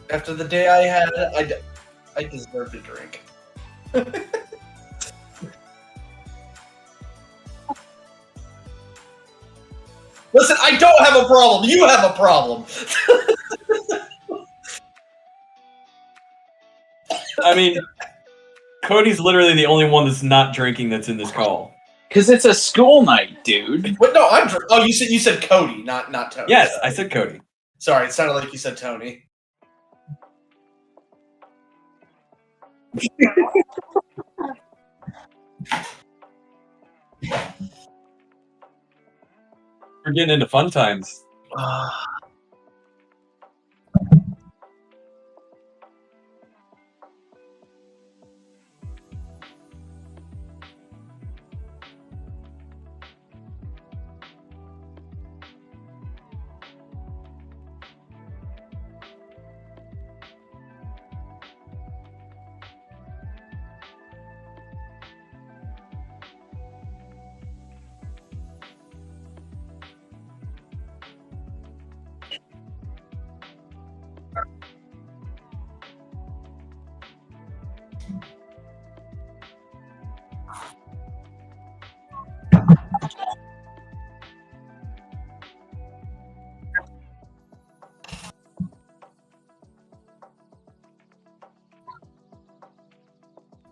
After the day I had, I deserve to drink. Listen, I don't have a problem. You have a problem. I mean, Cody's literally the only one that's not drinking that's in this call. Because it's a school night, dude. But no, I'm oh, you said Cody, not Tony. Yes, I said Cody. Sorry, it sounded like you said Tony. We're getting into fun times.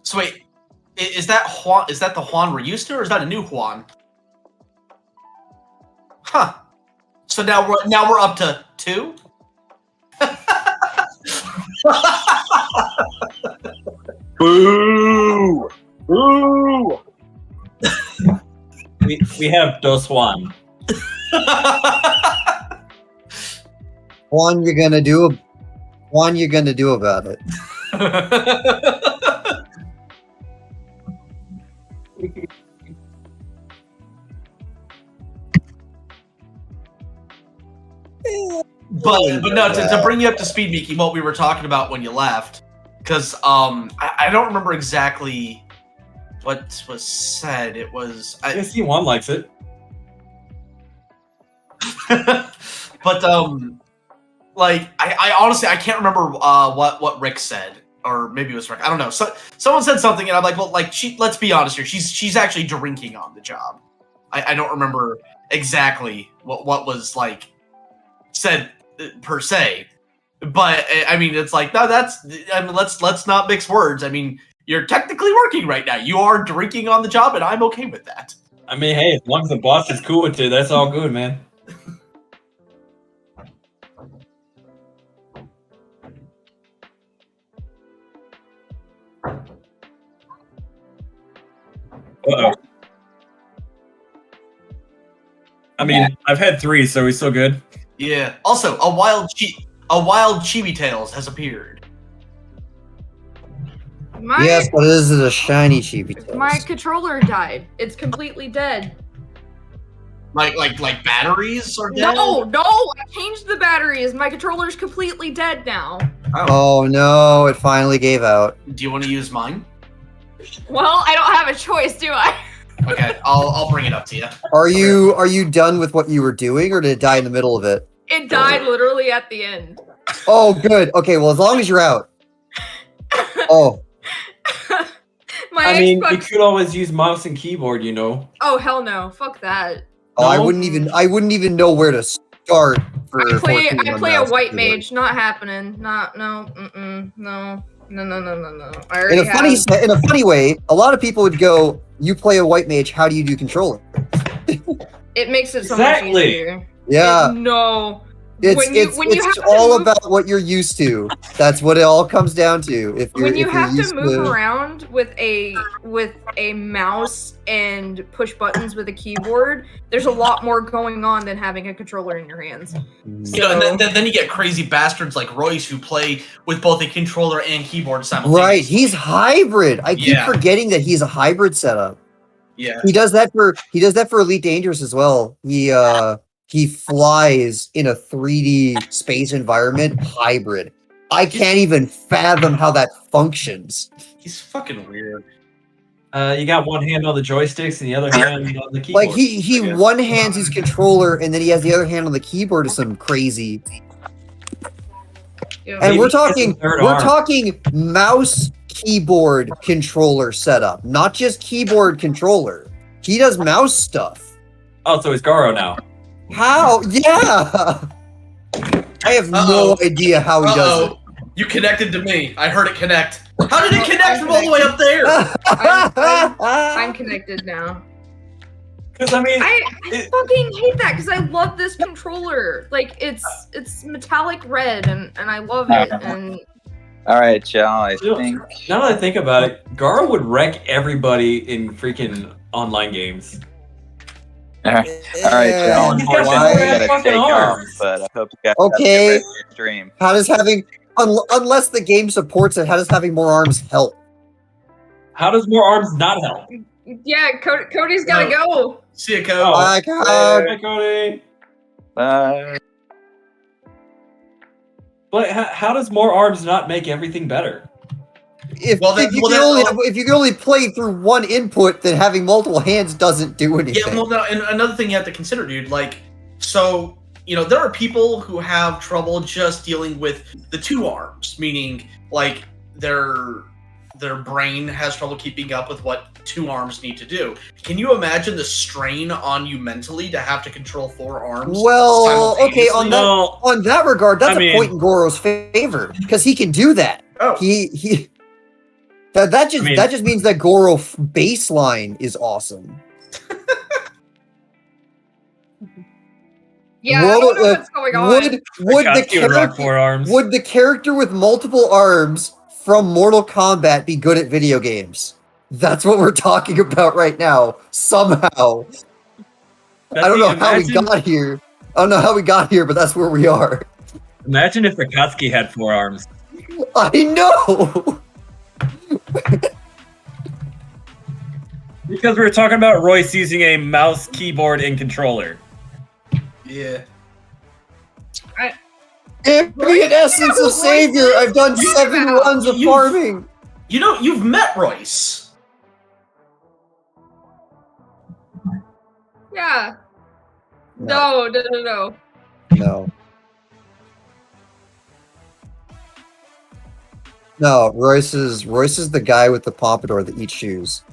So wait, is that Juan? Is that the Juan we're used to, or is that a new Juan? Huh. So now we're up to 2. Boo! Boo! We have Dos Juan. Juan, you're gonna do about it. But no, to bring you up to speed, Miki, what we were talking about when you left, because I don't remember exactly what was said. It was I see Juan likes it. but like I honestly I can't remember what Rick said, or maybe it was Rick. I don't know. So someone said something, and I'm like, well, like let's be honest here. She's actually drinking on the job. I don't remember exactly what was like said per se, but I mean it's like no, let's not mix words. I mean, you're technically working right now. You are drinking on the job, and I'm okay with that. I mean, hey, as long as the boss is cool with it, that's all good, man. Uh-oh. I mean, I've had 3, so he's still good. Yeah. Also, a wild Chibi Tails has appeared. Yes, but this is a shiny Chibi. My controller died. It's completely dead. Like batteries are dead? No, I changed the batteries. My controller's completely dead now. Oh no, it finally gave out. Do you want to use mine? Well, I don't have a choice, do I? Okay, I'll bring it up to you. Are you done with what you were doing, or did it die in the middle of it? It died literally at the end. Oh, good. Okay, well, as long as you're out. Oh. My you Xbox... could always use mouse and keyboard, you know. Oh hell no! Fuck that. Oh, No? I wouldn't even know where to start. I play a white mage. Not happening. No. I already In a funny way, a lot of people would go, "You play a white mage. How do you do controller?" It makes it so Exactly. much easier. Yeah. No. It's all about what you're used to. That's what it all comes down to. When you have to move around with a mouse and push buttons with a keyboard, there's a lot more going on than having a controller in your hands. You know, and then you get crazy bastards like Royce who play with both a controller and keyboard simultaneously. Right, he's hybrid. I keep forgetting that he's a hybrid setup. Yeah, he does that for Elite Dangerous as well. He flies in a 3D space environment hybrid. I can't even fathom how that functions. He's fucking weird. You got one hand on the joysticks and the other hand on the keyboard. Like he one hands his controller and then he has the other hand on the keyboard or some crazy. Yeah. And Maybe we're he gets a talking third we're arm. talking mouse keyboard controller setup, not just keyboard controller. He does mouse stuff. Oh, so he's Garo now. How? Yeah. I have no Uh-oh. idea how he does it. Uh-oh. You connected to me. I heard it connect. How did it connect from all the way up there? I'm connected now. Because I mean, I it- fucking hate that because I love this controller. Like it's metallic red and I love it. And All right, y'all. I Yeah. think now that I think about it, Garo would wreck everybody in freaking online games. all right, y'all. He's got Unfortunately, we fucking gotta take off, arms. but I hope you guys Okay. have a great stream. How does having unless the game supports it, how does having more arms help? How does more arms not help? yeah, Cody's gotta go. See ya, Oh. Code. My God. Hi, Cody. Bye. But how does more arms not make everything better? If, Well, then- if, you well, can then- only, if you can only play through one input, then having multiple hands doesn't do anything. Yeah, well, no, and another thing you have to consider, dude, like, so, you know, there are people who have trouble just dealing with the two arms, meaning, like, their brain has trouble keeping up with what two arms need to do. Can you imagine the strain on you mentally to have to control four arms? Well, okay, simultaneously? No, on that regard, that's I mean- a point in Goro's favor because he can do that. Oh, He that just means that Goro baseline is awesome. Yeah, I don't know Would- what's going on. Would the Akatsuki would rock character four arms. would the character with multiple arms from Mortal Kombat be good at video games? That's what we're talking about right now. Somehow, I don't know how we got here. I don't know how we got here, but that's where we are. Imagine if Akatsuki had four arms. I know. Because we were talking about Royce using a mouse, keyboard, and controller. yeah. Give me an essence of savior. I've done 7 runs of farming. You know, you've met Royce. Yeah. No. No. No. No, Royce is the guy with the pompadour that eats shoes.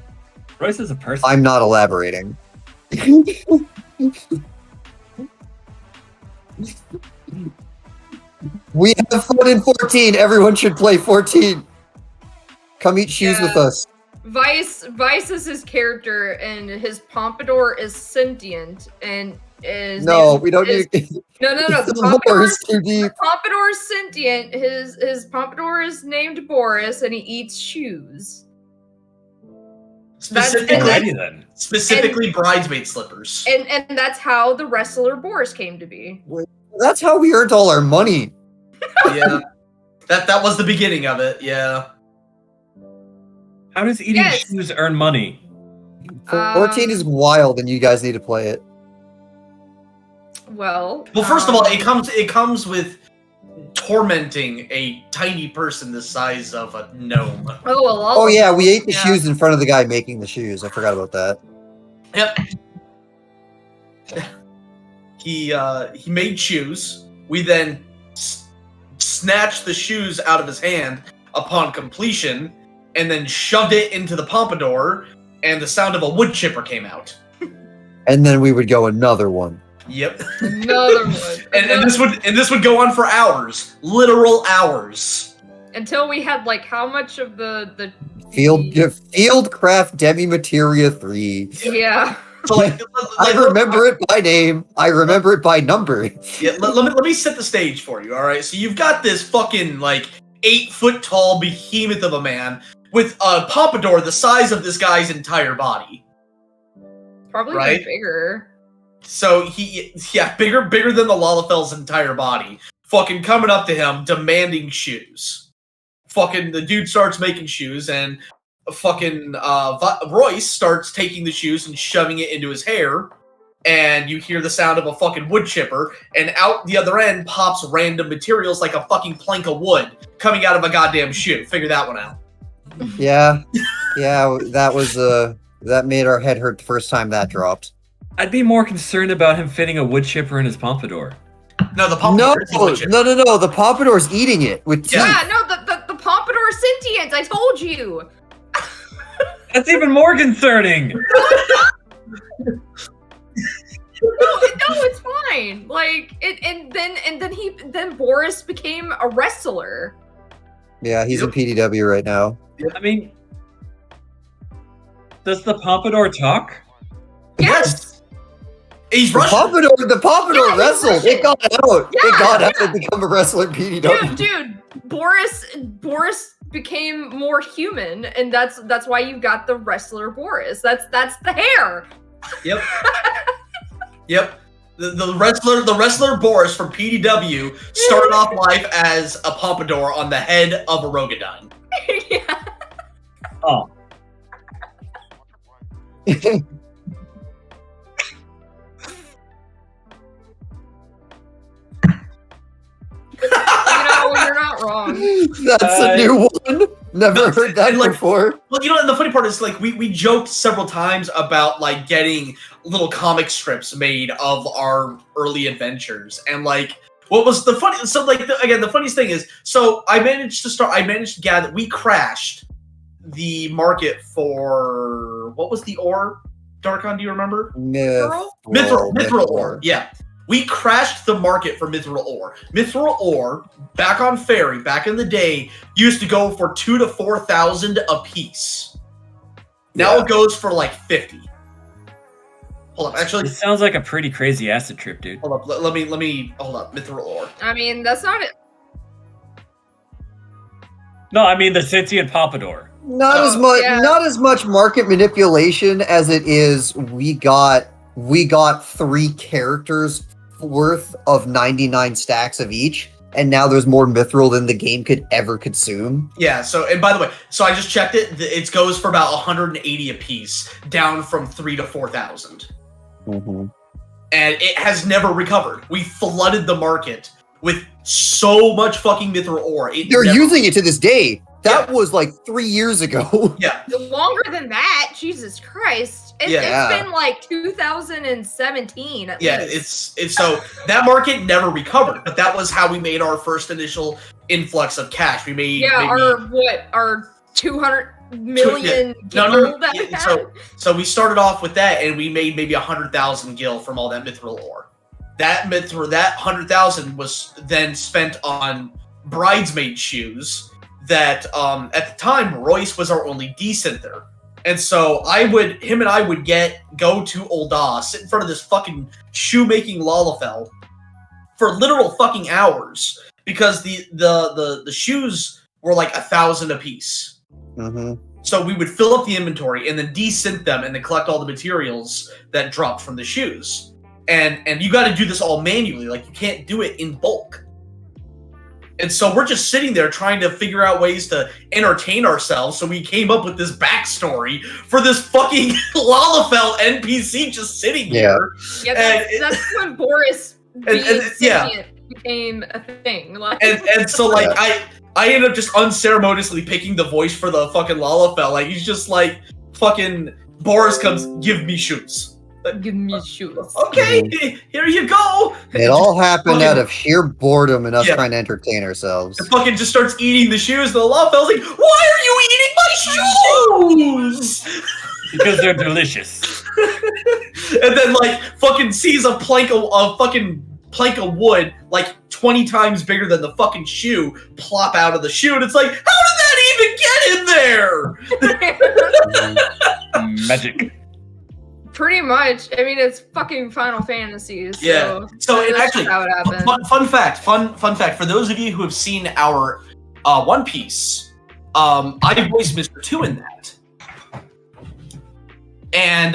Royce is a person. I'm not elaborating. We have fun in 14. Everyone should play 14. Come eat shoes with Yeah. us. Vice is his character, and his pompadour is sentient, and is No, we don't is, need. No. The The lore is too deep. pompadour is sentient. His pompadour is named Boris, and he eats shoes. Specifically, Alrighty then. specifically bridesmaid slippers. And that's how the wrestler Boris came to be. That's how we earned all our money. Yeah. That was the beginning of it, yeah. How does eating Yes. shoes earn money? 14 is wild, and you guys need to play it. Well, Well, first of all, it comes with tormenting a tiny person the size of a gnome. Oh yeah, we ate the Yeah. shoes in front of the guy making the shoes. I forgot about that. Yep. He made shoes. We then snatched the shoes out of his hand upon completion, and then shoved it into the pompadour, and the sound of a wood chipper came out. And then we would go another one. Yep. another one. and this would go on for hours, literal hours. Until we had like how much of the Fieldcraft Demi Materia 3. yeah. So like, I remember it by name. I remember it by number. Yeah, let me set the stage for you. All right, so you've got this fucking like 8-foot tall behemoth of a man with a pompadour the size of this guy's entire body. Probably Right? even bigger. So bigger than the Lalafell's entire body. Fucking coming up to him, demanding shoes. Fucking the dude starts making shoes, and fucking Royce starts taking the shoes and shoving it into his hair. And you hear the sound of a fucking wood chipper, and out the other end pops random materials like a fucking plank of wood coming out of a goddamn shoe. Figure that one out. Yeah. Yeah, that made our head hurt the first time that dropped. I'd be more concerned about him fitting a wood chipper in his pompadour. No, the No, Pompadour is the wood chipper. no. The Pompadour's eating it with teeth. Yeah, no, the Pompadour is sentient. I told you. That's even more concerning. No, it's fine. Like and then Boris became a wrestler. Yeah, he's in PDW right now. I mean, does the Pompadour talk? Yes. He's The Russian. Pompadour Yeah, he's wrestled. Russian. It got out. Yeah, it got out yeah. and become a wrestler in PDW. Dude, Boris became more human, and that's why you've got the wrestler Boris. That's the hair. Yep. Yep. The wrestler Boris from PDW started off life as a pompadour on the head of a Rogadon. Yeah. Oh, You're not wrong. That's a new one. Never heard that and, like, before. Well, and the funny part is, like, we joked several times about, like, getting little comic strips made of our early adventures. And, like, what was the funny... So, like, again, the funniest thing is, so I managed to gather... We crashed the market for... What was the ore? Darkon, do you remember? Mithril ore. Yeah. We crashed the market for Mithril ore. Mithril ore, back on Ferry, back in the day, used to go for 2,000 to 4,000 a piece. Now it goes for like 50. Hold up, actually, this sounds like a pretty crazy acid trip, dude. hold up. Let me hold up. Mithril ore. I mean, that's not it. No, I mean the sentient Pompadour. Not as much market manipulation as it is we got 3 characters worth of 99 stacks of each, and now there's more mithril than the game could ever consume. Yeah. So, and by the way, so I just checked it. It goes for about 180 a piece, down from 3,000 to 4,000, Mm-hmm. and it has never recovered. We flooded the market with so much fucking mithril ore. They're using it to this day. That was like 3 years ago. Yeah. Longer than that, Jesus Christ. It's been like 2017 at least. It's so that market never recovered, but that was how we made our first initial influx of cash. We made our 200 million gil that we had? So we started off with that, and we made maybe 100,000 gil from all that mithril ore. That 100,000 was then spent on bridesmaid shoes. That at the time Royce was our only decenter, and so him and I would go to Olda, sit in front of this fucking shoemaking Lalafell for literal fucking hours because the shoes were like 1,000 a piece. Mm-hmm. So we would fill up the inventory and then desint them and then collect all the materials that dropped from the shoes. And you got to do this all manually, like you can't do it in bulk. And so we're just sitting there trying to figure out ways to entertain ourselves. So we came up with this backstory for this fucking Lalafell NPC just sitting here. Yeah, that's when Boris became a thing. And so like I ended up just unceremoniously picking the voice for the fucking Lalafell. Like he's just like fucking Boris comes, give me shoes. Give me shoes. Okay, here you go. It all happened out of sheer boredom and us trying to entertain ourselves. It fucking just starts eating the shoes. The Lalafell's like, why are you eating my shoes? Because they're delicious. And then like fucking sees a plank of wood like 20 times bigger than the fucking shoe plop out of the shoe, and it's like, how did that even get in there? Magic. Pretty much. I mean, it's fucking Final Fantasy. So yeah. So it actually, how it happened. fun fact. For those of you who have seen our One Piece, I voiced Mr. 2 in that, and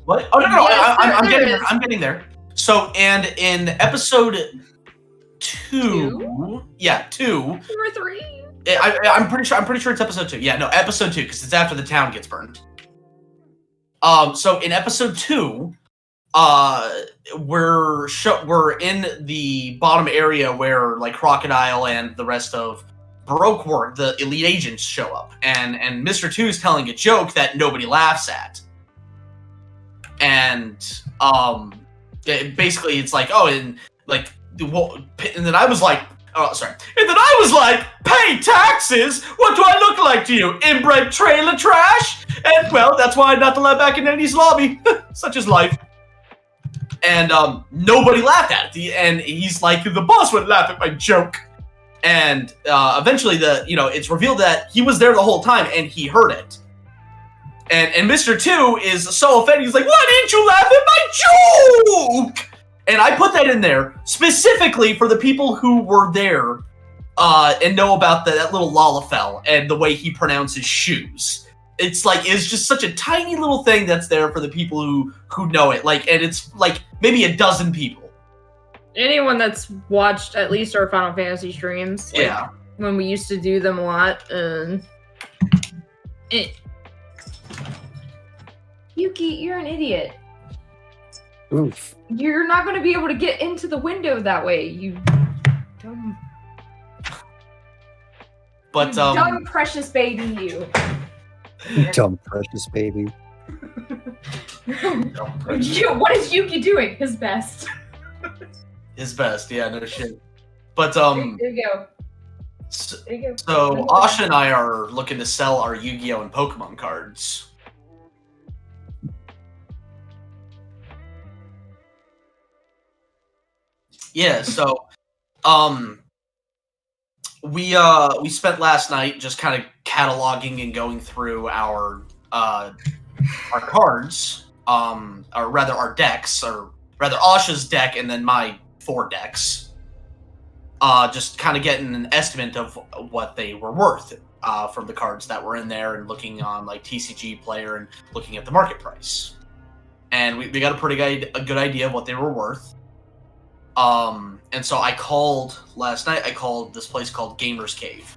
what? Oh no! Yes, I'm getting there. So and in episode 2, yeah, 2 or 3. I'm pretty sure it's episode 2. Yeah, no, episode 2 because it's after the town gets burned. So in episode 2, we're in the bottom area where like Crocodile and the rest of Baroque work, the elite agents show up, and Mr. 2 is telling a joke that nobody laughs at, and basically it's like, oh, and like, and then I was like, oh, sorry, and then I was like, pay taxes? What do I look like to you? Inbred trailer trash? And well, that's why I'm not allowed back in Andy's lobby. Such is life. And nobody laughed at it. And he's like, the boss would laugh at my joke. And eventually, it's revealed that he was there the whole time and he heard it. And Mr. 2 is so offended. He's like, why didn't you laugh at my joke? And I put that in there specifically for the people who were there and know about that little Lalafell and the way he pronounces shoes. It's just such a tiny little thing that's there for the people who know it. Like, and it's like maybe a dozen people. Anyone that's watched at least our Final Fantasy streams, Yeah, when we used to do them a lot, Yuki, you're an idiot. Oof. You're not going to be able to get into the window that way. You dumb, but dumb precious baby, you. Dumb precious baby. What is Yuki doing? His best. his best. Yeah, no shit. But There you go. There you go. so Asha and I are looking to sell our Yu-Gi-Oh and Pokemon cards. Yeah, so we spent last night just kind of cataloging and going through our cards, or rather our decks, or rather Asha's deck and then my 4 decks. Just kind of getting an estimate of what they were worth from the cards that were in there, and looking on like TCG Player and looking at the market price. And we got a good idea of what they were worth. And so I called last night. I called this place called Gamers Cave.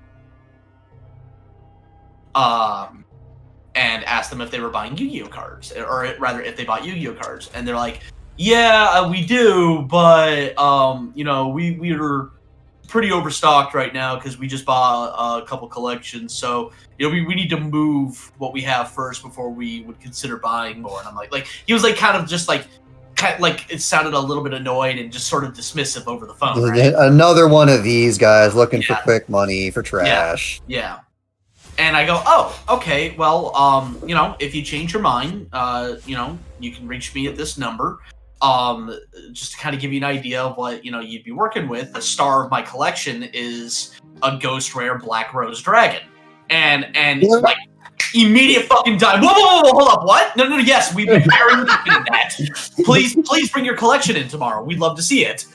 And asked them if they were buying Yu-Gi-Oh cards, or rather, if they bought Yu-Gi-Oh cards. And they're like, "Yeah, we do, but we're pretty overstocked right now because we just bought a couple collections. So we need to move what we have first before we would consider buying more." And I'm like he was like kind of it sounded a little bit annoyed and just sort of dismissive over the phone. Right? Another one of these guys looking for quick money for trash. Yeah. And I go, oh, okay, well, if you change your mind, you can reach me at this number. Just to kind of give you an idea of what, you'd be working with. The star of my collection is a Ghost Rare Black Rose Dragon. And like, immediate fucking dive. Whoa, hold up, what? No, yes, we've been very interested in that. Please bring your collection in tomorrow. We'd love to see it.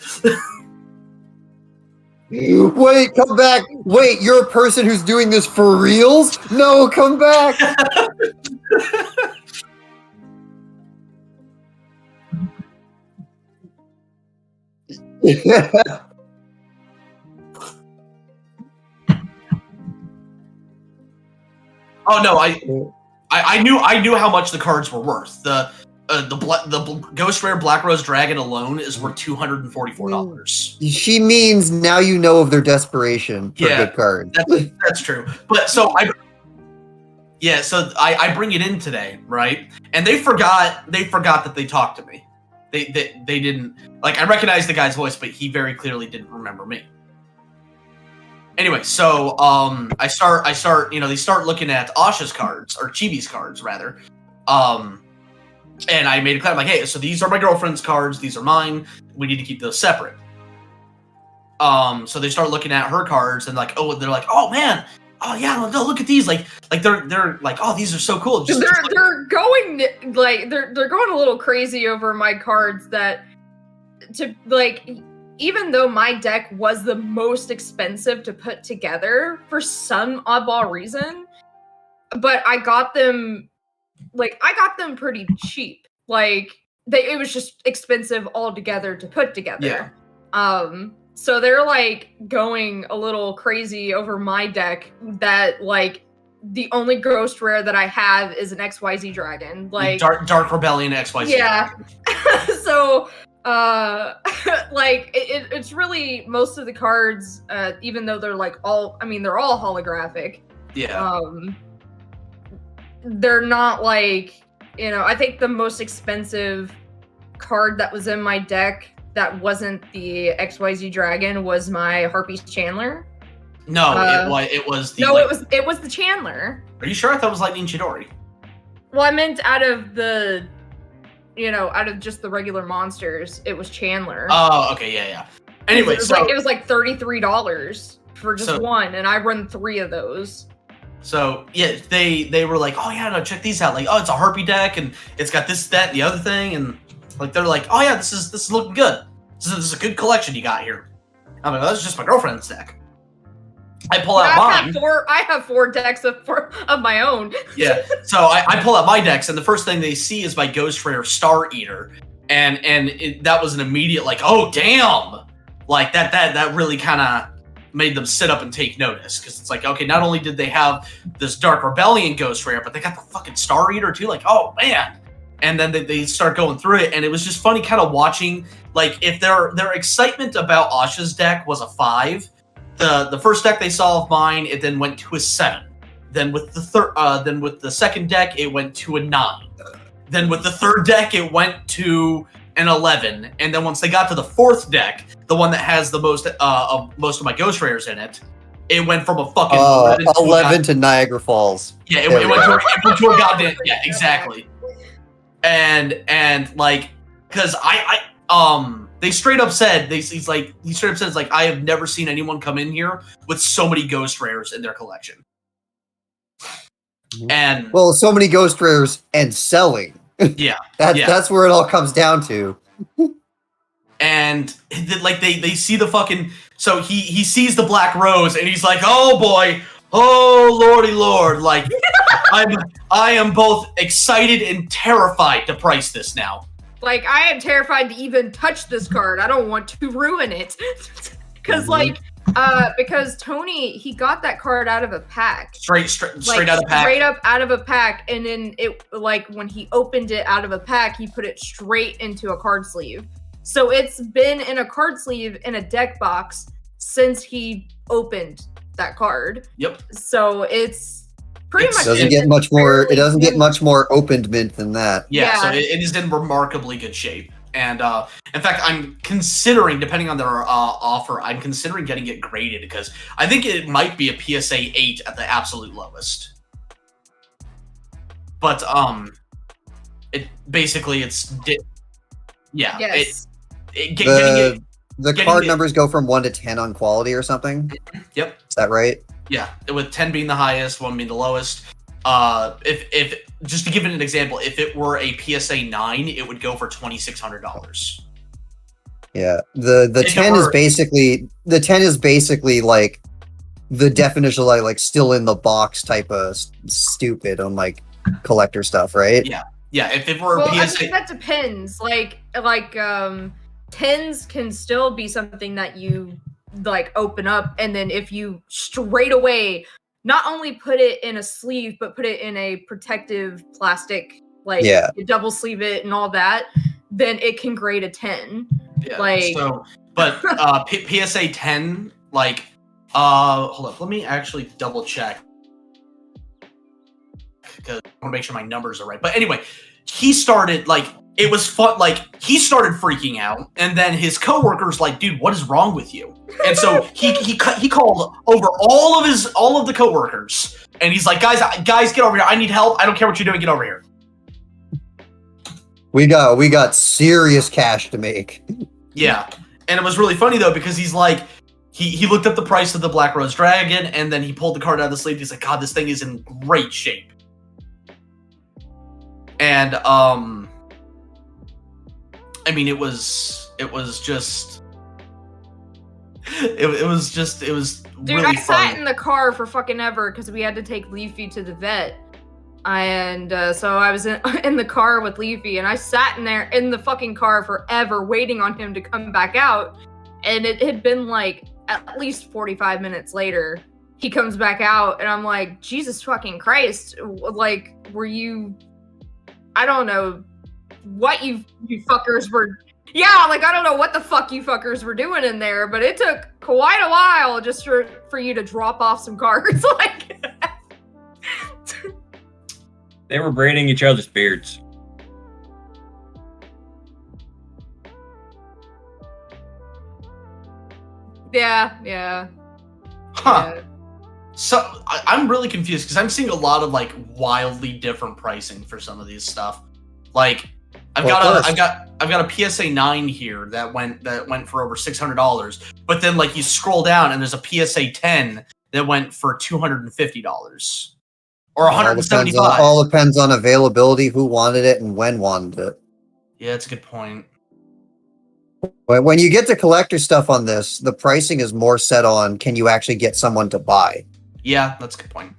Wait, come back. Wait, you're a person who's doing this for reals? No, come back. Oh no, I knew how much the cards were worth. The Ghost Rare Black Rose Dragon alone is worth $244. She means now you know of their desperation for good cards. That's true. But so I bring it in today, right? And they forgot that they talked to me. They didn't, like, I recognized the guy's voice, but he very clearly didn't remember me. Anyway, so I start they start looking at Asha's cards, or Chibi's cards rather. And I made it clear, I'm like, hey, so these are my girlfriend's cards, these are mine. We need to keep those separate. So they start looking at her cards and they're like, oh man, oh yeah, no, look at these, like they're like, oh, these are so cool. They're going a little crazy over my cards even though my deck was the most expensive to put together for some oddball reason, but I got them pretty cheap. It was just expensive altogether to put together. Yeah. So they're going a little crazy over my deck that the only Ghost Rare that I have is an XYZ Dragon. Dark Rebellion XYZ. Yeah. So it's really most of the cards, even though they're all holographic. Yeah. They're not I think the most expensive card that was in my deck that wasn't the XYZ Dragon was my Harpy's Chandler. No, it was the. No, like- it was the Chandler. Are you sure? I thought it was Lightning Chidori. Well, I meant out of the, out of just the regular monsters, it was Chandler. Oh, okay, yeah. Anyway, it was so like $33 for just one, and I run 3 of those. So yeah, they were like, oh yeah, no, check these out. Like, oh, it's a Harpy deck, and it's got this, that, and the other thing, and like they're like, oh yeah, this is looking good. This is a good collection you got here. I'm like, oh, that's just my girlfriend's deck. I pull out mine. I have 4 decks of my own. Yeah, so I pull out my decks, and the first thing they see is my Ghost Rare Star Eater, and that was an immediate like, oh damn, like that really kind of made them sit up and take notice, because it's like, okay, not only did they have this Dark Rebellion Ghost Rare, but they got the fucking Star Eater too. Like, oh man. And then they start going through it, and it was just funny kind of watching, like, if their excitement about Asha's deck was a 5, the first deck they saw of mine, it then went to a 7. Then with the second deck, it went to a 9. Then with the third deck, it went to an 11. And then once they got to the fourth deck, the one that has the most of my Ghost Rares in it, it went from a fucking 11 to Niagara Falls. Yeah, it went to a goddamn, yeah, exactly. And like, because they straight up said, it's like, I have never seen anyone come in here with so many Ghost Rares in their collection. And well, so many Ghost Rares and selling. Yeah, that's where it all comes down to. And like they see the fucking, so he sees the Black Rose and he's like, oh boy, oh lordy lord, like I am both excited and terrified to price this now. Like, I am terrified to even touch this card. I don't want to ruin it. Because because Tony, he got that card out of a pack. Straight out of a pack. Straight up out of a pack, and then it, like, when he opened it out of a pack, he put it straight into a card sleeve. So it's been in a card sleeve in a deck box since he opened that card. Yep. So it's pretty much. It doesn't get much more. It doesn't get much more opened mint than that. Yeah. So it is in remarkably good shape. And in fact, I'm considering, depending on their offer, I'm considering getting it graded because I think it might be a PSA 8 at the absolute lowest. But it basically yeah. Yes. The card numbers go from 1 to 10 on quality or something. Yep. Is that right? Yeah, with 10 being the highest, 1 being the lowest. If just to give it an example, if it were a PSA 9, it would go for $2,600. Yeah, the 10 is basically like the definition of like still in the box type of stupid on like collector stuff, right? Yeah. If it were a PSA, I think that depends. Like 10s can still be something that you like open up, and then if you straight away not only put it in a sleeve, but put it in a protective plastic, like you double sleeve it and all that, then it can grade a 10. Yeah. Like, so, but PSA 10, like, hold up, let me actually double check because I want to make sure my numbers are right. But anyway, he started like. It was fun, like, he started freaking out, and then his coworkers like, dude, what is wrong with you? And so he called over all of the coworkers, and he's like, guys, get over here. I need help. I don't care what you're doing. Get over here. We got serious cash to make. Yeah, and it was really funny though because he's like, he looked up the price of the Black Rose Dragon, and then he pulled the card out of the sleeve. He's like, God, this thing is in great shape. And I mean, it was just dude, really I funny. sat in the car for fucking ever because we had to take Leafy to the vet, and so I was in the car with Leafy, and I sat in the fucking car forever waiting on him to come back out, and it had been like at least 45 minutes later. He comes back out, and I'm like, Jesus fucking Christ, like, were you? I don't know what you fuckers were. Yeah, like, I don't know what the fuck you fuckers were doing in there, but it took quite a while just for you to drop off some cards. Like, they were braiding each other's beards. Yeah. Huh. Yeah. So I'm really confused because I'm seeing a lot of like wildly different pricing for some of these stuff. Like I've got a PSA 9 here that went for over $600, but then like you scroll down and there's a PSA 10 that went for $250 or $175. All depends on availability, who wanted it, and when wanted it. Yeah, that's a good point. But when you get to collector stuff on this, the pricing is more set on can you actually get someone to buy. Yeah, that's a good point.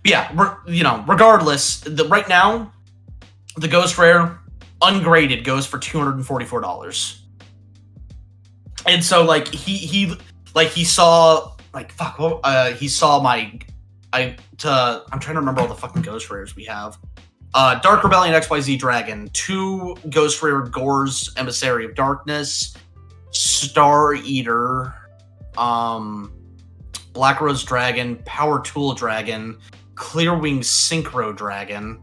Yeah, regardless, right now, the Ghost Rare ungraded goes for $244. And so like he saw like he saw my I'm trying to remember all the fucking Ghost Rares we have. Dark Rebellion XYZ Dragon, 2 Ghost Rare Gore's Emissary of Darkness, Star Eater, Black Rose Dragon, Power Tool Dragon, Clearwing Synchro Dragon.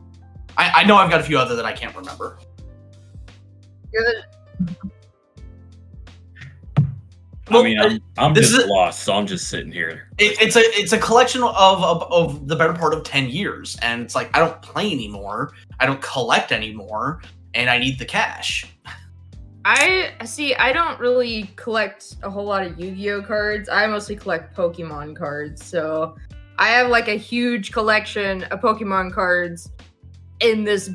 I know I've got a few other that I can't remember. I mean, I'm just lost, so I'm just sitting here. It's a collection of the better part of 10 years, and it's like I don't play anymore, I don't collect anymore, and I need the cash. I don't really collect a whole lot of Yu-Gi-Oh cards. I mostly collect Pokemon cards. So I have like a huge collection of Pokemon cards in this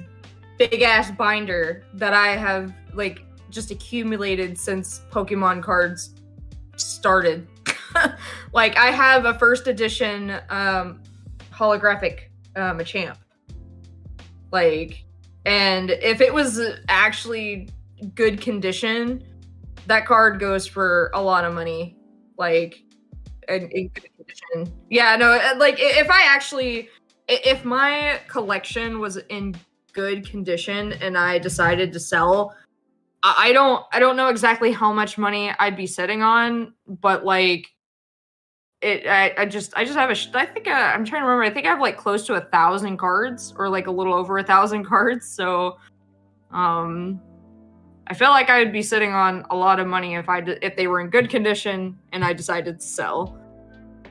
big ass binder that I have like just accumulated since Pokemon cards started. Like I have a first edition holographic Machamp. Like, and if it was actually good condition, that card goes for a lot of money. Like in good condition. Yeah, no, like if my collection was in good condition and I decided to sell, I don't know exactly how much money I'd be sitting on, but like I just have I'm trying to remember. I think I have like close to 1,000 cards, or like a little over 1,000 cards. So, I feel like I would be sitting on a lot of money if they were in good condition and I decided to sell.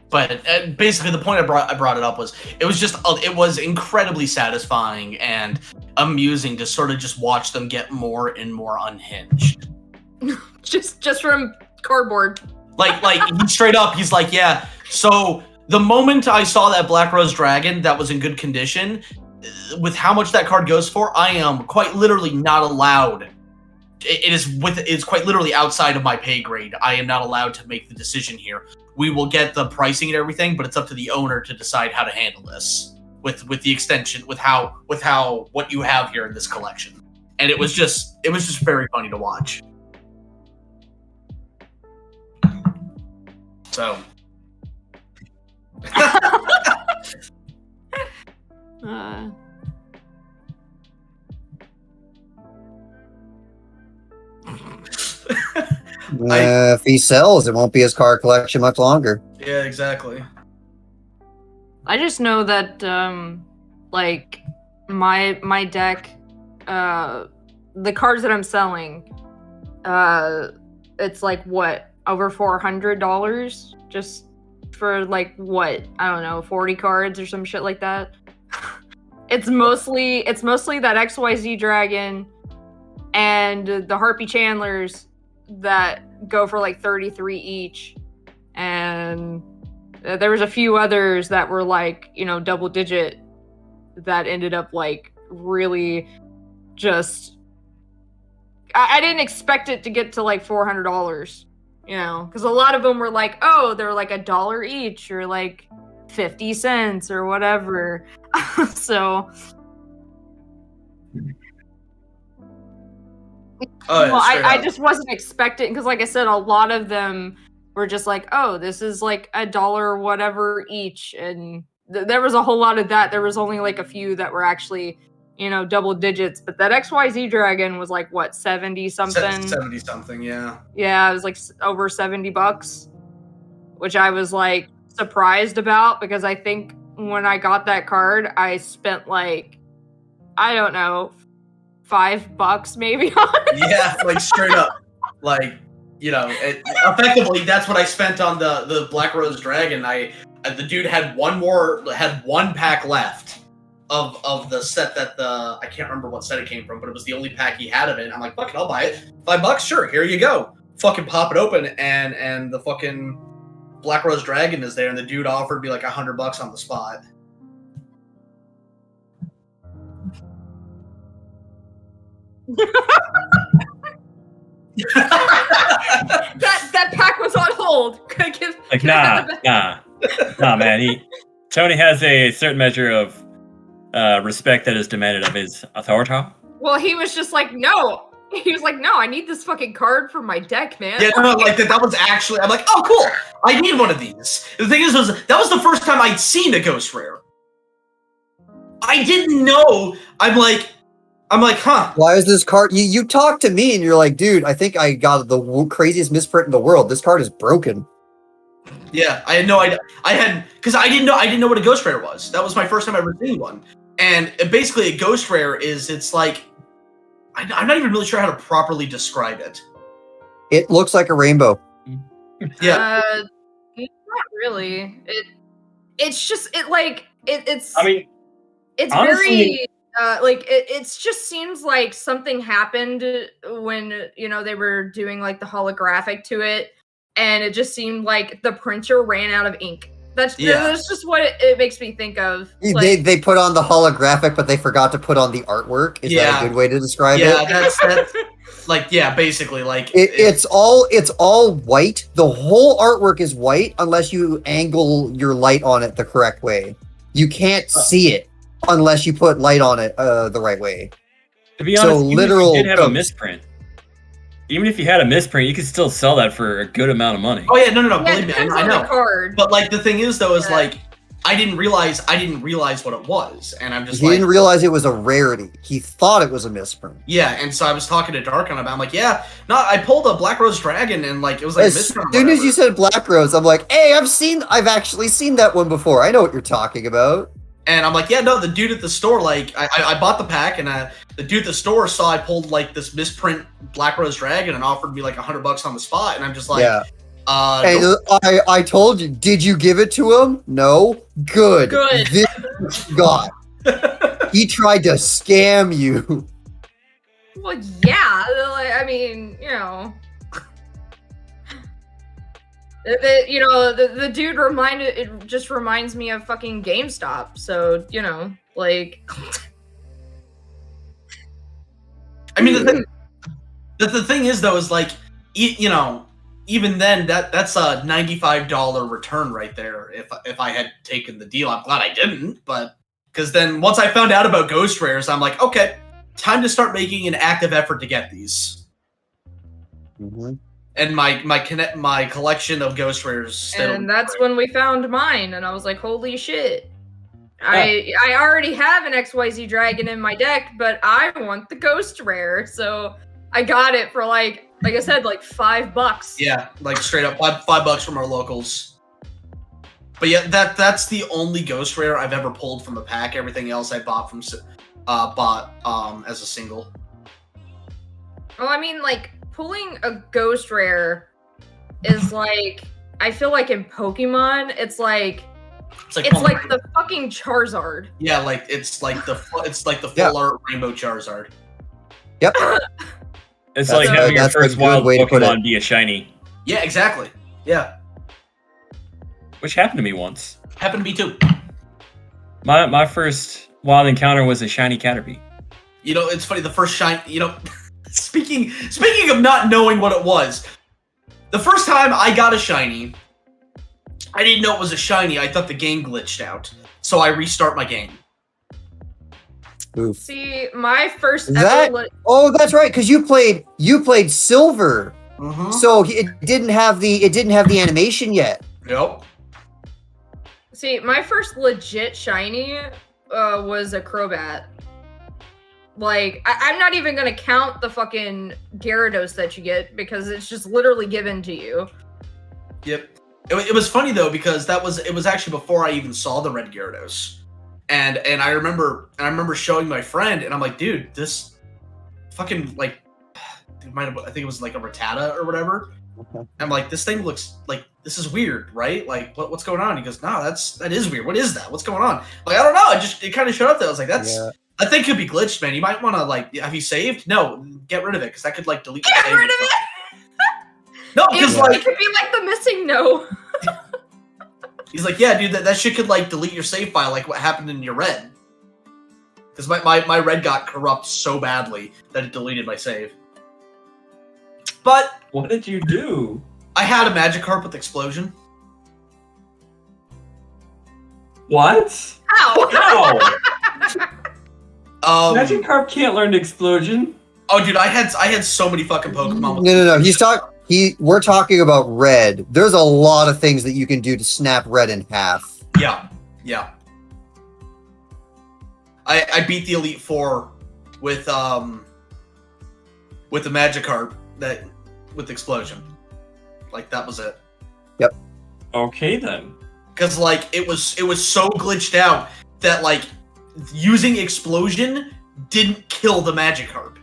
But basically, the point I brought it up was it was incredibly satisfying and amusing to sort of just watch them get more and more unhinged. just from cardboard. Like he straight up, he's like, yeah. So the moment I saw that Black Rose Dragon that was in good condition, with how much that card goes for, I am quite literally not allowed. It's quite literally outside of my pay grade. I am not allowed to make the decision here. We will get the pricing and everything, but it's up to the owner to decide how to handle this with the extension, with what you have here in this collection. And it was just very funny to watch. So if he sells, it won't be his card collection much longer. Yeah, exactly. I just know that like my deck, the cards that I'm selling, it's like what, over $400 just for like what, I don't know, 40 cards or some shit like that. It's mostly that XYZ Dragon and the Harpy Chandlers that go for like 33 each, and there was a few others that were like, you know, double digit that ended up like really just I didn't expect it to get to like $400, you know, because a lot of them were like, oh, they're like $1 each or like 50 cents or whatever. So I just wasn't expecting, because like I said, a lot of them were just like, oh, this is like $1 whatever each, and there was a whole lot of that. There was only like a few that were actually, you know, double digits, but that XYZ Dragon was like what, 70 something? 70 something, yeah. Yeah, it was like over $70, which I was like surprised about, because I think when I got that card, I spent like, I don't know, $5 maybe on it. Yeah, like straight up. Like effectively that's what I spent on the Black Rose Dragon. The dude had one pack left of the set that I can't remember what set it came from, but it was the only pack he had of it. And I'm like, fuck it, I'll buy it. $5, sure, here you go. Fucking pop it open, and the fucking Black Rose Dragon is there, and the dude offered me like $100 on the spot. that pack was on hold. Like, nah, man. Tony has a certain measure of respect that is demanded of his authority. Well, he was just like, no. He was like, no, I need this fucking card for my deck, man. Yeah, no, like that was actually. I'm like, oh, cool. I need one of these. The thing is, that was the first time I'd seen a Ghost Rare. I didn't know. I'm like, huh? Why is this card? You talk to me and you're like, dude, I think I got the craziest misprint in the world. This card is broken. Yeah, I had no idea. Because I didn't know what a Ghost Rare was. That was my first time ever seeing one. And basically, a Ghost Rare it's like, I'm not even really sure how to properly describe it. It looks like a rainbow. Yeah. Not really. It's just it's. I mean, it's honestly, very it just seems like something happened when they were doing like the holographic to it, and it just seemed like the printer ran out of ink. That's just what it makes me think of. Like, they put on the holographic, but they forgot to put on the artwork. Is that a good way to describe it? Yeah, that's like, yeah, basically like it's all white. The whole artwork is white unless you angle your light on it the correct way. You can't see it unless you put light on it the right way. To be honest, even if you did have a misprint. Even if you had a misprint, you could still sell that for a good amount of money. Oh yeah, no, yeah, believe me, I know. Card. But like the thing is though, is like I didn't realize what it was, and I'm just he didn't realize it was a rarity. He thought it was a misprint. Yeah, and so I was talking to Dark on about. I'm like, yeah, no, I pulled a Black Rose Dragon, and like it was like as a misprint. As soon as you said Black Rose, I'm like, hey, I've actually seen that one before. I know what you're talking about. And I'm like, yeah, no, the dude at the store, like, I bought the pack, and the dude at the store saw I pulled like this misprint Black Rose Dragon and offered me like $100 on the spot, and I'm just like, yeah. Hey, I told you. Did you give it to him? No. Good. This is what you got. He tried to scam you. Well, yeah. I mean, the dude it just reminds me of fucking GameStop. So, like. I mean, the thing is, though, is like, even then, that's a $95 return right there. If I had taken the deal, I'm glad I didn't. But because then once I found out about Ghost Rares, I'm like, okay, time to start making an active effort to get these. Mm-hmm. And my collection of Ghost Rares still. And that's when we found mine, and I was like, holy shit. I already have an XYZ dragon in my deck, but I want the Ghost Rare, so I got it for like I said, like $5. Yeah, like straight up $5 from our locals. But yeah, that's the only Ghost Rare I've ever pulled from a pack. Everything else I bought as a single. Well, I mean, like pulling a Ghost Rare is like, I feel like in Pokemon, it's like the fucking Charizard. Yeah, like it's like the full art Rainbow Charizard. Yep. It's like having your first wild Pokemon be a shiny. Yeah, exactly. Yeah. Which happened to me once. Happened to me too. My first wild encounter was a shiny Caterpie. It's funny, the first shiny, speaking of not knowing what it was, the first time I got a shiny, I didn't know it was a shiny. I thought the game glitched out. So I restart my game. Oof. See, my first oh, that's right, because you played Silver. Mm-hmm. So it didn't have the animation yet. Yep. See, my first legit shiny was a Crobat. Like, I'm not even gonna count the fucking Gyarados that you get because it's just literally given to you. Yep. It was funny though because it was actually before I even saw the red Gyarados, and I remember showing my friend, and I'm like, dude, this fucking like, I think it was like a Rattata or whatever. I'm like, this thing looks like this is weird, right? Like, what's going on? He goes, no, that is weird. What is that? What's going on? Like, I don't know. It kind of showed up there. I was like, that thing could be glitched, man. You might want to like, have you saved? No, get rid of it because that could like delete. Get rid of it. No, because it could be like the missing no. He's like, yeah, dude, that shit could like delete your save file, like what happened in your red. Because my red got corrupt so badly that it deleted my save. But what did you do? I had a Magikarp with explosion. What? Ow! How? Magikarp can't learn explosion. Oh, dude, I had so many fucking Pokemon. With No. We're talking about red. There's a lot of things that you can do to snap red in half. Yeah. I beat the Elite Four with the Magikarp with explosion. Like that was it. Yep. Okay then. Because like it was so glitched out that like using explosion didn't kill the Magikarp.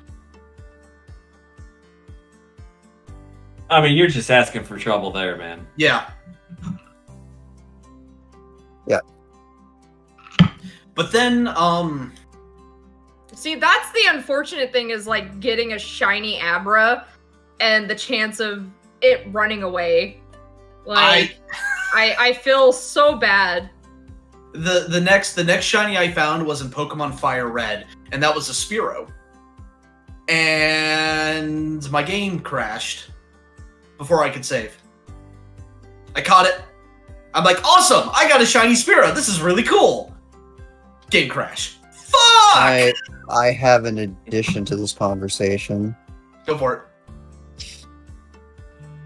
I mean, you're just asking for trouble there, man. Yeah. Yeah. But then, See, that's the unfortunate thing is like getting a shiny Abra and the chance of it running away. Like, I feel so bad. The next shiny I found was in Pokemon Fire Red, and that was a Spearow. And my game crashed before I could save. I caught it. I'm like, awesome! I got a shiny Spearow. This is really cool. Game crash. Fuck! I have an addition to this conversation. Go for it.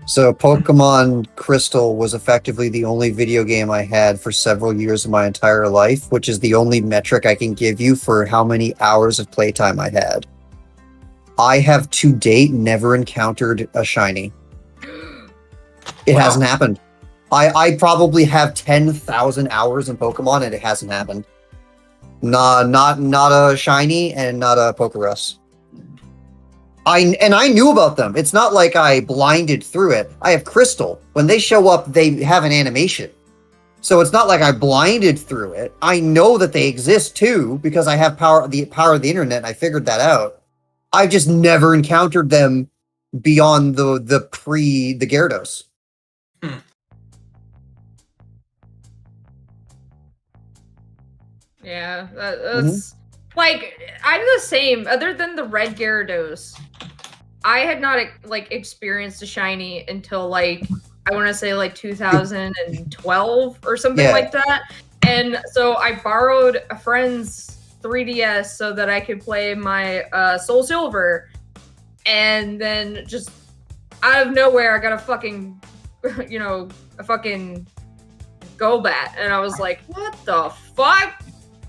So Pokemon Crystal was effectively the only video game I had for several years of my entire life, which is the only metric I can give you for how many hours of playtime I had. I have to date never encountered a shiny. It hasn't happened. I probably have 10,000 hours in Pokemon and it hasn't happened. Not a shiny and not a Pokerus. I knew about them. It's not like I blinded through it. I have Crystal. When they show up, they have an animation. So it's not like I blinded through it. I know that they exist too because I have the power of the internet and I figured that out. I've just never encountered them beyond the Gyarados. Yeah, that's like I'm the same. Other than the red Gyarados, I had not like experienced a shiny until like I want to say like 2012 or something like that. And so I borrowed a friend's 3DS so that I could play my Soul Silver, and then just out of nowhere I got a fucking a fucking Golbat, and I was like, what the fuck?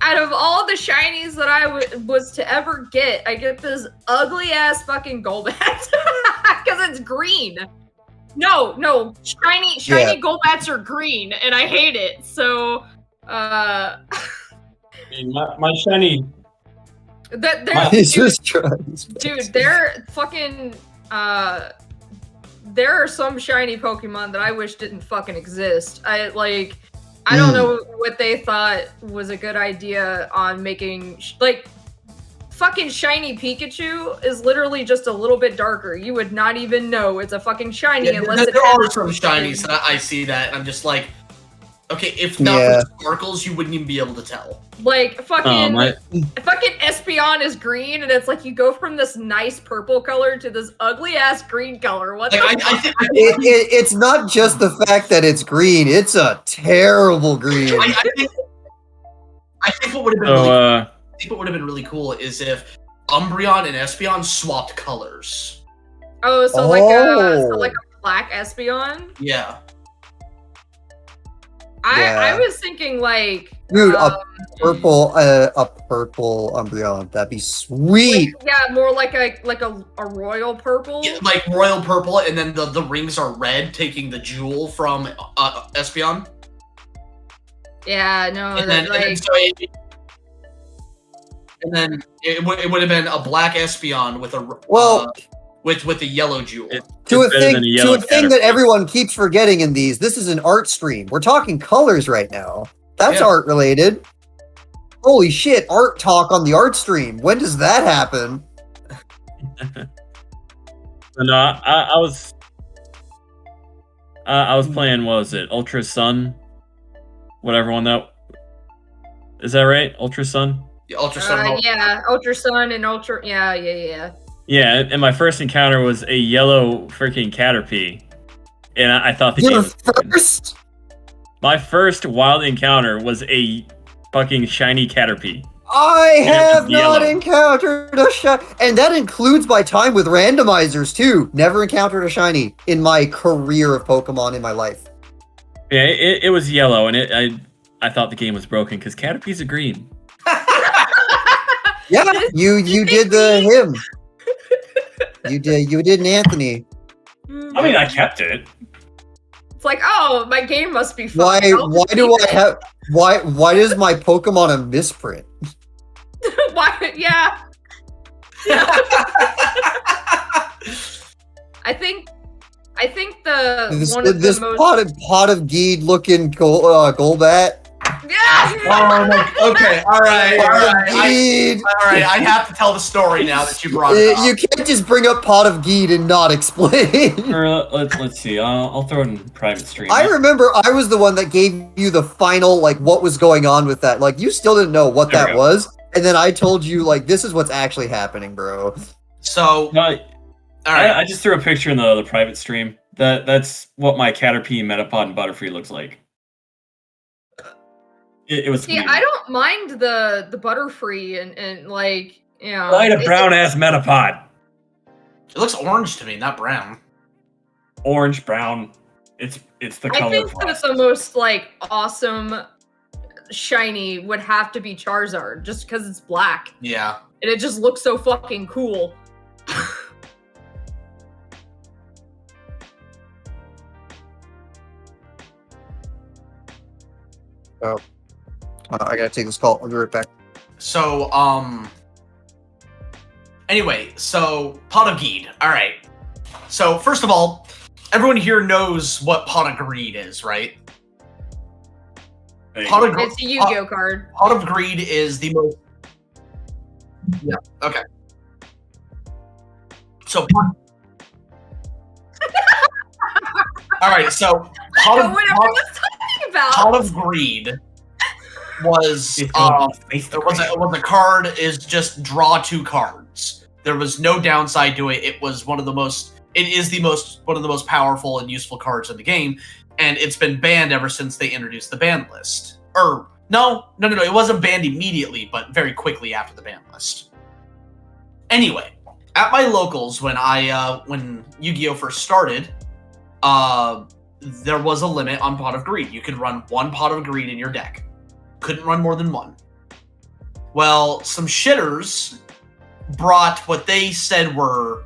Out of all the shinies that I was to ever get, I get this ugly ass fucking Golbat because it's green. No, shiny Golbats are green, and I hate it. So, I mean, my shiny. Dude, they're fucking. There are some shiny Pokemon that I wish didn't fucking exist. I don't know what they thought was a good idea on making fucking shiny Pikachu is literally just a little bit darker. You would not even know it's a fucking shiny unless there are some shinies that I see that and I'm just like, okay, if not for the sparkles, you wouldn't even be able to tell. Like fucking Espeon is green, and it's like you go from this nice purple color to this ugly ass green color. What? It's not just the fact that it's green; it's a terrible green. I think what would have been really cool is if Umbreon and Espeon swapped colors. Oh, so like a black Espeon? Yeah. I was thinking like dude, a purple Umbreon. That'd be sweet. More like a royal purple. Yeah, like royal purple, and then the rings are red, taking the jewel from Espeon. Yeah, no, and then it would have been a black Espeon with a with the yellow jewel. To a better thing, than a to yellow a thing Caterpie. that everyone keeps forgetting in these. This is an art stream. We're talking colors right now. That's Yeah. art related. Holy shit! Art talk on the art stream. When does that happen? No, I was playing. What was it? Ultra Sun, whatever one that. Is that right? Ultra Sun. The Ultra Sun. Yeah, Ultra Sun and Ultra. Yeah. Yeah, and my first encounter was a yellow freaking Caterpie, and I thought the game Your was broken. first? My first wild encounter was a fucking shiny Caterpie. I have not yellow. encountered a shiny, and that includes my time with randomizers too. Never encountered a shiny in my career of Pokemon in my life. Yeah, it was yellow, and I thought the game was broken because Caterpies are green. Yeah, you did the him. You did an Anthony. I mean, I kept it. It's like, oh, my game must be fun. Why I'll just do leave I have why is my Pokemon a misprint? it. Why? Yeah. I think the This, one of this the most pot of Geed looking Golbat. yeah. Oh my. Okay. All right. Geed. I have to tell the story now that you brought it up. You can't just bring up pot of Geed and not explain. Or let's see. I'll throw it in private stream. I remember I was the one that gave you the final, like, what was going on with that. Like, you still didn't know what There we that go. was. And then I told you, like, this is what's actually happening, bro. So, No, all right. I just threw a picture in the private stream. That's what my Caterpie, Metapod, and Butterfree looks like. It was. See, weird. I don't mind the Butterfree and like, you know. I had a brown ass Metapod. It looks orange to me, not brown. Orange, brown. It's the color. I think for that us. the most like awesome shiny would have to be Charizard, just because it's black Yeah. and it just looks so fucking cool. I gotta take this call. I'll be right back. So, anyway, so Pot of Geed. All right. So, first of all, everyone here knows what Pot of Greed is, right? There you Pot go. of, It's a Yu-Gi-Oh card. Pot of Greed is the most. Yeah. Okay. So. All right. So Pot of, What everyone's talking about. Pot of Greed was It's going face to it was a card is just draw 2 cards. There was no downside to it. It was one of the most one of the most powerful and useful cards in the game, and it's been banned ever since they introduced the ban list. Or no, it wasn't banned immediately, but very quickly after the ban list. Anyway, at my locals when when Yu-Gi-Oh first started, there was a limit on Pot of Greed. You could run 1 Pot of Greed in your deck. Couldn't run more than 1. Well, some shitters brought what they said were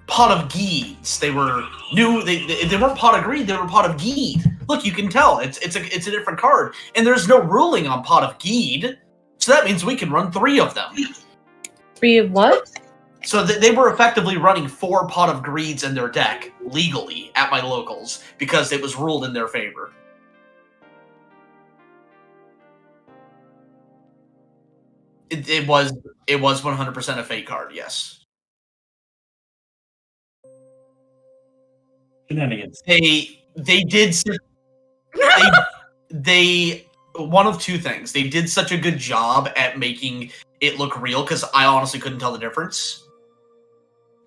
Pot of Geeds. They were new. They weren't Pot of Greed. They were Pot of Geed. Look, you can tell it's a different card, and there's no ruling on Pot of Geed, so that means we can run 3 of them. 3 of what? So they were effectively running 4 Pot of Greeds in their deck legally at my locals because it was ruled in their favor. It was 100% a fake card, yes. Shenanigans. They did they one of 2 things. They did such a good job at making it look real because I honestly couldn't tell the difference.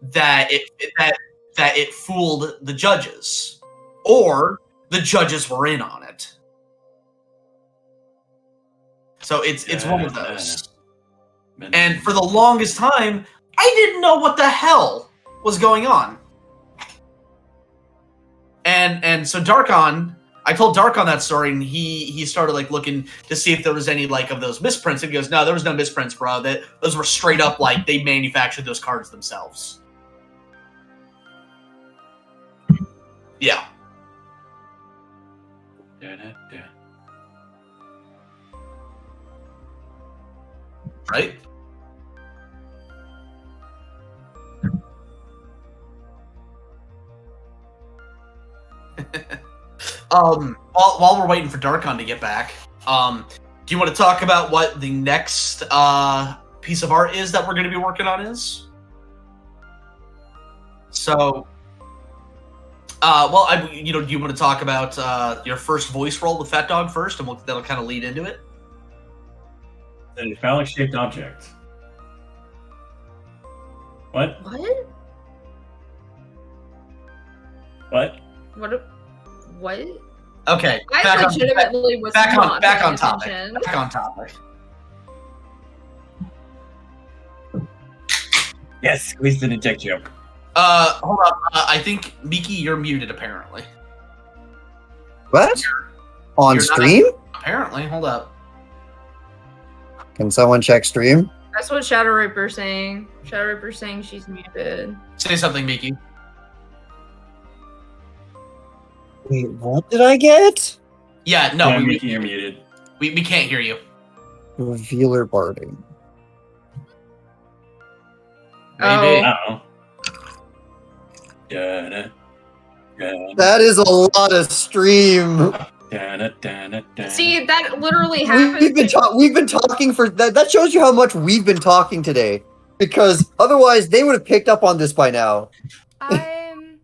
That it fooled the judges, or the judges were in on it. So it's one of those. And for the longest time, I didn't know what the hell was going on. And so Darkon, I told Darkon that story, and he started like looking to see if there was any like of those misprints. And he goes, "No, there was no misprints, bro. Those were straight up like they manufactured those cards themselves." Yeah. Right? While we're waiting for Darkon to get back, do you want to talk about what the next piece of art is that we're going to be working on is? So, do you want to talk about your first voice role with Fat Dog first, and that'll kind of lead into it? A phallic-shaped object. What? What? What? Okay. I legitimately was back not on paying topic. attention. Back on topic. Yes, squeezed an inject joke. Hold up. I think Miki, you're muted apparently. What? On You're not- stream? Apparently, hold up. Can someone check stream? That's what Shadow Reaper's saying. Shadow Reaper's saying she's muted. Say something, Miki. Wait, what did I get? Yeah, no, Yeah, we Miki, you're muted. can't hear you. Revealer barding. Maybe. Uh-oh. Da-da, da-da, That is a lot of stream. da-da, da-da, da. See, that literally happened. We've been talking for that. That shows you how much we've been talking today. Because otherwise, they would have picked up on this by now. I'm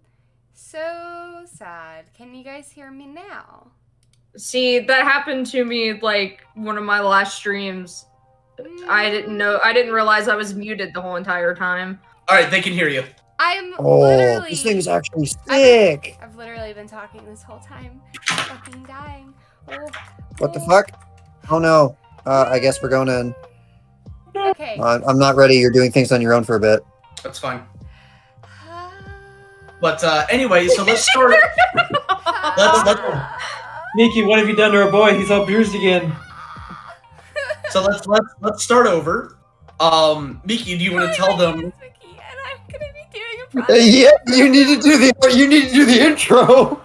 so sad. Can you guys hear me now? See, that happened to me like one of my last streams. I didn't realize I was muted the whole entire time. All right, they can hear you. I'm Oh, literally. this thing is actually sick. I've literally been talking this whole time. Fucking dying. Oh, What the fuck? Oh no. I guess we're going in. Okay. I'm not ready. You're doing things on your own for a bit. That's fine. But anyway, so let's start. let's Miki, what have you done to our boy? He's all bruised again. so let's start over. Miki, do you want to tell them? And I'm gonna be doing a project. Yeah, you need to do the intro.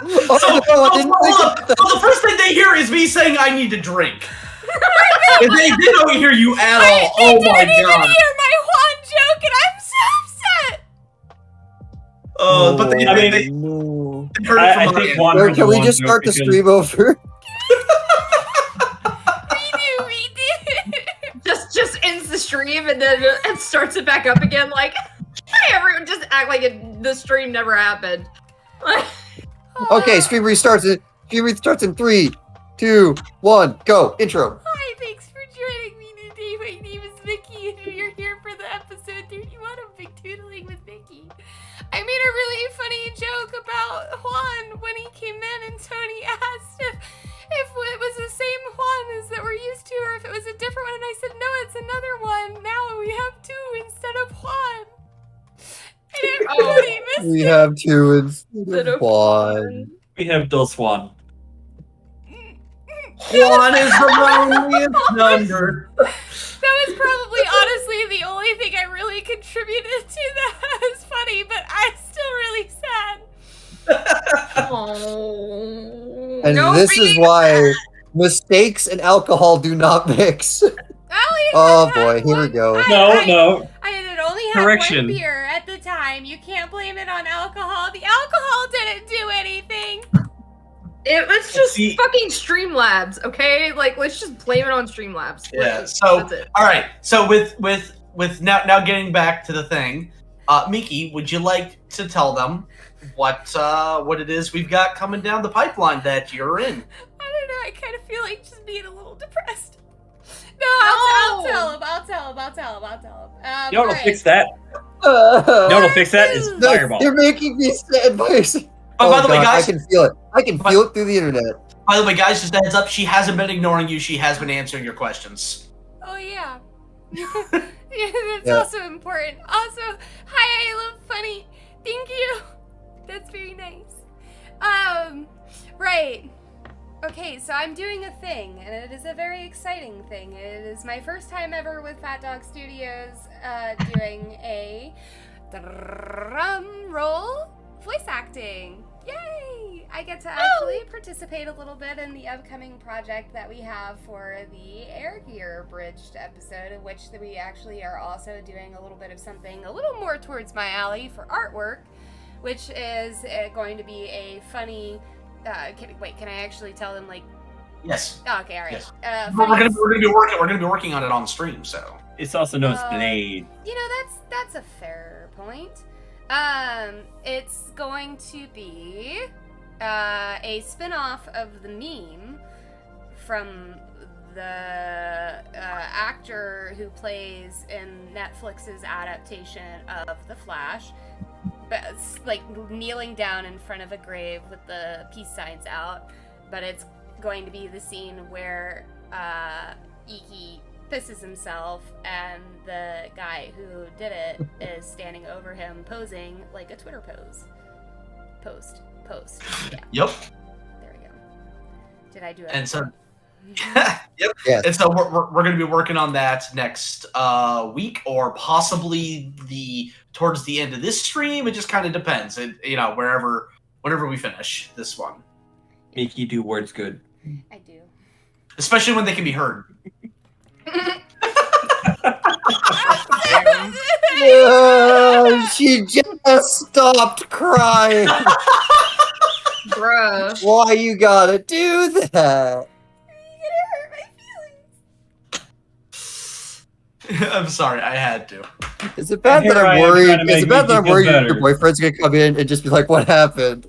So, the first thing they hear is me saying I need to drink. If they don't hear you at all, oh my didn't even god. hear my Juan joke, and I'm so upset. But they I mean, heard it I from think my one. Or heard can we one just joke start the because- stream over? Redo. just ends the stream and then it starts it back up again. Like, hey, everyone, just act like the stream never happened. Okay, stream restarts in 3, 2, 1, go. Intro. Hi, thanks for joining me today. My name is Miki, and you're here for the episode 31 of MikDoodling with Miki. I made a really funny joke about Juan when he came in, and Tony asked if it was the same Juan as that we're used to, or if it was a different one, and I said, no, it's another one. Now we have two instead of Juan. And everybody missed We it. have 2 instead Instead of of 1. We have Dos Juan. Juan is the loneliest number. That was probably, honestly, the only thing I really contributed to that was funny, but I'm still really sad. Oh. And No, this is being why mistakes and alcohol do not mix. Oh boy, here we go. No. I had only had Correction. one beer at the time. You can't blame it on alcohol. The alcohol didn't do anything. It was just See- fucking Streamlabs, okay? Like, let's just blame it on Streamlabs. Yeah, Like, so that's it. all right. So with now getting back to the thing, Miki, would you like to tell them what it is we've got coming down the pipeline that you're in? I don't know. I kind of feel like just being a little depressed. No, I'll tell him. I'll tell him. You know what'll alright. fix that? You know what'll fix that is No, Fireball. You're making me sad, boys. Oh, by the way, God, guys. I can feel it. I can feel it through the internet. By the way, guys, just a heads up. She hasn't been ignoring you. She has been answering your questions. Oh yeah. Yeah, that's Yeah. also important. Also, hi, I love funny. Thank you. That's very nice. Right. Okay, so I'm doing a thing, and it is a very exciting thing. It is my first time ever with Fat Dog Studios doing a drum roll voice acting. Yay! I get to actually participate a little bit in the upcoming project that we have for the Air Gear Bridged episode, in which we actually are also doing a little bit of something a little more towards my alley for artwork, which is going to be a funny. Can I actually tell them like? Yes. Oh, okay, all right. Yes. Funny- We're gonna be working on it on stream. So It's also known as Blade. You know, that's a fair point. It's going to be a spin-off of the meme from the actor who plays in Netflix's adaptation of The Flash, but it's like kneeling down in front of a grave with the peace signs out. But it's going to be the scene where Iki pisses himself and the guy who did it is standing over him posing like a Twitter post. Yeah. Yep. There we go. Did I do it? And so Mhm. yep. Yes. And so we're going to be working on that next week, or possibly towards the end of this stream. It just kind of depends. Whenever we finish this one, Miki, do words good. I do. especially when they can be heard. She just stopped crying. Bruh. Why you gotta do that? I'm sorry, I had to. Is it bad Here that I I'm am worried? trying to Is make it bad that I'm Miki feel worried your better. boyfriend's gonna come in and just be like, "What happened?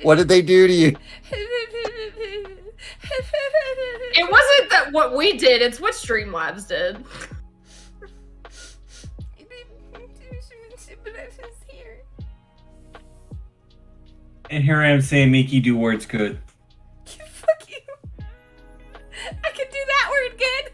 What did they do to you?" It wasn't that what we did, it's what Streamlabs did. And here I am saying, Miki, do words good. Fuck you. I can do that word good.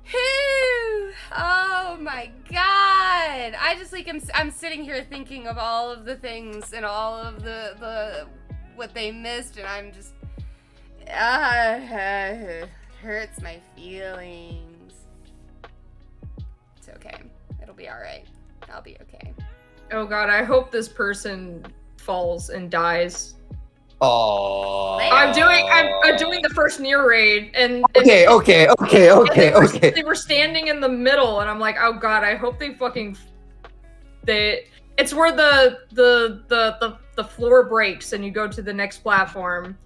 Whew. Oh my god. I just like I'm sitting here thinking of all of the things and all of the what they missed, and I'm just it hurts my feelings. It's okay. It'll be all right. I'll be okay. Oh god, I hope this person falls and dies. Oh. I'm doing the first near raid, and Okay. they were standing in the middle, and I'm like, oh god, I hope they fucking it's where the floor breaks and you go to the next platform,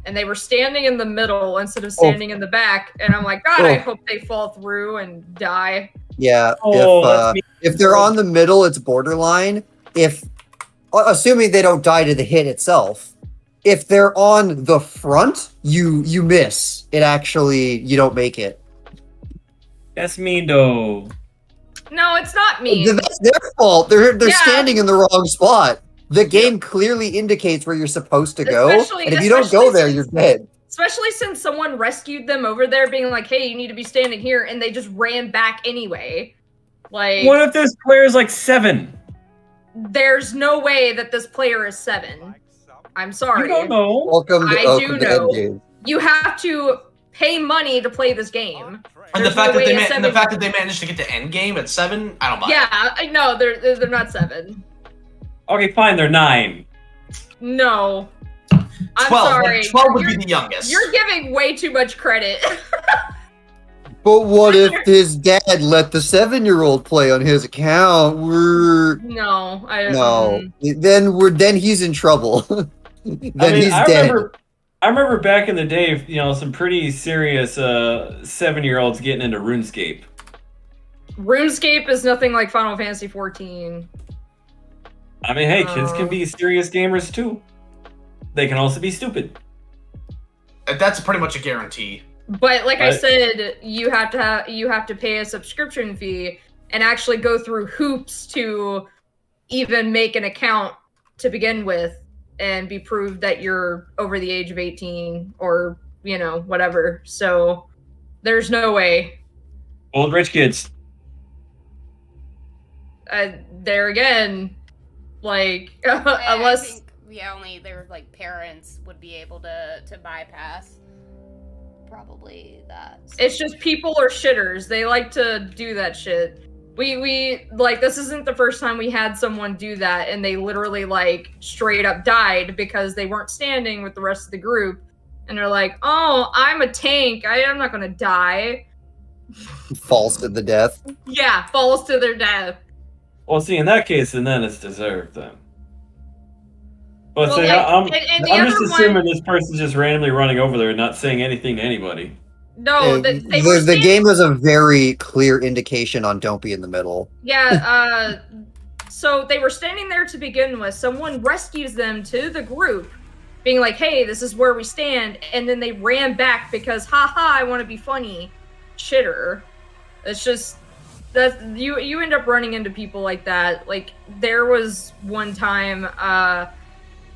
and they were standing in the middle instead of standing in the back, and I'm like, god, I hope they fall through and die. Yeah. Oh, If they're on the middle, it's borderline. If assuming they don't die to the hit itself, if they're on the front, you miss. It actually you don't make it. That's mean, though. No, it's not me. That's their fault. They're Yeah. standing in the wrong spot. The game clearly indicates where you're supposed to go, Especially- and if you don't go especially there, since- you're dead. Especially since someone rescued them over there, being like, hey, you need to be standing here, and they just ran back anyway. Like, What if this player's like 7? there's no way that this player is 7. I'm sorry. You don't know. Welcome to, I welcome do to know. Endgame. You have to pay money to play this game. And the There's fact no that way they a and the 7 fact that they managed to get to end game at 7, I don't mind. Yeah, I know they're not 7. Okay, fine, they're 9. No. I'm 12. sorry. 12 would You're- be the youngest. You're giving way too much credit. But what if his dad let the 7-year-old play on his account? No, No. Then he's in trouble. Then he's dead. I remember back in the day, some pretty serious 7-year-olds getting into RuneScape. RuneScape is nothing like Final Fantasy 14. I mean, hey, kids can be serious gamers too. They can also be stupid. That's pretty much a guarantee. But like I Right. said, you have to pay a subscription fee and actually go through hoops to even make an account to begin with and be proved that you're over the age of 18 or, whatever. So there's no way. Old rich kids. There again, like I unless think, only their like parents would be able to bypass probably that. it's just people are shitters. They like to do that shit. We like, this isn't the first time we had someone do that, and they literally like straight up died because they weren't standing with the rest of the group, and they're like, oh, I'm a tank, I'm not gonna die. Falls to the death. Yeah, falls to their death. Well, see, in that case, and then it's deserved then. But Well, see, like, I'm and the just other assuming one, this person's just randomly running over there and not saying anything to anybody. no, they were The game was a very clear indication on don't be in the middle. Yeah, so they were standing there to begin with. Someone rescues them to the group, being like, hey, this is where we stand. And then they ran back because, haha, I want to be funny. Shitter. It's just, that you end up running into people like that. Like, there was one time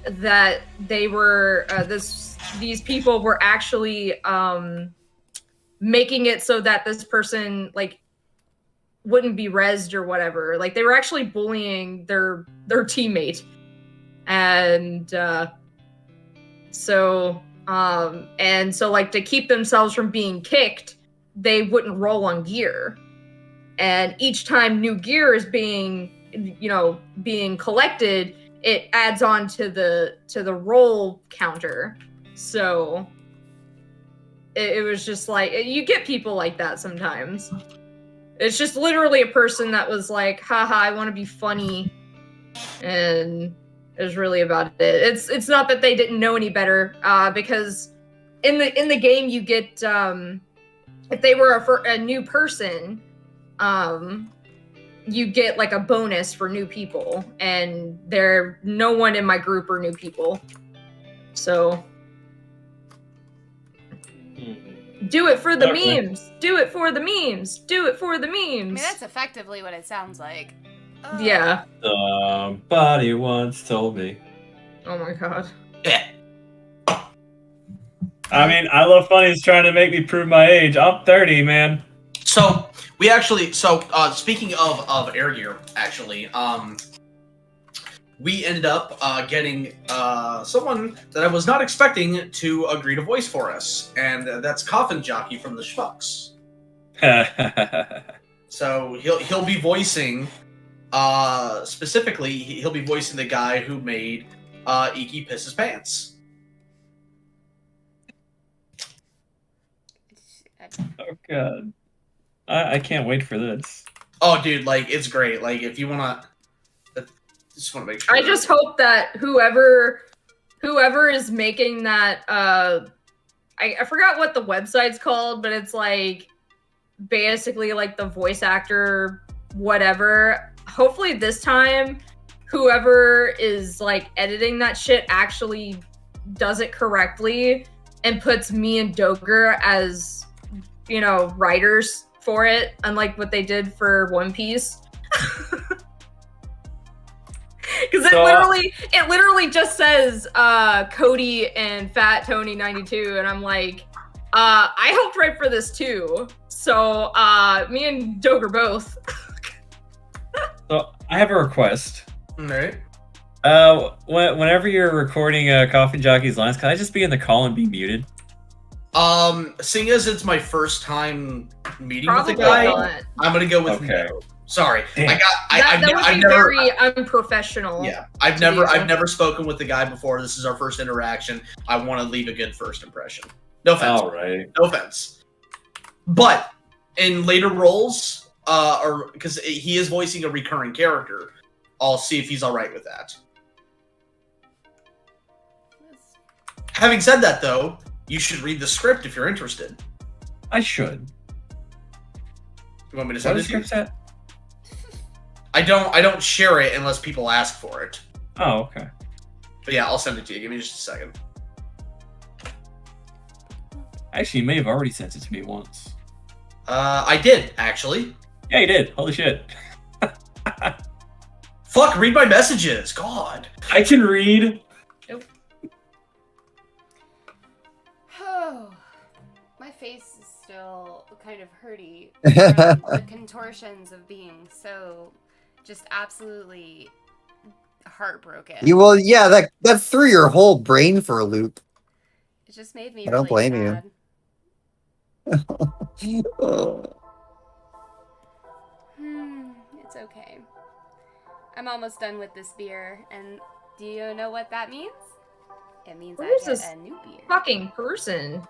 that they were, these people were actually making it so that this person, like, wouldn't be rezzed or whatever. Like, they were actually bullying their teammate. And so like, to keep themselves from being kicked, they wouldn't roll on gear. And each time new gear is being collected, it adds on to the roll counter. So it was just like, you get people like that sometimes. It's just literally a person that was like, haha, I want to be funny. And it was really about it. It's not that they didn't know any better, because in the game you get, if they were a new person, you get like a bonus for new people, and no one in my group are new people. So do it for the memes. Do it for the memes. Do it for the memes. I mean, that's effectively what it sounds like. Yeah. Somebody once told me. Oh my god. Yeah. I mean, I Love Funny is trying to make me prove my age. I'm 30, man. So we actually, speaking of air gear, actually, we ended up getting someone that I was not expecting to agree to voice for us, and that's Coffin Jockey from the Schmucks. So he'll be voicing, specifically, he'll be voicing the guy who made Iki piss his pants. Oh god, I can't wait for this. Oh, dude, like, it's great. Like, if you wanna, just want to make sure. I just hope that whoever is making that, I forgot what the website's called, but it's like basically like the voice actor whatever. Hopefully this time whoever is like editing that shit actually does it correctly and puts me and Doger as, writers for it, unlike what they did for One Piece. Because it literally just says Cody and Fat Tony 92, and I'm like, I helped write for this too. So me and Doger both. So I have a request. All right. Whenever you're recording Coffee Jockey's lines, can I just be in the call and be muted? Seeing as it's my first time meeting Probably with the guy, not. I'm gonna go with Okay. no. Sorry, Damn. That would be very unprofessional. Yeah, I've never spoken with the guy before. This is our first interaction. I want to leave a good first impression. No offense. All right. No offense. But in later roles, or because he is voicing a recurring character, I'll see if he's all right with that. Having said that, though, you should read the script if you're interested. I should. You want me to What send is it to you? script at? I don't share it unless people ask for it. Oh, okay. But yeah, I'll send it to you. Give me just a second. Actually, you may have already sent it to me once. I did, actually. Yeah, you did. Holy shit. Fuck, read my messages. God. I can read. Oh, my face is still kind of hurty from the contortions of being so just absolutely heartbroken. That threw your whole brain for a loop. It just made me I don't really blame you. sad. It's okay. I'm almost done with this beer, and do you know what that means? It means I Where's get this a new beer. fucking person?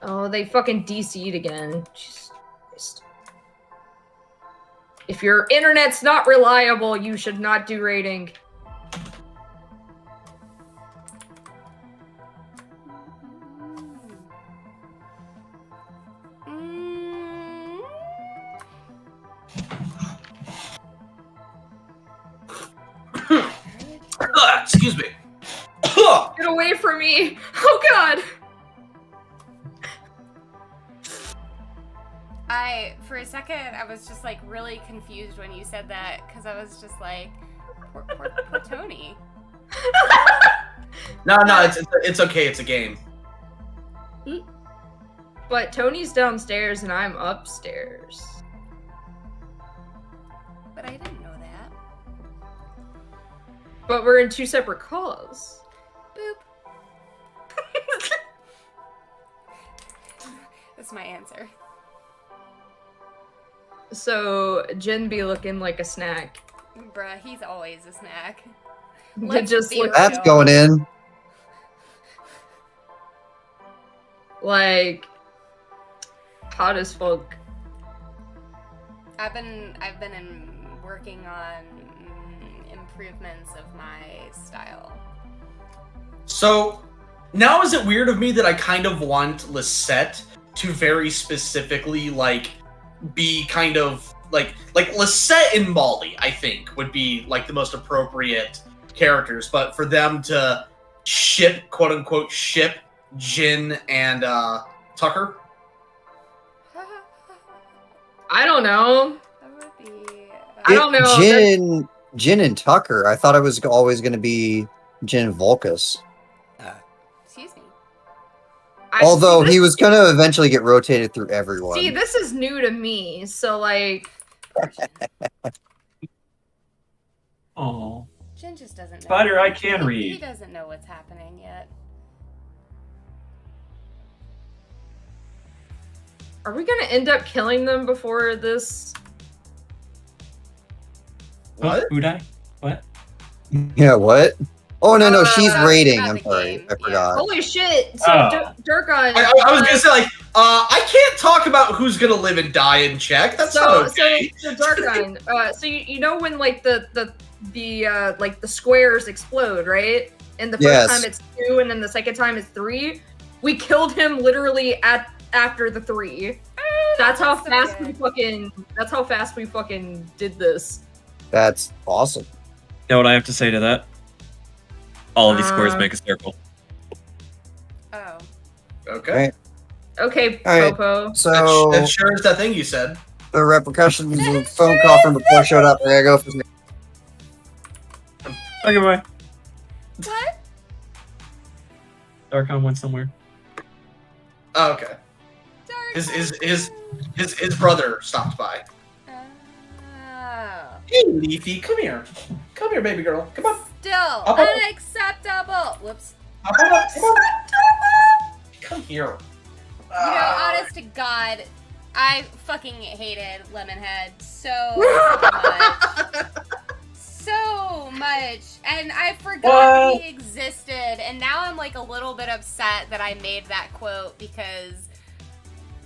Oh, they fucking DC'd again. Jesus Christ. If your internet's not reliable, you should not do raiding. Excuse me. Get away from me! Oh god! For a second, I was just like really confused when you said that because I was just like, poor Tony. No, it's okay. It's a game. But Tony's downstairs and I'm upstairs. But I didn't know that. But we're in 2 separate calls. Boop. That's my answer. So, Jin be looking like a snack. Bruh, he's always a snack. But just be look real. That's going in. like hot as fuck. I've been working on improvements of my style. So now is it weird of me that I kind of want Lisette to very specifically like be kind of like Lisette and Molly, I think, would be like the most appropriate characters, but for them to ship, quote unquote, ship Jin and Tucker. I don't know. That would be. I don't know. Jin and Tucker. I thought it was always going to be Jin and Volcus. Excuse me. Although he was going to eventually get rotated through everyone. See, this is new to me, so like. Oh. Jin just doesn't know. Spider, I can read. He doesn't know what's happening yet. Are we gonna end up killing them before this? What? Who'd I? What? Yeah, what? Oh, no, she's raiding. about I'm the sorry. game, I yeah. forgot. Holy shit! So Oh. Durga. I was gonna say like, I can't talk about who's gonna live and die in check. That's not okay. So Darkine. So you know when like the like the squares explode, right? And the first Yes. time it's 2, and then the second time it's 3. We killed him literally after the 3. That's how so fast good. we fucking. That's how fast we fucking did this. That's awesome. You know what I have to say to that? All of these squares Uh, make a circle. Oh. Okay. Right. Okay, All right. Popo. So That sure is that thing you said. the repercussions of the phone call from before showed up. There I go. Okay, bye. What? Darkon went somewhere. Oh, okay. His brother stopped by. Oh. Hey, Leafy, come here. Come here, baby girl. Come on. Still Up. unacceptable. Whoops. Come here. You know, honest to God, I fucking hated Lemonhead so much. So much. And I forgot What? he existed. And now I'm like a little bit upset that I made that quote because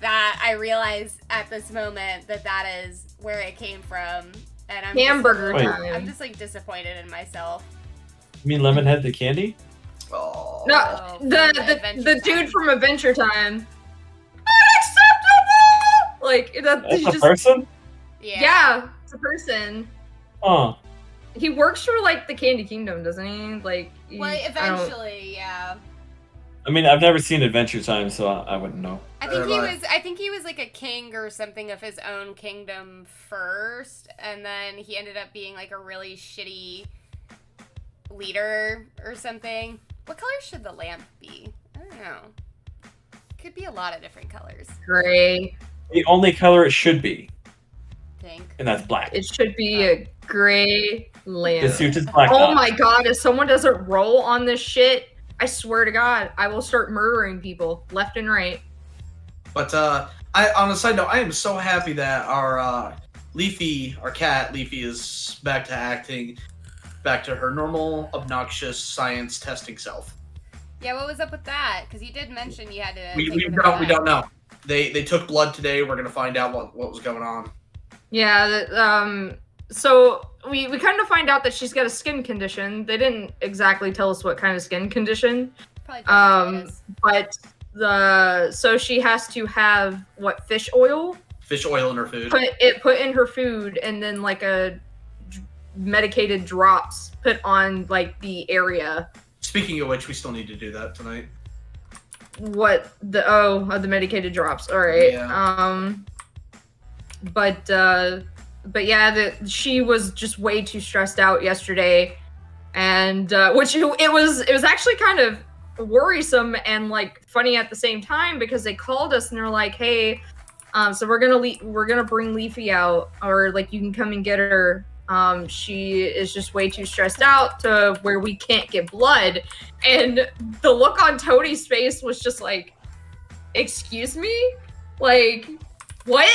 that I realize at this moment that is where it came from. And I'm Hamburger Wait. time. I'm just like disappointed in myself. You mean Lemonhead the candy? Oh. No, Oh, from Adventure the Time. dude from Adventure Time. Unacceptable! Like that. That's he a just, person? yeah, it's a person. Oh. He works for like the Candy Kingdom, doesn't he? Like, Well, I don't- eventually, yeah. I mean, I've never seen Adventure Time, so I wouldn't know. I think he Right. was. I think he was like a king or something of his own kingdom first, and then he ended up being like a really shitty leader or something. What color should the lamp be? I don't know. Could be a lot of different colors. gray. The only color it should be, Pink. and that's black. It should be a gray lamp. The suit is black. Oh dots. my god! If someone doesn't roll on this shit, I swear to God, I will start murdering people left and right. But on a side note, I am so happy that our Leafy, our cat Leafy, is back to acting, back to her normal, obnoxious science testing self. Yeah, what was up with that? Because you did mention you had to. We take her to don't the vet. know. They took blood today. We're gonna find out what was going on. Yeah, so we kind of find out that she's got a skin condition. They didn't exactly tell us what kind of skin condition. Probably dermatitis. But so she has to have fish oil in her food. Put in her food, and then like a medicated drops put on like the area. Speaking of which, we still need to do that tonight. The medicated drops. All right. Yeah. But yeah, she was just way too stressed out yesterday, and which it was actually kind of worrisome and like funny at the same time, because they called us and they're like, hey, so we're gonna bring Leafy out, or like you can come and get her. She is just way too stressed out to where we can't get blood. And the look on Tony's face was just like, excuse me? Like, what?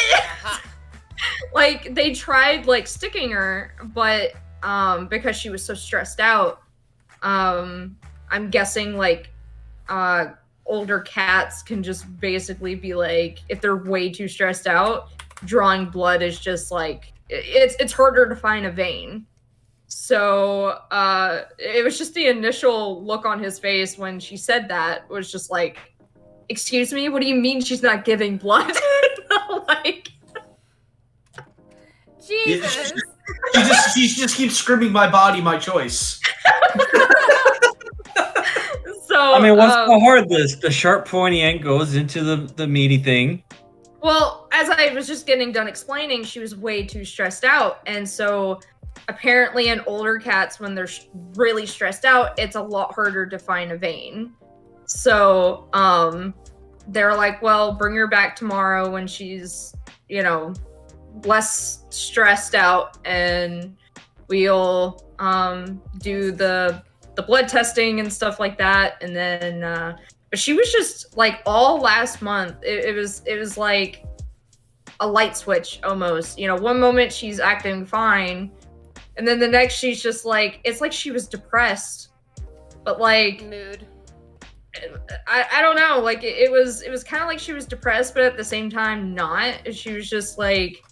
Like, they tried like sticking her, but because she was so stressed out, I'm guessing like older cats can just basically be like, if they're way too stressed out, drawing blood is just like, it's harder to find a vein. So it was just the initial look on his face when she said that was just like, excuse me, what do you mean she's not giving blood? Like, Jesus. She just keeps screaming, my body, my choice. So I mean, what's so hard? The sharp pointy end goes into the meaty thing. Well, as I was just getting done explaining, she was way too stressed out. And so apparently in older cats, when they're really stressed out, it's a lot harder to find a vein. So they're like, well, bring her back tomorrow when she's, less stressed out, and we'll do the blood testing and stuff like that. And then but she was just like, all last month it was like a light switch almost. One moment she's acting fine, and then the next she's just like, it's like she was depressed, but like mood. I don't know, like it was kind of like she was depressed, but at the same time not. She was just like,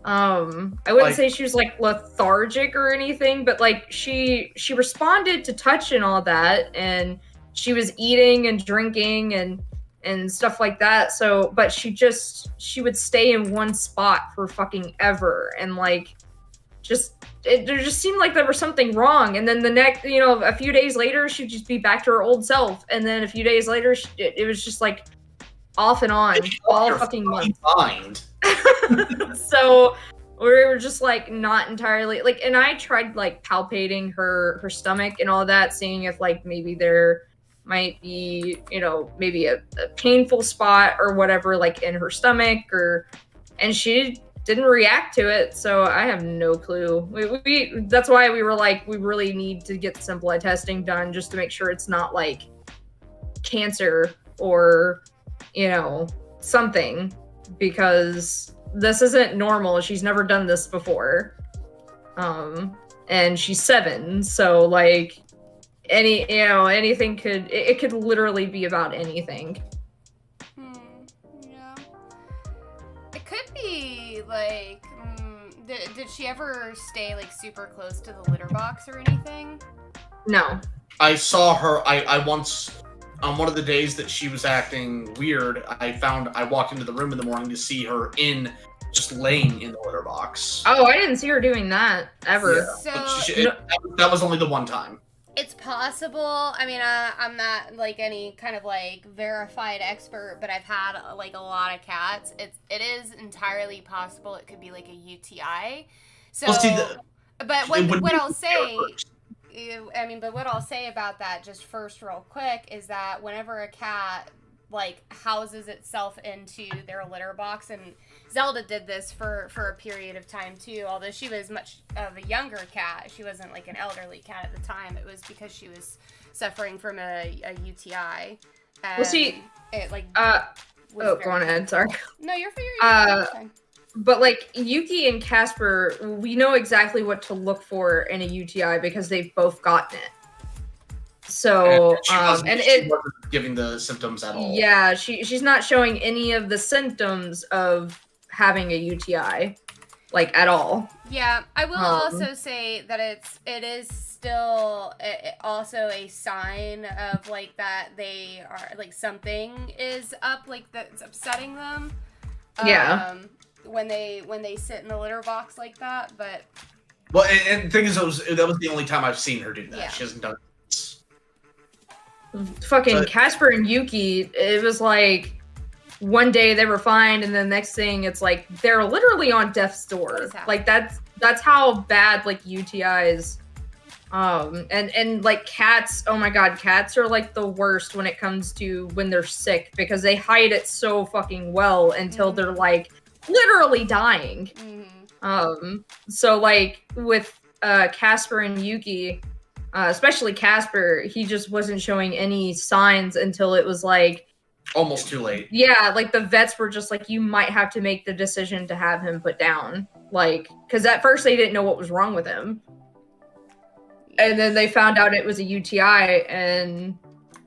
I wouldn't say she was like lethargic or anything, but like she responded to touch and all that, and she was eating and drinking and stuff like that. So, but she would stay in one spot for fucking ever, and like there just seemed like there was something wrong. And then the next, a few days later, she'd just be back to her old self, and then a few days later, it was just like off and on all fucking month. So we were just like not entirely like, and I tried like palpating her stomach and all that, seeing if like maybe there might be, maybe a painful spot or whatever, like in her stomach, and she didn't react to it. So I have no clue. We that's why we were like, we really need to get some blood testing done just to make sure it's not like cancer or, something, because this isn't normal. She's never done this before. And she's 7. So like anything could literally be about anything. Yeah. It could be like, did she ever stay like super close to the litter box or anything? No. I saw her, I once, on one of the days that she was acting weird, I walked into the room in the morning to see her just laying in the litter box. Oh, I didn't see her doing that ever. Yeah. So that was only the one time. it's possible. I mean, I'm not like any kind of like verified expert, but I've had like a lot of cats. It is entirely possible it could be like a UTI. So, but what I'll say. But what I'll say about that, just first real quick, is that whenever a cat like houses itself into their litter box, and Zelda did this for a period of time too, although she was much of a younger cat, she wasn't like an elderly cat at the time. It was because she was suffering from a UTI. Well, see, it like go on ahead, sorry. No, you're fine. But like Yuki and Casper, we know exactly what to look for in a UTI because they've both gotten it. So she wasn't giving the symptoms at all. Yeah, she's not showing any of the symptoms of having a UTI. like at all. Yeah, I will also say that it is still also a sign of like that they are like something is up, like that's upsetting them. Yeah. When they sit in the litter box like that, but. Well, and the thing is, that was the only time I've seen her do that. Yeah. She hasn't done it. Fucking Casper and Yuki, it was like one day they were fine, and then the next thing it's like they're literally on death's door. Like that's how bad like UTIs. And like cats, oh my god, cats are like the worst when it comes to when they're sick because they hide it so fucking well until they're like literally dying. So like with Casper and Yuki, especially Casper, he just wasn't showing any signs until it was like almost too late. Yeah, like the vets were just like, you might have to make the decision to have him put down, like because at first they didn't know what was wrong with him, and then they found out it was a UTI, and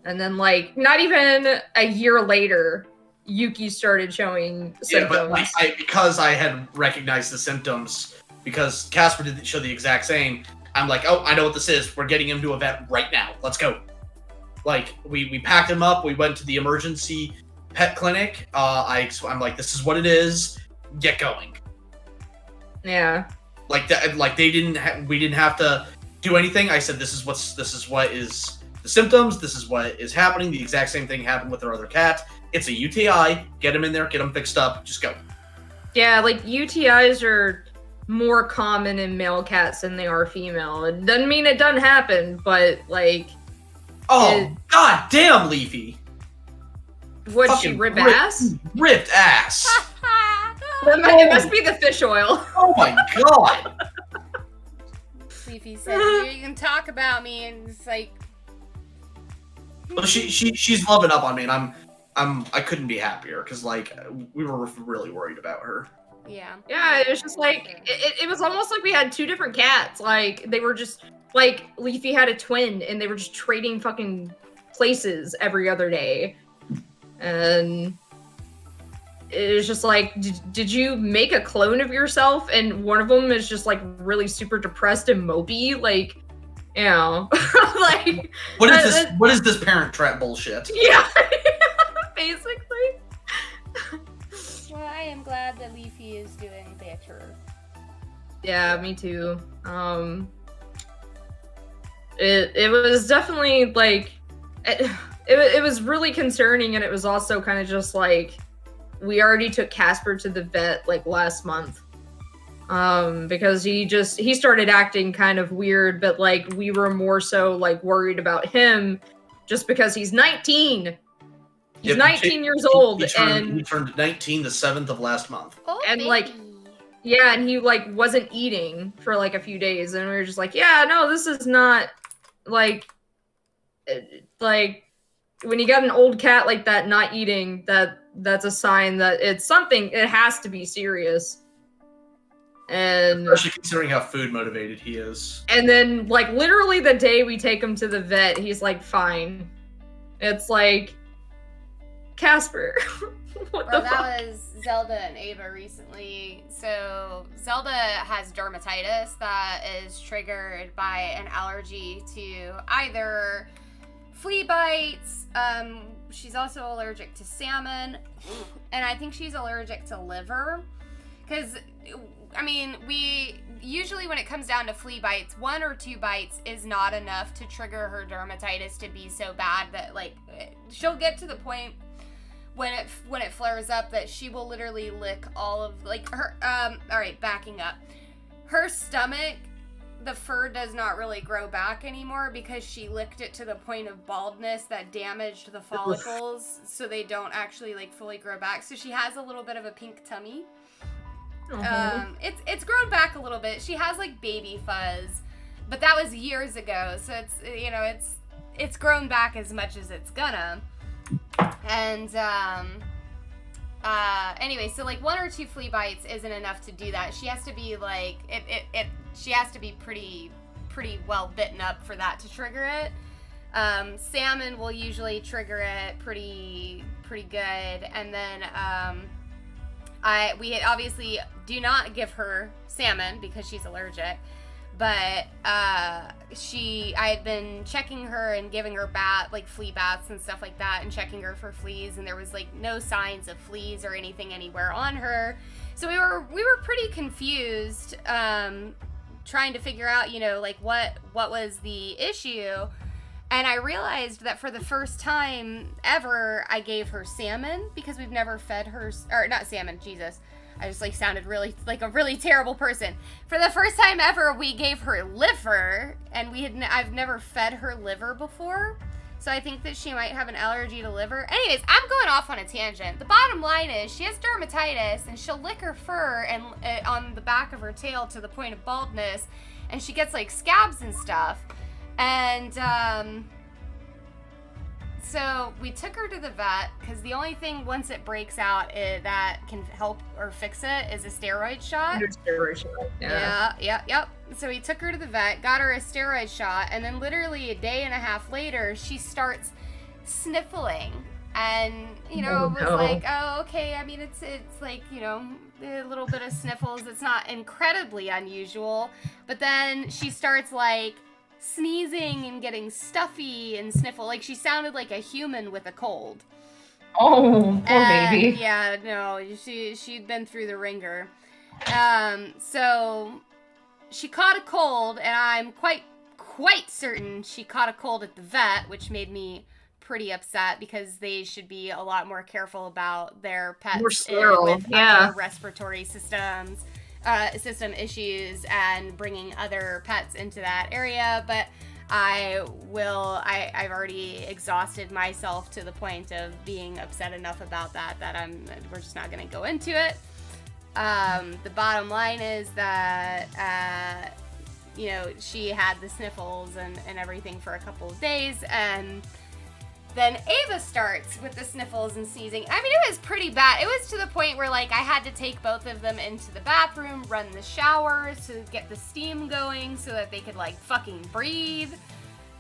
then like not even a year later, Yuki started showing symptoms. Yeah, but because I had recognized the symptoms, because Casper didn't show the exact same, I'm like, oh, I know what this is. We're getting him to a vet right now. Let's go. Like, we packed him up. We went to the emergency pet clinic. I'm like, this is what it is. Get going. Yeah. Like that. Like we didn't have to do anything. I said, this is what is the symptoms. This is what is happening. The exact same thing happened with our other cat. It's a UTI. Get him in there. Get him fixed up. Just go. Yeah, like UTIs are more common in male cats than they are female. It doesn't mean it doesn't happen, but like. Oh, god damn, Leafy. Would she rip ass? Ripped ass. It must be the fish oil. Oh my god. Leafy said, you can talk about me, and it's like. Well, she's loving up on me, and I couldn't be happier because like we were really worried about her. Yeah. Yeah, it was just like it was almost like we had two different cats. Like they were just like Leafy had a twin, and they were just trading fucking places every other day, and it was just like, did you make a clone of yourself? And one of them is just like really super depressed and mopey, like. You know, like what is this parent trap bullshit? Yeah, basically. Well, I am glad that Leafy is doing better. Yeah, me too. It was definitely like it was really concerning, and it was also kind of just like we already took Casper to the vet like last month. Because he started acting kind of weird, but like we were more so like worried about him just because he's 19. He's 19 years old, he turned 19 the 7th of last month. Oh, and baby. like, yeah, and he like wasn't eating for like a few days, and we were just like, yeah, no, this is not like when you got an old cat like that not eating, that's a sign that it's something. It has to be serious. And especially considering how food motivated he is. And then like literally the day we take him to the vet, he's like fine. It's like Casper. What the fuck? That was Zelda and Ava recently. So Zelda has dermatitis that is triggered by an allergy to either flea bites. She's also allergic to salmon, and I think she's allergic to liver. Because I mean, we usually when it comes down to flea bites, 1 or 2 bites is not enough to trigger her dermatitis to be so bad that like she'll get to the point when it flares up that she will literally lick all of like her all right, backing up. Her stomach, the fur does not really grow back anymore because she licked it to the point of baldness that damaged the follicles so they don't actually like fully grow back. So she has a little bit of a pink tummy. It's grown back a little bit. She has like baby fuzz, but that was years ago. So it's, you know, it's grown back as much as it's gonna. And anyway, so like 1 or 2 flea bites isn't enough to do that. She has to be like she has to be pretty well bitten up for that to trigger it. Salmon will usually trigger it pretty good, and then we obviously do not give her salmon because she's allergic, but I had been checking her and giving her flea baths and stuff like that, and checking her for fleas, and there was like no signs of fleas or anything anywhere on her. So we were pretty confused, trying to figure out, like what was the issue. And I realized that for the first time ever, I gave her salmon because we've never fed her, or not salmon, Jesus. I just sounded really like a really terrible person. For the first time ever, we gave her liver, and I've never fed her liver before. So I think that she might have an allergy to liver. Anyways, I'm going off on a tangent. The bottom line is she has dermatitis, and she'll lick her fur and on the back of her tail to the point of baldness, and she gets scabs and stuff. And so we took her to the vet because the only thing once it breaks out that can help or fix it is a steroid shot. Yep. So we took her to the vet, got her a steroid shot, and then literally a day and a half later, she starts sniffling. And, it was like, oh, okay. I mean, it's like, a little bit of sniffles. It's not incredibly unusual. But then she starts sneezing and getting stuffy and sniffle. She sounded like a human with a cold. Oh, poor baby. Yeah, no, she'd been through the ringer. So she caught a cold, and I'm quite certain she caught a cold at the vet, which made me pretty upset because they should be a lot more careful about their pets with upper respiratory system issues and bringing other pets into that area. But I've already exhausted myself to the point of being upset enough about that we're just not going to go into it. The bottom line is that she had the sniffles and everything for a couple of days, and then Ava starts with the sniffles and sneezing. I mean, it was pretty bad. It was to the point where, I had to take both of them into the bathroom, run the shower to get the steam going so that they could, fucking breathe.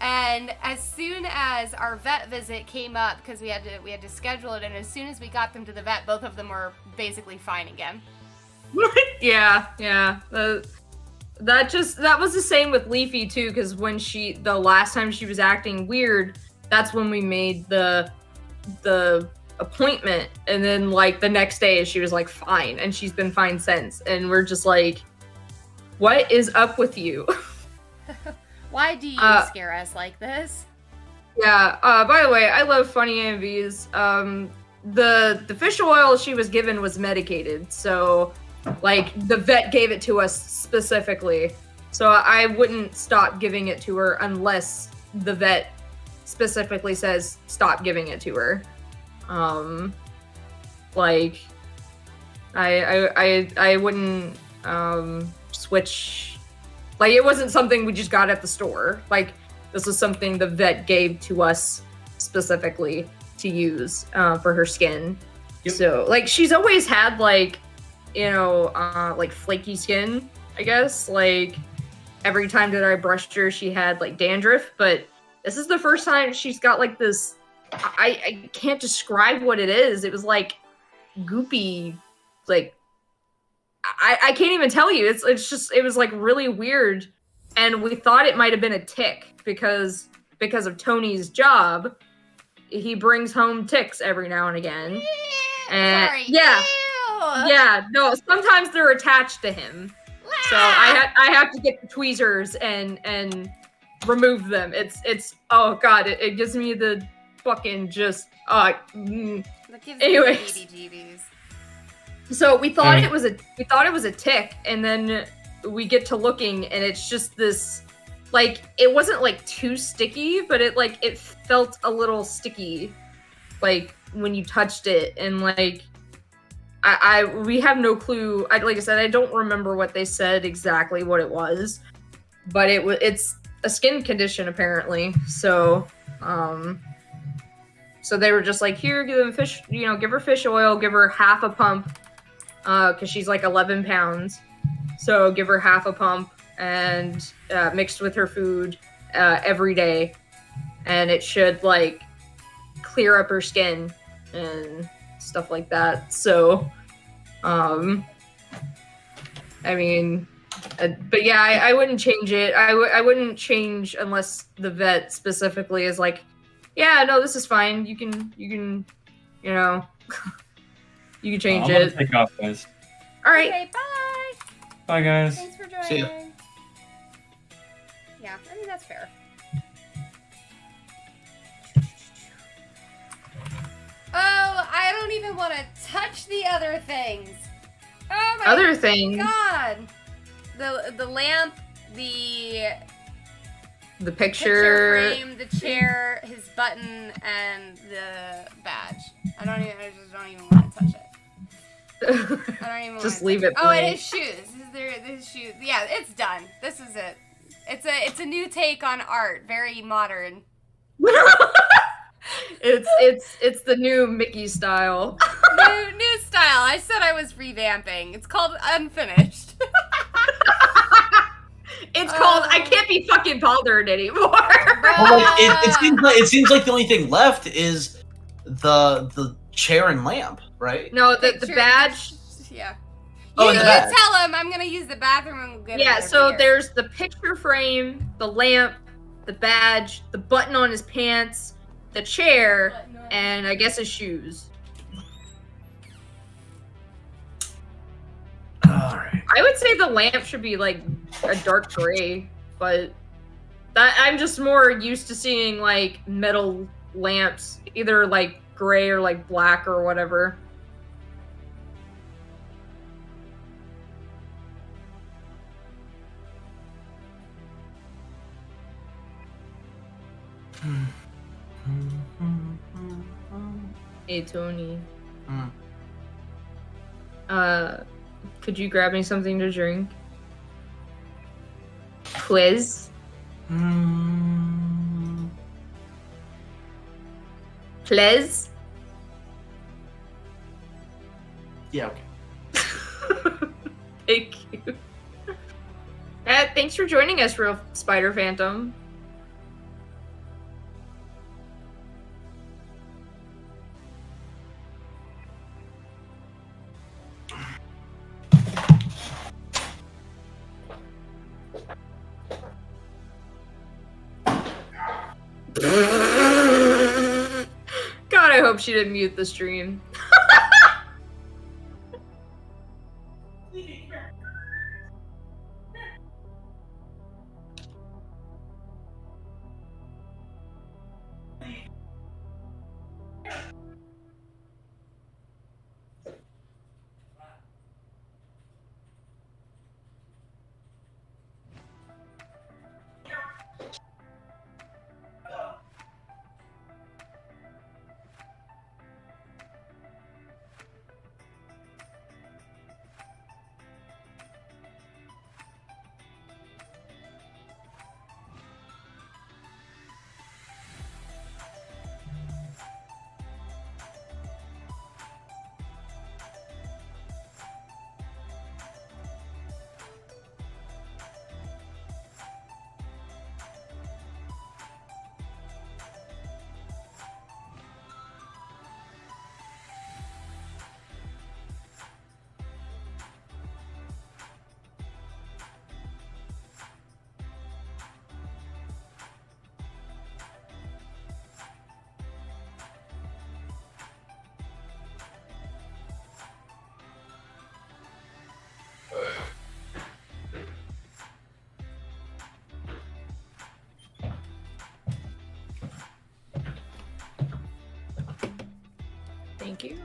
And as soon as our vet visit came up, because we had to schedule it, and as soon as we got them to the vet, both of them were basically fine again. Yeah. That was the same with Leafy, too, because when the last time she was acting weird, that's when we made the appointment, and then the next day she was fine, and she's been fine since, and we're just what is up with you? Why do you scare us like this? Yeah, by the way, I love funny AMVs. The fish oil she was given was medicated, so the vet gave it to us specifically, so I wouldn't stop giving it to her unless the vet specifically says stop giving it to her. I wouldn't switch. It wasn't something we just got at the store. This was something the vet gave to us specifically to use for her skin. Yep. So she's always had flaky skin, I guess. Every time that I brushed her, she had dandruff, but this is the first time she's got this, I can't describe what it is. It was goopy, I can't even tell you. It was really weird. And we thought it might have been a tick because of Tony's job. He brings home ticks every now and again. Sorry. Yeah, no, sometimes they're attached to him. So I have to get the tweezers and remove them. It's oh god, it gives me the fucking just anyways. So we thought it was a tick, and then we get to looking, and it's just this it wasn't too sticky, but it felt a little sticky when you touched it, and we have no clue. Like I said, I don't remember what they said exactly what it was, but it's a skin condition apparently. So so they were just here, give them fish, give her fish oil, give her half a pump, because she's 11 pounds. So give her half a pump and mixed with her food every day, and it should clear up her skin and stuff like that. So I mean, but yeah, I wouldn't change it. I wouldn't change unless the vet specifically is like, yeah, no, this is fine. You can, you know, you can change I'm gonna it. take off, guys. All right. Okay, bye. Bye, guys. Thanks for See ya. joining. Yeah, I mean that's fair. Oh, I don't even want to touch the other things. Oh my Other thing, god. The lamp, the the picture picture. frame, the chair, his button, and the badge. I just don't even want to touch it. I don't even Just wanna leave touch it Oh, and blank. his shoes. His shoes. Yeah, it's done. This is it. It's a new take on art. Very modern. It's the new Mickey style. New style. I said I was revamping. It's called unfinished. It's called I can't be fucking bothered anymore. Well, like, it seems like the only thing left is the chair and lamp, right? No, the Picture- badge. Yeah. Oh, You and the you badge. tell him I'm gonna use the bathroom and we'll get Yeah, it over so here. there's the picture frame, the lamp, the badge, the button on his pants, the chair, and I guess his shoes. Alright. I would say the lamp should be like a dark gray, but I'm just more used to seeing like metal lamps, either like gray or like black or whatever. Hey Tony. Hmm. Could you grab me something to drink? Quiz? Please? Yeah, okay. Thank you. Thanks for joining us, Real Spider Phantom. God, I hope she didn't mute the stream. Thank you.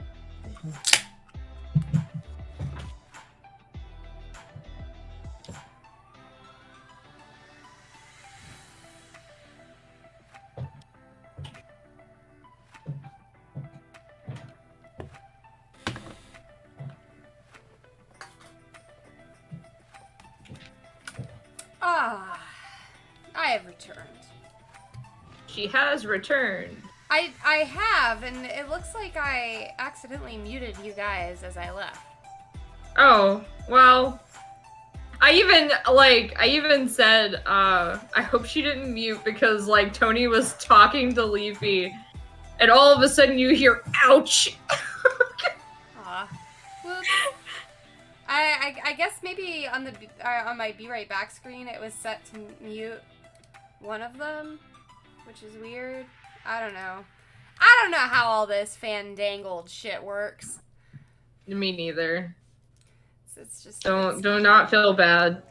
Ah, I have returned. She has returned. I have, and it looks like I accidentally muted you guys as I left. Oh, well. I even said, I hope she didn't mute because, like, Tony was talking to Leafy, and all of a sudden you hear, ouch! Aw. Whoops. I guess maybe on the on my Be Right Back screen it was set to mute one of them, which is weird. I don't know how all this fandangled shit works. Me neither. It's just Do not feel bad.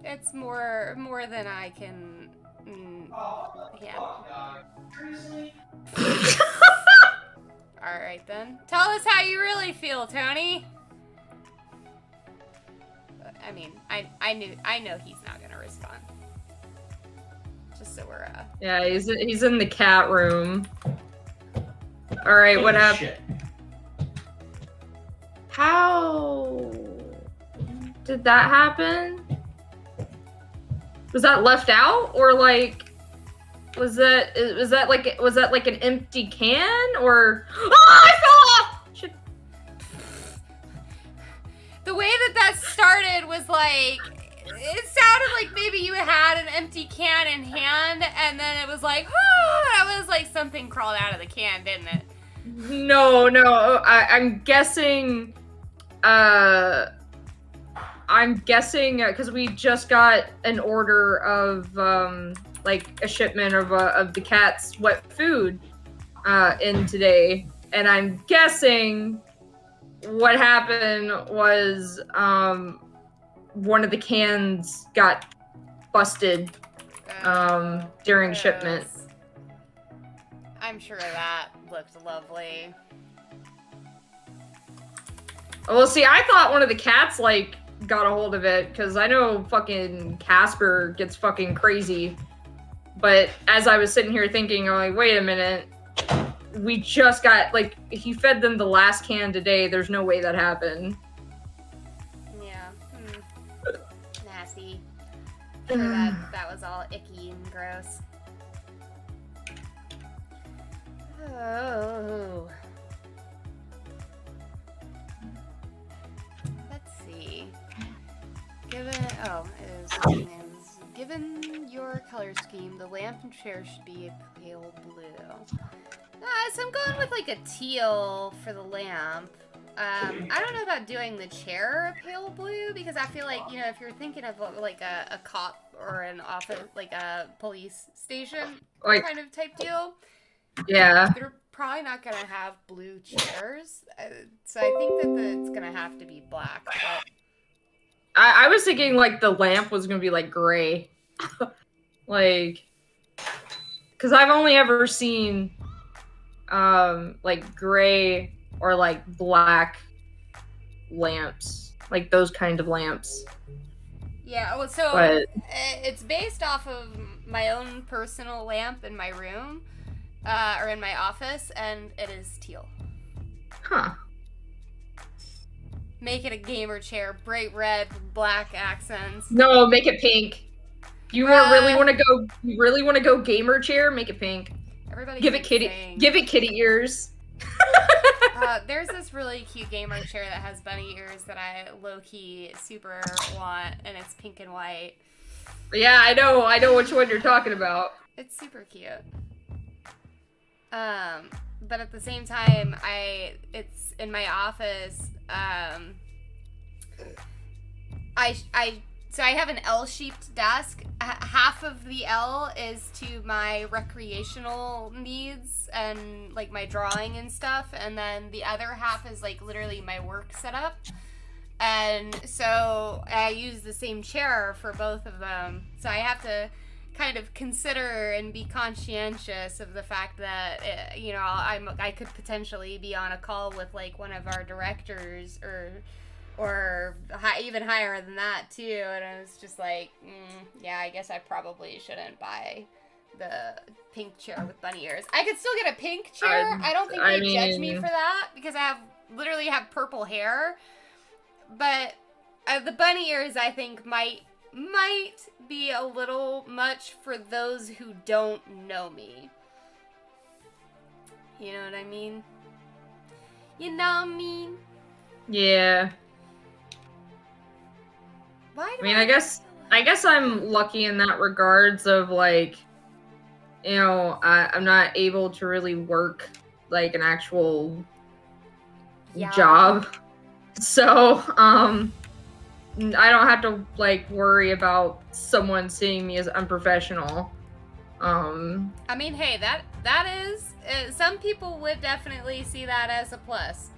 It's more than I can handle. All right then. Tell us how you really feel, Tony. I mean, I know he's not gonna respond. Just so we're Yeah, he's in the cat room. All right, what happened? How did that happen? Was that left out, or like was that like an empty can, or I fell off? Shit. The way that started was like, it sounded like maybe you had an empty can in hand, and then it was like, that was like something crawled out of the can, didn't it? No, I'm guessing. I'm guessing because we just got an order of like a shipment of the cat's wet food in today, and I'm guessing what happened was one of the cans got busted during shipment. I'm sure that looked lovely. Well, see, I thought one of the cats like got a hold of it, because I know fucking Casper gets fucking crazy. But as I was sitting here thinking, I'm like, wait a minute, we just got, like, he fed them the last can today. There's no way that happened. Yeah. Nasty. Sure that was all icky and gross. Oh. Let's see. Given your color scheme, the lamp and chair should be a pale blue. So I'm going with like a teal for the lamp. I don't know about doing the chair a pale blue, because I feel like, you know, if you're thinking of like a cop or an office, like a police station kind of type deal, Yeah. they're probably not gonna have blue chairs. So I think that it's gonna have to be black. But I was thinking like the lamp was gonna be like gray. Like, because I've only ever seen like gray or like black lamps, like those kind of lamps. yeah, well, so But it's based off of my own personal lamp in my room, or in my office, and it is teal. huh. Make it a gamer chair, bright red with black accents. No, make it pink. You really want to go gamer chair? Make it pink. Everybody Give it keeps kitty. saying- Give it kitty ears. There's this really cute gamer chair that has bunny ears that I low-key super want, and it's pink and white. Yeah, I know which one you're talking about. It's super cute. But at the same time, it's in my office. So I have an L-shaped desk. Half of the L is to my recreational needs and like my drawing and stuff, and then the other half is like literally my work setup. And so I use the same chair for both of them. So I have to kind of consider and be conscientious of the fact that you know, I could potentially be on a call with like one of our directors or even higher than that too, and I was just like, yeah, I guess I probably shouldn't buy the pink chair with bunny ears. I could still get a pink chair. I don't think they'd judge me for that, because I literally have purple hair, but the bunny ears I think might be a little much for those who don't know me. You know what I mean? You know what I mean? Yeah. Why do I mean, I guess I'm lucky in that regards of like, you know, I'm not able to really work like an actual job. So, I don't have to like worry about someone seeing me as unprofessional. I mean, hey, that is some people would definitely see that as a plus.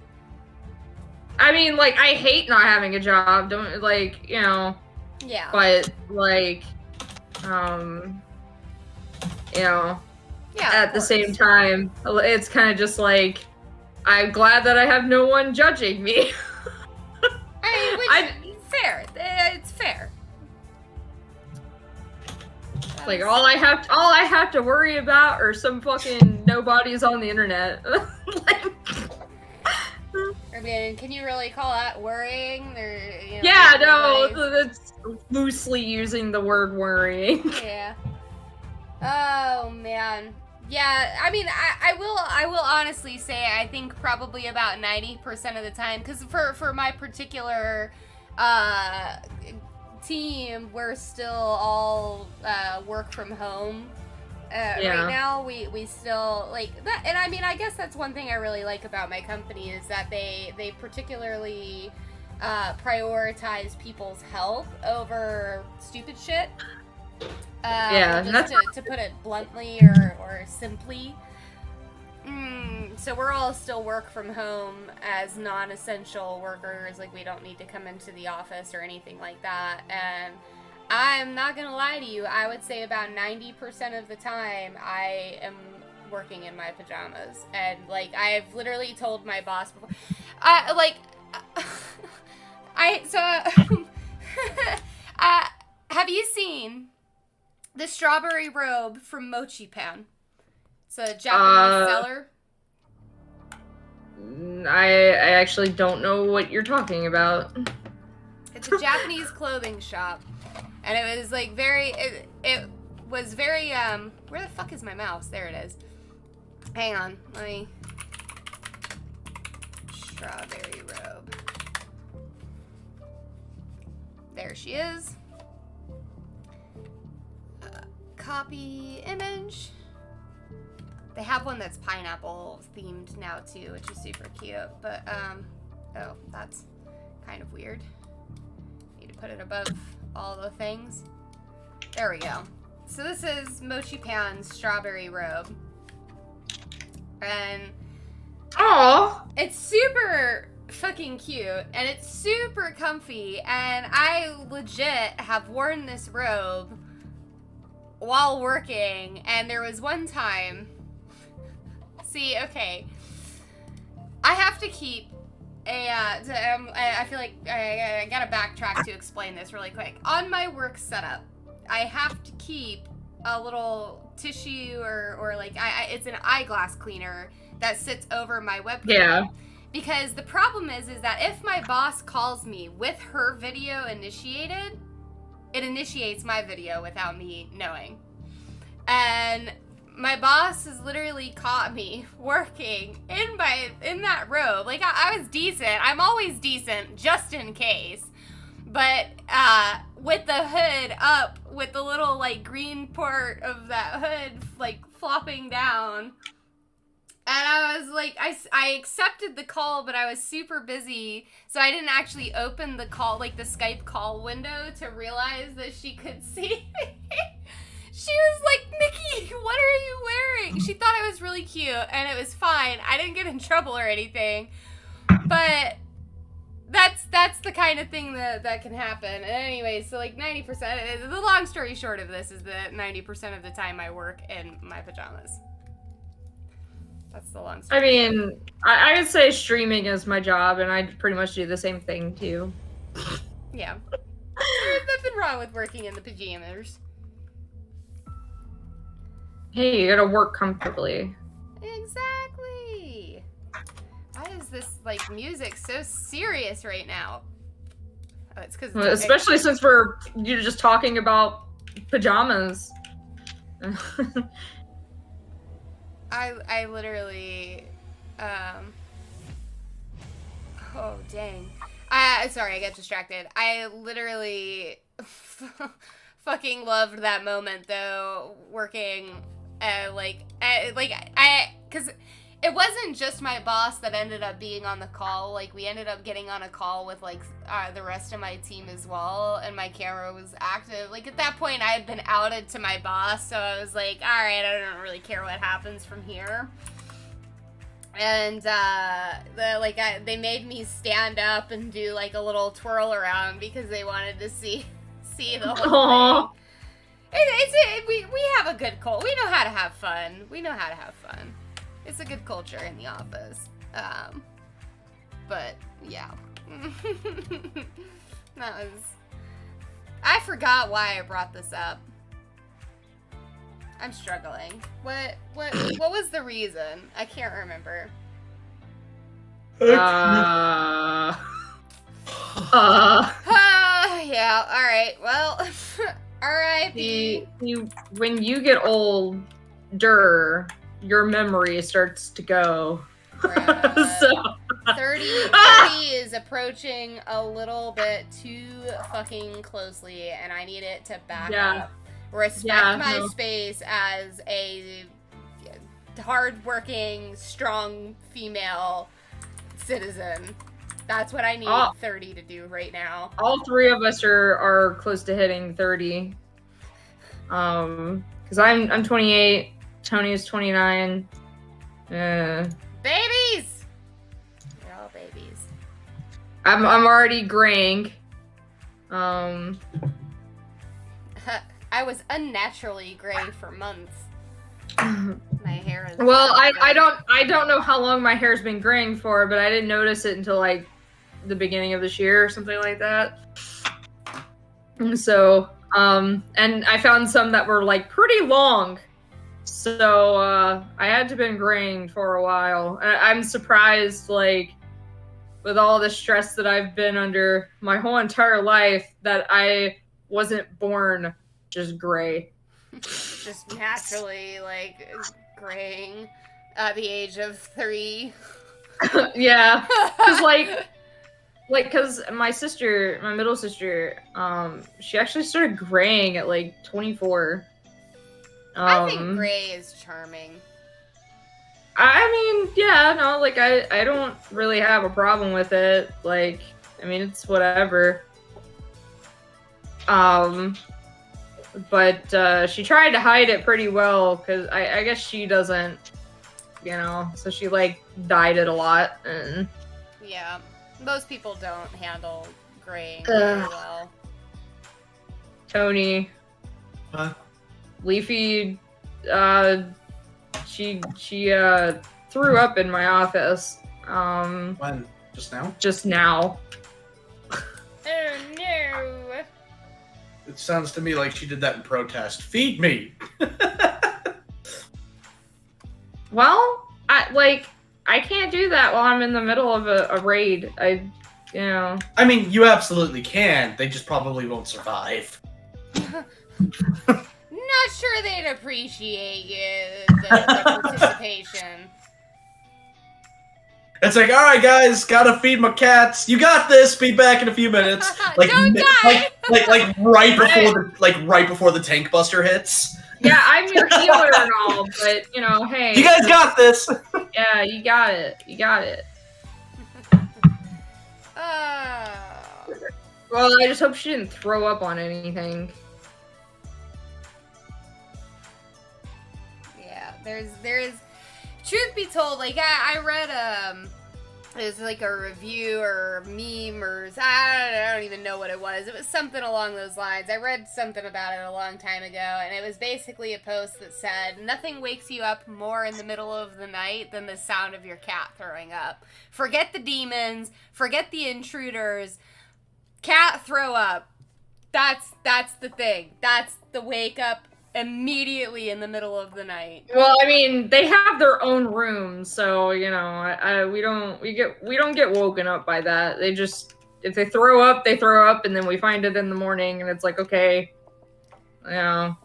I mean, like, I hate not having a job. Don't like, you know. Yeah. But like, you know, Yeah. at the same time, it's kind of just like, I'm glad that I have no one judging me. I mean, fair. It's fair. Like all I have to worry about are some fucking nobodies on the internet. Like, I mean, can you really call that worrying? yeah, no, that's loosely using the word worrying. Yeah. Oh man. Yeah, I mean, I will honestly say I think probably about 90% of the time, because for my particular team, we're still all work from home. Right now, we still like that, and I mean, I guess that's one thing I really like about my company is that they particularly prioritize people's health over stupid shit. Just to put it bluntly or simply. So we're all still work from home as non-essential workers. Like, we don't need to come into the office or anything like that. And I'm not gonna lie to you, I would say about 90% of the time I am working in my pajamas. And like, I've literally told my boss before, have you seen the strawberry robe from Mochi Pan? It's a Japanese seller. I actually don't know what you're talking about. It's a Japanese clothing shop. And it was like it was very, where the fuck is my mouse? There it is. Hang on, let me, strawberry robe. There she is. Copy image. They have one that's pineapple themed now too, which is super cute, but oh, that's kind of weird. Need to put it above all the things. There we go. So this is Mochi Pan's strawberry robe. And oh, it's super fucking cute and it's super comfy, and I legit have worn this robe while working, and there was one time, see, okay, I have to keep I feel like I gotta backtrack to explain this really quick. On my work setup, I have to keep a little tissue or like, it's an eyeglass cleaner that sits over my webcam. yeah. Because the problem is that if my boss calls me with her video initiated, it initiates my video without me knowing. And my boss has literally caught me working in that robe. Like, I was decent. I'm always decent, just in case. But with the hood up, with the little like green part of that hood like flopping down. And I was like, I accepted the call, but I was super busy, so I didn't actually open the call, like the Skype call window, to realize that she could see me. She was like, Miki, what are you wearing? She thought I was really cute, and it was fine. I didn't get in trouble or anything. But that's the kind of thing that can happen. And anyway, so like 90%, the long story short of this is that 90% of the time I work in my pajamas. That's the long story. I mean, I would say streaming is my job, and I pretty much do the same thing too. Yeah. There's nothing wrong with working in the pajamas. Hey, you gotta work comfortably. Exactly. Why is this like music so serious right now? Oh, it's because Especially since you're just talking about pajamas. I literally, oh dang. Sorry, I got distracted. I literally fucking loved that moment though, working, cause it wasn't just my boss that ended up being on the call. Like, we ended up getting on a call with, like, the rest of my team as well, and my camera was active. Like, at that point, I had been outed to my boss, so I was like, alright, I don't really care what happens from here. And, they made me stand up and do, like, a little twirl around because they wanted to see the whole thing. We have a good culture. We know how to have fun. It's a good culture in the office. But yeah. I forgot why I brought this up. I'm struggling. What was the reason? I can't remember. Yeah, alright. Well, R.I.P. When you get older, your memory starts to go. So 30 is approaching a little bit too fucking closely, and I need it to back up. Respect my space as a hardworking, strong female citizen. That's what I need 30 to do right now. All three of us are close to hitting 30. Because I'm 28, Tony is 29. Babies! You're all babies. I'm already graying. I was unnaturally gray for months. My hair is well, I don't know how long my hair's been graying for, but I didn't notice it until like the beginning of this year or something like that. And so, and I found some that were like pretty long. So, I had to been graying for a while. I'm surprised, like, with all the stress that I've been under my whole entire life, that I wasn't born just gray. Just naturally, like, graying at the age of 3. Yeah, because my middle sister, she actually started graying at like 24. I think gray is charming. I mean, yeah, no, like, I don't really have a problem with it. Like, I mean, it's whatever. But she tried to hide it pretty well, because I guess she doesn't, you know, so she, like, dyed it a lot. And yeah, most people don't handle graying very well. Tony. Huh? Leafy, she threw up in my office. When? Just now? Just now. Oh no! It sounds to me like she did that in protest. Feed me! Well, I can't do that while I'm in the middle of a raid. You know. I mean, you absolutely can. They just probably won't survive. Not sure they'd appreciate the participation. It's like, all right, guys, gotta feed my cats. You got this. Be back in a few minutes. Like, Don't die! like right before the tank buster hits. Yeah, I'm your healer and all, but you know, hey. You guys got this. Yeah, you got it. You got it. Well, I just hope she didn't throw up on anything. Yeah, there's truth be told, like I read it was like a review or a meme or I don't even know what it was. It was something along those lines. I read something about it a long time ago, and it was basically a post that said, nothing wakes you up more in the middle of the night than the sound of your cat throwing up. Forget the demons, forget the intruders, cat throw up. That's the thing. That's the wake up immediately in the middle of the night. Well, I mean, they have their own rooms, so you know, we don't get woken up by that. They just, if they throw up, and then we find it in the morning, and it's like, okay, you know,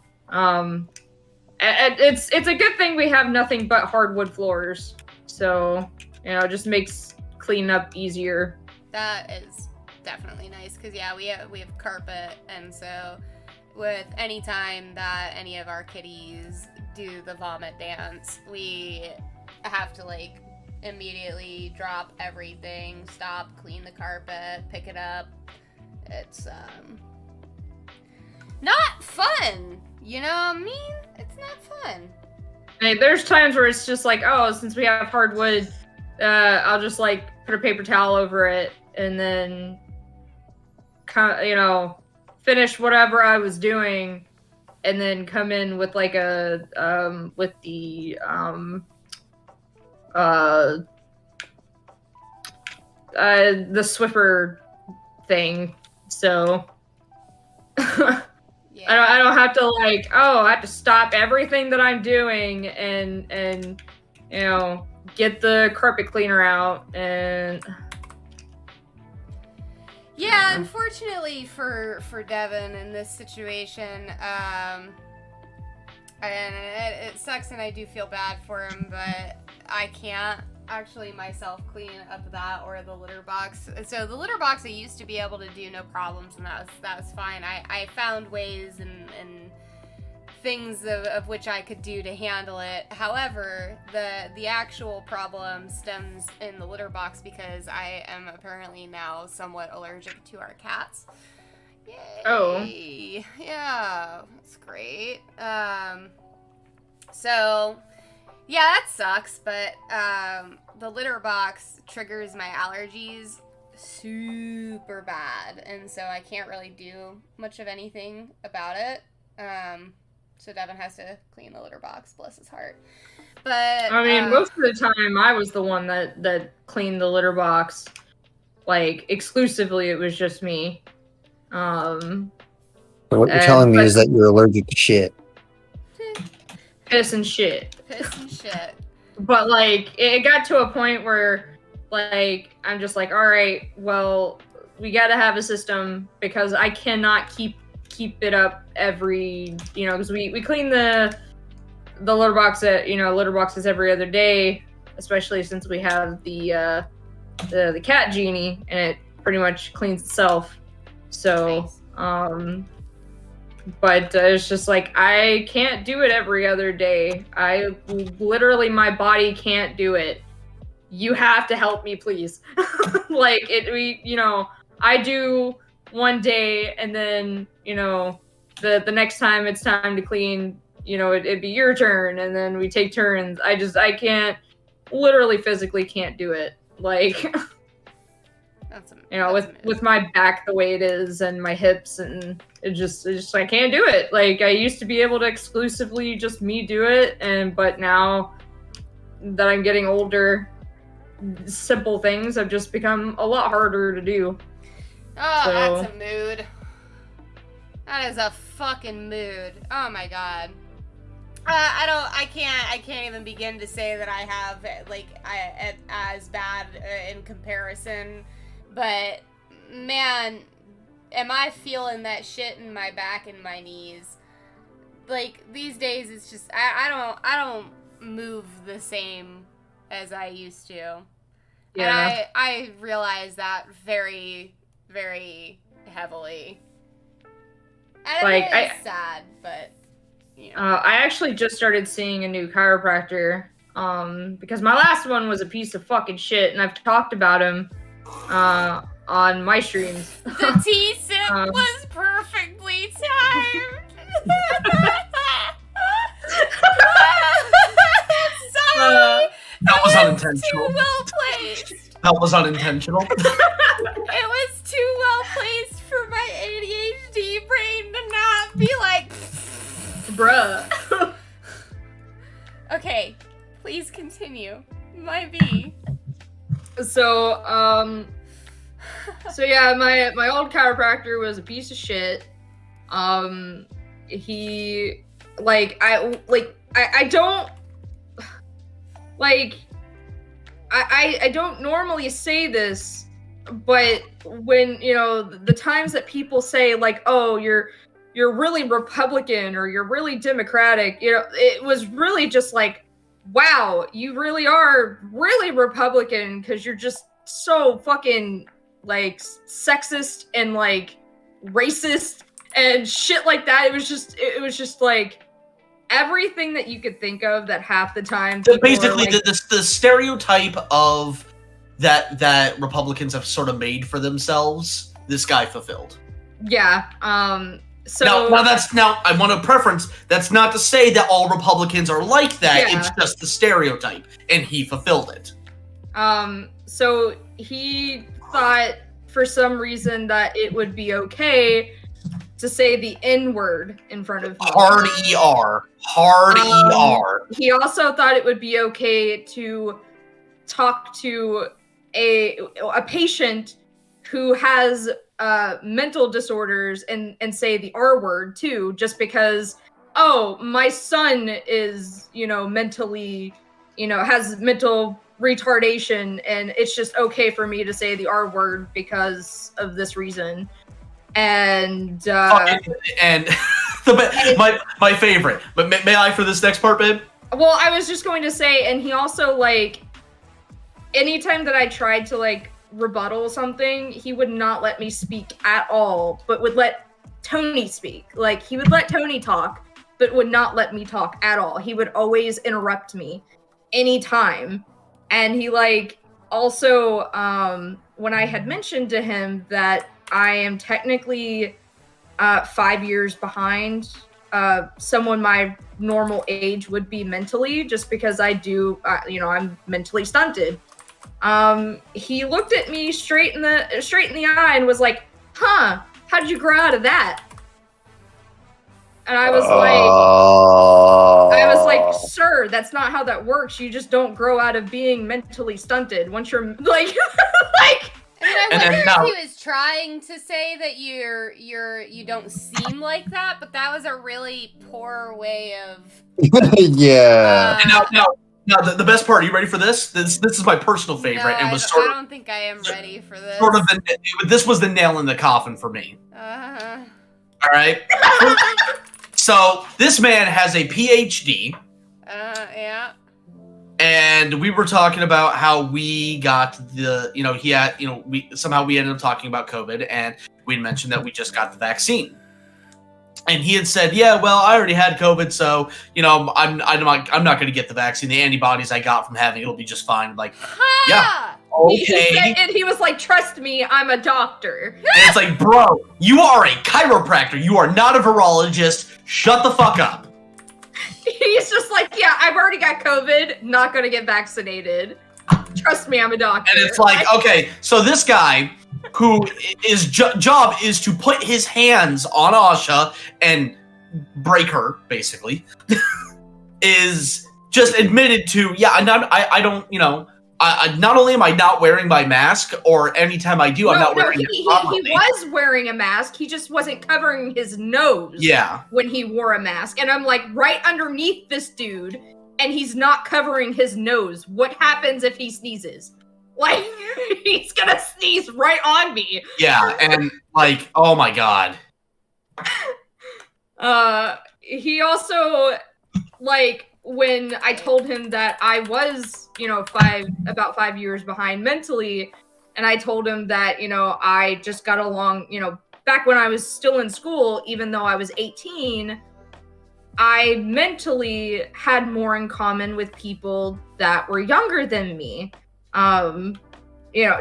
it's a good thing we have nothing but hardwood floors, so you know, it just makes cleaning up easier. That is definitely nice, because yeah, we have carpet, and so with any time that any of our kitties do the vomit dance, we have to like immediately drop everything, stop, clean the carpet, pick it up. It's not fun. You know what I mean? It's not fun. Hey, there's times where it's just like, oh, since we have hardwood, I'll just like put a paper towel over it and then, finish whatever I was doing, and then come in with like the Swiffer thing. So Yeah. I don't have to like, oh, I have to stop everything that I'm doing and get the carpet cleaner out and Yeah, unfortunately for Devin in this situation, and it sucks and I do feel bad for him, but I can't actually myself clean up that or the litter box. So the litter box I used to be able to do no problems, and that was fine. I found ways and things of which I could do to handle it. However, the actual problem stems in the litter box because I am apparently now somewhat allergic to our cats. Yay! Oh. Yeah, that's great. So yeah, that sucks, but the litter box triggers my allergies super bad, and so I can't really do much of anything about it. So Devin has to clean the litter box, bless his heart. But I mean, most of the time I was the one that cleaned the litter box. Like exclusively, it was just me. So what you're telling me is that you're allergic to shit. Piss and shit. piss and shit. But like it got to a point where like I'm just like, all right, well, we got to have a system because I cannot keep it up every, because we clean the litter box at litter boxes every other day, especially since we have the cat genie and it pretty much cleans itself. So Nice. But it's just like I can't do it every other day. I literally, my body can't do it. You have to help me, please. Like I do one day, and then the next time it's time to clean, it'd be your turn, and then we take turns. I can't, literally physically can't do it. Like with my back the way it is and my hips, and it just I can't do it. Like I used to be able to exclusively just me do it, but now that I'm getting older, simple things have just become a lot harder to do. Oh, So- that's a mood. That is a fucking mood. Oh my god. I can't even begin to say that I have as bad in comparison, but man, am I feeling that shit in my back and my knees. Like these days it's just I don't move the same as I used to. Yeah. And I realize that very, very heavily. And Like, it is sad, but I actually just started seeing a new chiropractor because my last one was a piece of fucking shit, and I've talked about him on my streams. the T-sip was perfectly timed. Sorry. That was Too unintentional. well placed. That was unintentional. It was too well placed for my ADHD brain to not be like, Bruh. okay, please continue. My V. So yeah, my old chiropractor was a piece of shit. He I don't normally say this, but when the times that people say like, oh, you're really Republican or you're really Democratic, it was really just like, wow, you really are really Republican because you're just so fucking like sexist and like racist and shit like that. It was just like, everything that you could think of that half the time. So people are basically, like, the stereotype of that Republicans have sort of made for themselves, this guy fulfilled. yeah. So Now I want to preference. That's not to say that all Republicans are like that. Yeah. It's just the stereotype, and he fulfilled it. So he thought for some reason that it would be okay to say the N-word in front of me. Hard ER. He also thought it would be okay to talk to a patient who has mental disorders and say the R word too, just because, oh, my son is, mentally, has mental retardation, and it's just okay for me to say the R word because of this reason. And my favorite. But may I for this next part, babe? well, I was just going to say, and he also, like, anytime that I tried to, like, rebuttal something, he would not let me speak at all, but would let Tony speak. Like, he would let Tony talk, but would not let me talk at all. He would always interrupt me anytime. And he, like, also, when I had mentioned to him that I am technically 5 years behind someone my normal age would be mentally, just because I do, I'm mentally stunted. He looked at me straight in the eye and was like, "Huh? How did you grow out of that?" And I was like, "Sir, that's not how that works. You just don't grow out of being mentally stunted. Once you're like, like." I And then wonder now- if he was trying to say that you don't seem like that, but that was a really poor way of. Yeah. Now, the best part. Are you ready for this? This is my personal favorite, No, and was I sort of don't think I am ready for this. this was the nail in the coffin for me. Uh-huh. All right. So this man has a PhD. Yeah. And we were talking about how we got he had, we ended up talking about COVID, and we'd mentioned that we just got the vaccine. And he had said, "Yeah, well, I already had COVID, so I'm not going to get the vaccine. The antibodies I got from having it'll be just fine." Like, yeah, okay. And he was like, "Trust me, I'm a doctor." And it's like, bro, you are a chiropractor. You are not a virologist. Shut the fuck up. He's just like, "Yeah, I've already got COVID. Not gonna get vaccinated. Trust me, I'm a doctor." And it's like, okay, so this guy, who his job is to put his hands on Asha and break her, basically, is just admitted to, not only am I not wearing my mask, or anytime I do, I'm not wearing it properly. He was wearing a mask. He just wasn't covering his nose. Yeah. When he wore a mask, and I'm like right underneath this dude, and he's not covering his nose. What happens if he sneezes? Like, he's gonna sneeze right on me. Yeah, and like, oh my god. He also, like, when I told him that I was, about 5 years behind mentally, and I told him that, I just got along, back when I was still in school, even though I was 18, I mentally had more in common with people that were younger than me.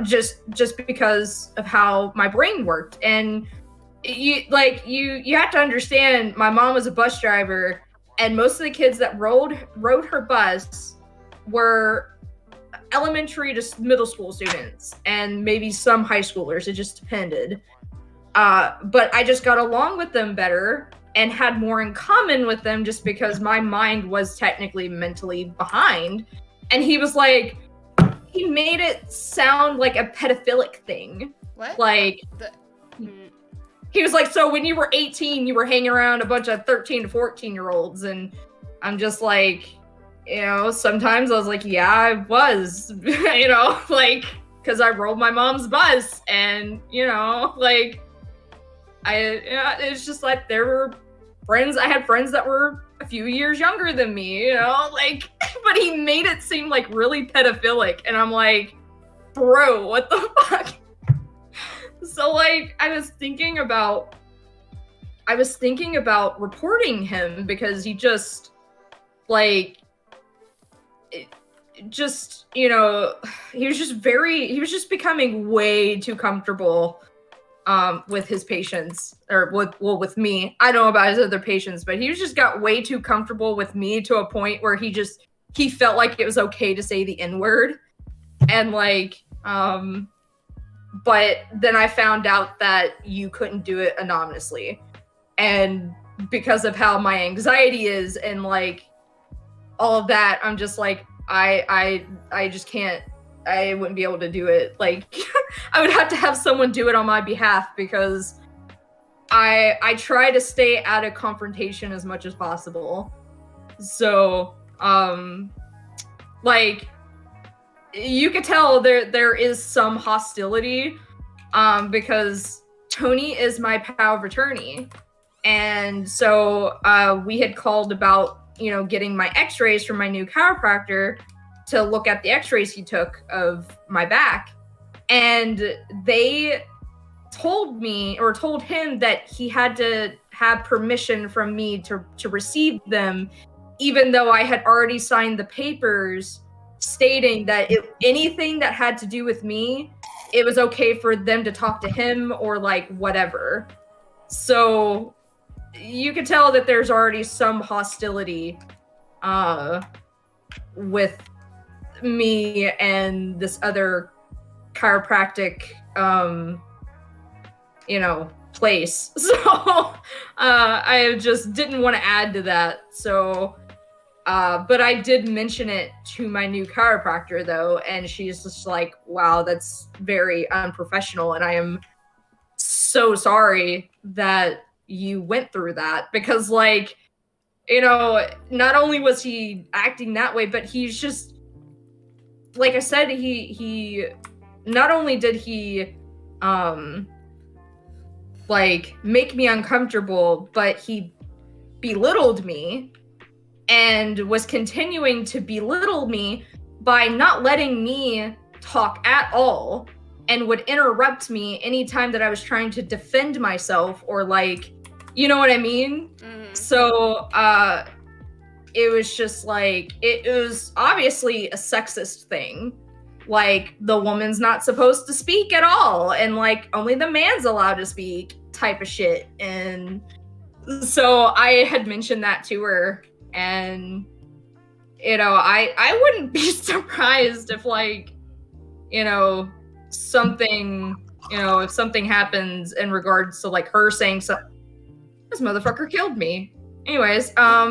Just because of how my brain worked. And you have to understand, my mom was a bus driver, and most of the kids that rode her bus were elementary to middle school students, and maybe some high schoolers. It just depended. But I just got along with them better and had more in common with them, just because my mind was technically mentally behind. And he was like, he made it sound like a pedophilic thing. What? Like, he was like, "So when you were 18, you were hanging around a bunch of 13 to 14-year-olds. And I'm just like, sometimes I was like, yeah, I was, like, because I rode my mom's bus, and, it's just like, there were friends, I had friends that were a few years younger than me, but he made it seem like really pedophilic, and I'm like, bro, what the fuck? So, like, I was thinking about reporting him, because he just like, just, you know, he was just becoming way too comfortable with his patients, or with me. I don't know about his other patients, but he just got way too comfortable with me to a point where he felt like it was okay to say the N-word. And like, but then I found out that you couldn't do it anonymously. And because of how my anxiety is and like all of that, I'm just like, I just can't, I wouldn't be able to do it. Like, I would have to have someone do it on my behalf, because I try to stay out of confrontation as much as possible. So, like, you could tell there is some hostility, because Tony is my power of attorney. And so we had called about, you know, getting my x-rays from my new chiropractor to look at the x-rays he took of my back. And they told him that he had to have permission from me to receive them, even though I had already signed the papers stating that anything that had to do with me, it was okay for them to talk to him or like whatever. So you could tell that there's already some hostility with me and this other chiropractic you know, place. So I just didn't want to add to that. So but I did mention it to my new chiropractor though, and she's just like, wow, that's very unprofessional, and I am so sorry that you went through that, because like, you know, not only was he acting that way, but he's just, like I said, he not only did he like make me uncomfortable, but he belittled me and was continuing to belittle me by not letting me talk at all, and would interrupt me anytime that I was trying to defend myself, or like, you know what I mean? Mm-hmm. So it was just like, it was obviously a sexist thing. Like, the woman's not supposed to speak at all, and like only the man's allowed to speak type of shit. And so I had mentioned that to her, and you know, I wouldn't be surprised if like, you know, something, you know, if something happens in regards to like her saying this motherfucker killed me. Anyways, that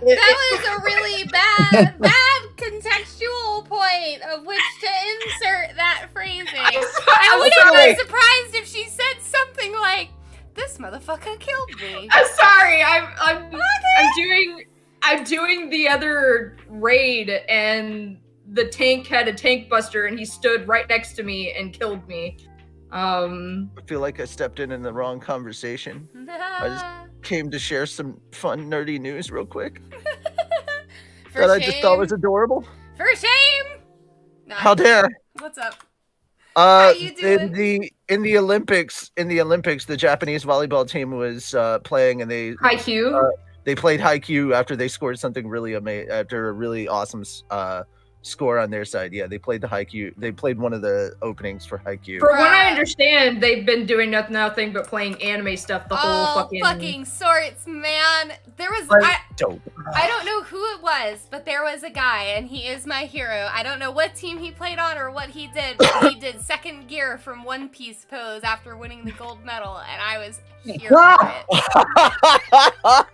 was a really bad contextual point of which to insert that phrasing. I would have been surprised if she said something like, "This motherfucker killed me." I'm sorry. I'm doing the other raid, and the tank had a tank buster, and he stood right next to me and killed me. I feel like I stepped in the wrong conversation. I just came to share some fun, nerdy news real quick. That I just thought was adorable. For shame! No, how dare! What's up? How you doing? In the Olympics, the Japanese volleyball team was playing, and they Haikyuu. They played Haikyuu after they scored something really amazing, after a really awesome score on their side. Yeah, they played the Haikyuu. They played one of the openings for Haikyuu. For what I understand, they've been doing nothing but playing anime stuff the whole fucking sorts, man. There was dope. I don't know who it was, but there was a guy, and he is my hero. I don't know what team he played on or what he did, but he did second gear from One Piece pose after winning the gold medal, and I was here for it.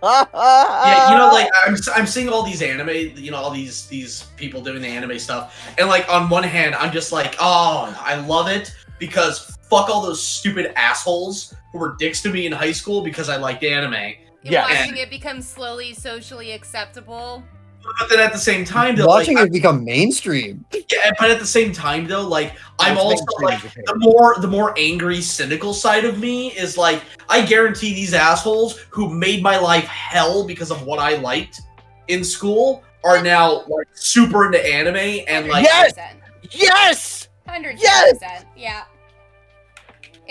Yeah, you know, like I'm seeing all these anime, you know, all these people doing the anime stuff, and like on one hand, I'm just like, oh, I love it, because fuck all those stupid assholes who were dicks to me in high school because I liked anime. Yeah, watching it become slowly socially acceptable. But then at the same time, though, watching it become mainstream. Yeah, but at the same time, though, like I'm also like the more angry, cynical side of me is like, I guarantee these assholes who made my life hell because of what I liked in school are now like super into anime and like 100%, yeah.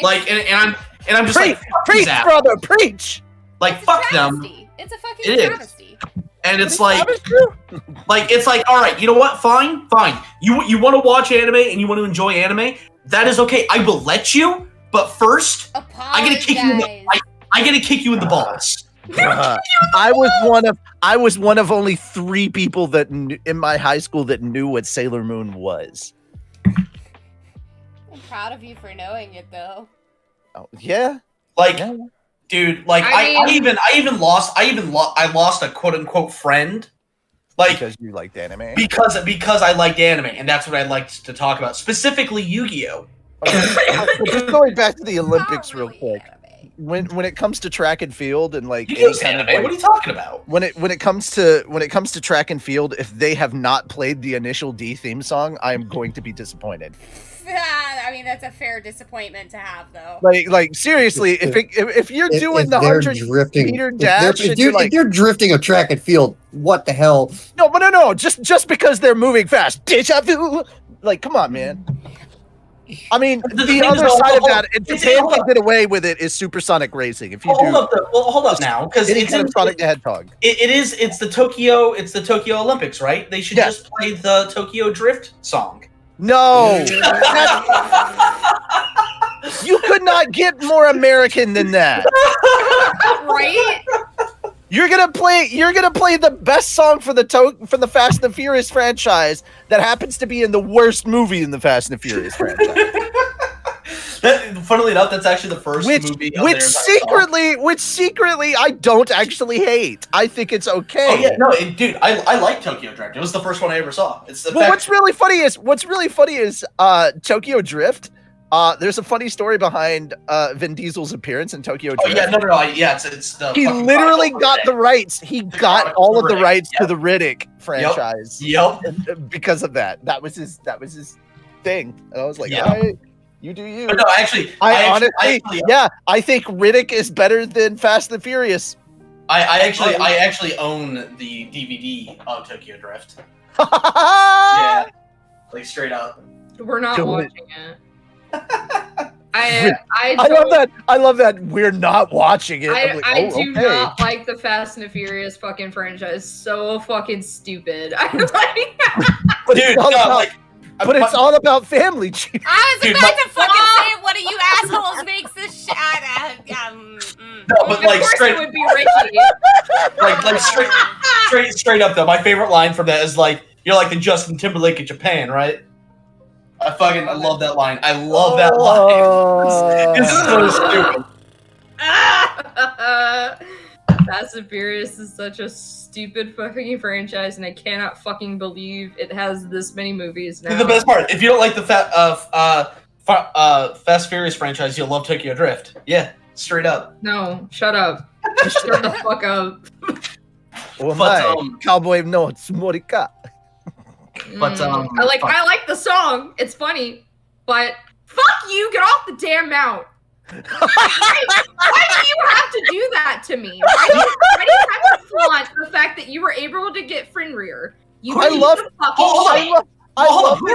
Like and I'm just preach, like, preach, brother, preach. Like, fuck them. It's a fucking travesty. And it's That is true. it's like, all right, you know what? Fine. You want to watch anime and you want to enjoy anime? That is okay. I will let you. But first, I gotta kick you. I gotta kick you in the balls. I was one of only 3 people that in my high school that knew what Sailor Moon was. I'm proud of you for knowing it, though. Oh, yeah. Like, Yeah. dude, like I lost a quote unquote friend. Like Because you liked anime. because I liked anime, and that's what I liked to talk about, specifically Yu-Gi-Oh. Just going back to the Olympics Not real really quick. anime. When it comes to track and field and like Yu-Gi-Oh's any kind of, anime. like, What are you talking about? when it comes to track and field, if they have not played the initial D theme song, I am going to be disappointed. I mean, that's a fair disappointment to have, though. Like seriously, if you're doing the they're 100-meter dash, and you're if you're drifting a track and field, what the hell? no, just because they're moving fast, deja vu. Like, come on, man. I mean, The the thing other is, side of hold that, on. if It's- Japan hold can on. get away with it, is supersonic racing. If you Hold up now, because any it's kind of Sonic the Hedgehog. it's the Tokyo Olympics, right? They should Yes. just play the Tokyo Drift song. No, you could not get more American than that. Right? You're gonna play the best song for the Fast and the Furious franchise that happens to be in the worst movie in the Fast and the Furious franchise. Funnily enough, that's actually the first movie of Which theirs I saw. secretly I don't actually hate. I think it's okay. Oh yeah, no, dude, I like Tokyo Drift. It was the first one I ever saw. It's the Well, fact- what's really funny is Tokyo Drift. There's a funny story behind Vin Diesel's appearance in Tokyo Oh Drift. yeah, no, it's the. He fucking literally Chronicle got of the rights. He got Chronicle all of the Riddick, rights yep. to the Riddick franchise Yep. because of that. That was his thing. And I was like, Yep. all right, you do you. But no, actually, I actually, I think Riddick is better than Fast and the Furious. I actually own the DVD of Tokyo Drift. Yeah, like straight up. We're not Do it. watching it. I love that we're not watching it. I'm like, I oh, do okay. not like the Fast and the Furious fucking franchise. So fucking stupid. I'm like, But Dude, it's all no, about, like, but it's all about family. Chief. I was Dude, about to fucking say, one of you assholes makes this shit. No, but of like course straight, it would be Ricky. like straight up though. My favorite line from that is like, "You're like the Justin Timberlake of Japan, right?" I love that line. I love that line. It's so stupid. Fast and Furious is such a stupid fucking franchise, and I cannot fucking believe it has this many movies now. The best part, if you don't like the Fast Furious franchise, you'll love Tokyo Drift. Yeah, straight up. No, shut up. Shut the fuck up. Oh But, my, Cowboy no Morika. But, I like the song. It's funny, but fuck you. Get off the damn mount. Why do you have to do that to me? Why do you have to flaunt the fact that you were able to get Fenrir? I love Hold on, who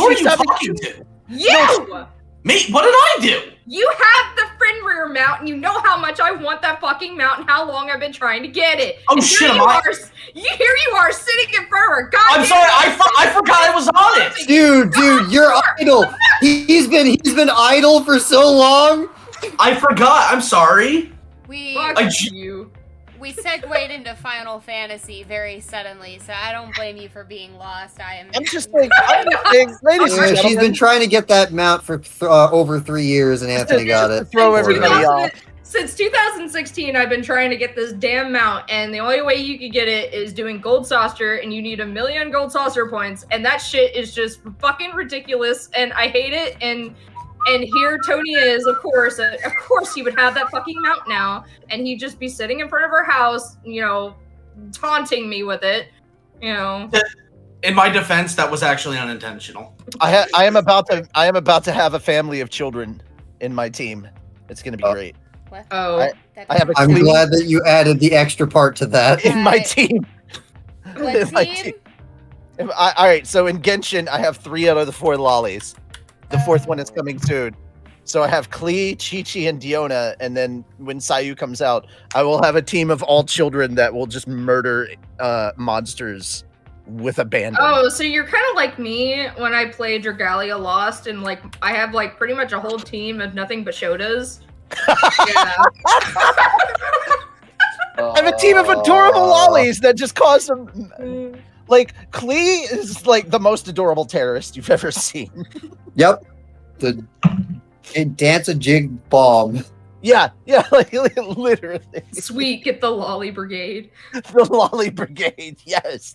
are you talking to? You! Me? What did I do? You have the Fenrir mount, and you know how much I want that fucking mount and how long I've been trying to get it. Oh And shit, here you are sitting in front of her. God I'm sorry, I forgot I was on it. Dude, you're idle. He's been idle for so long. I forgot. I'm sorry. Fuck you. We segued into Final Fantasy very suddenly, so I don't blame you for being lost. I'm just saying, ladies and She's gentlemen, been trying to get that mount for over 3 years, and Anthony got it. throw everybody off. Since 2016, I've been trying to get this damn mount, and the only way you can get it is doing gold saucer, and you need 1 million gold saucer points, and that shit is just fucking ridiculous, and I hate it, and here Tony is, of course he would have that fucking mount now, and he'd just be sitting in front of her house, you know, taunting me with it, you know. In my defense, that was actually unintentional. I am about to have a family of children in my team. It's gonna be great. What? Oh, I have a I'm queen glad that you added the extra part to that. in my team. What In my team? All right, so in Genshin, I have 3 out of the 4 lollies. The 4th one is coming soon. So I have Klee, Chi-Chi, and Diona, and then when Sayu comes out, I will have a team of all children that will just murder monsters with abandon. Oh, so you're kind of like me when I played Dragalia Lost, and like I have like pretty much a whole team of nothing but Shotas. Yeah. I have a team of adorable lollies that just cause them. Like Klee is like the most adorable terrorist you've ever seen. Yep. The dance a jig bomb. Yeah, like literally. Sweet, get the Lolly Brigade. The Lolly Brigade. Yes,